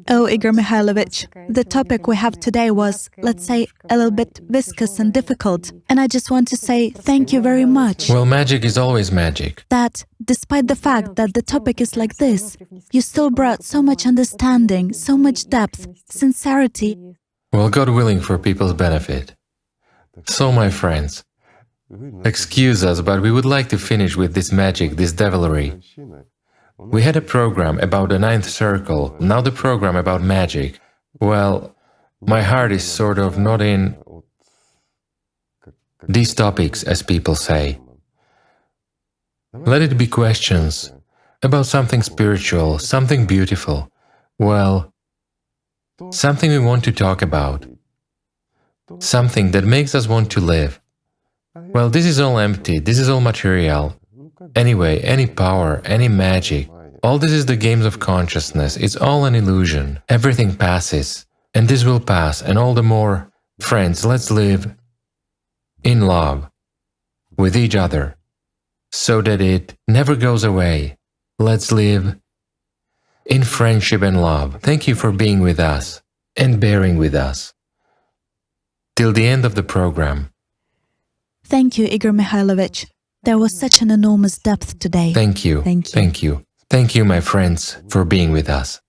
Oh, Igor Mikhailovich, the topic we have today was, let's say, a little bit viscous and difficult. And I just want to say thank you very much. Well, magic is always magic. That, despite the fact that the topic is like this, you still brought so much understanding, so much depth, sincerity. Well, God willing for people's benefit. So, my friends, Excuse us, but we would like to finish with this magic, this devilry. We had a program about the ninth circle, now the program about magic. Well, my heart is sort of not in these topics, as people say. Let it be questions about something spiritual, something beautiful. Well, something we want to talk about. Something that makes us want to live. Well, this is all empty, this is all material. Anyway, any power, any magic, all this is the games of consciousness, it's all an illusion. Everything passes, and this will pass, and all the more, friends, let's live in love with each other, so that it never goes away. Let's live in friendship and love. Thank you for being with us and bearing with us till the end of the program. Thank you, Igor Mikhailovich. There was such an enormous depth today. Thank you. Thank you. Thank you. Thank you, my friends, for being with us.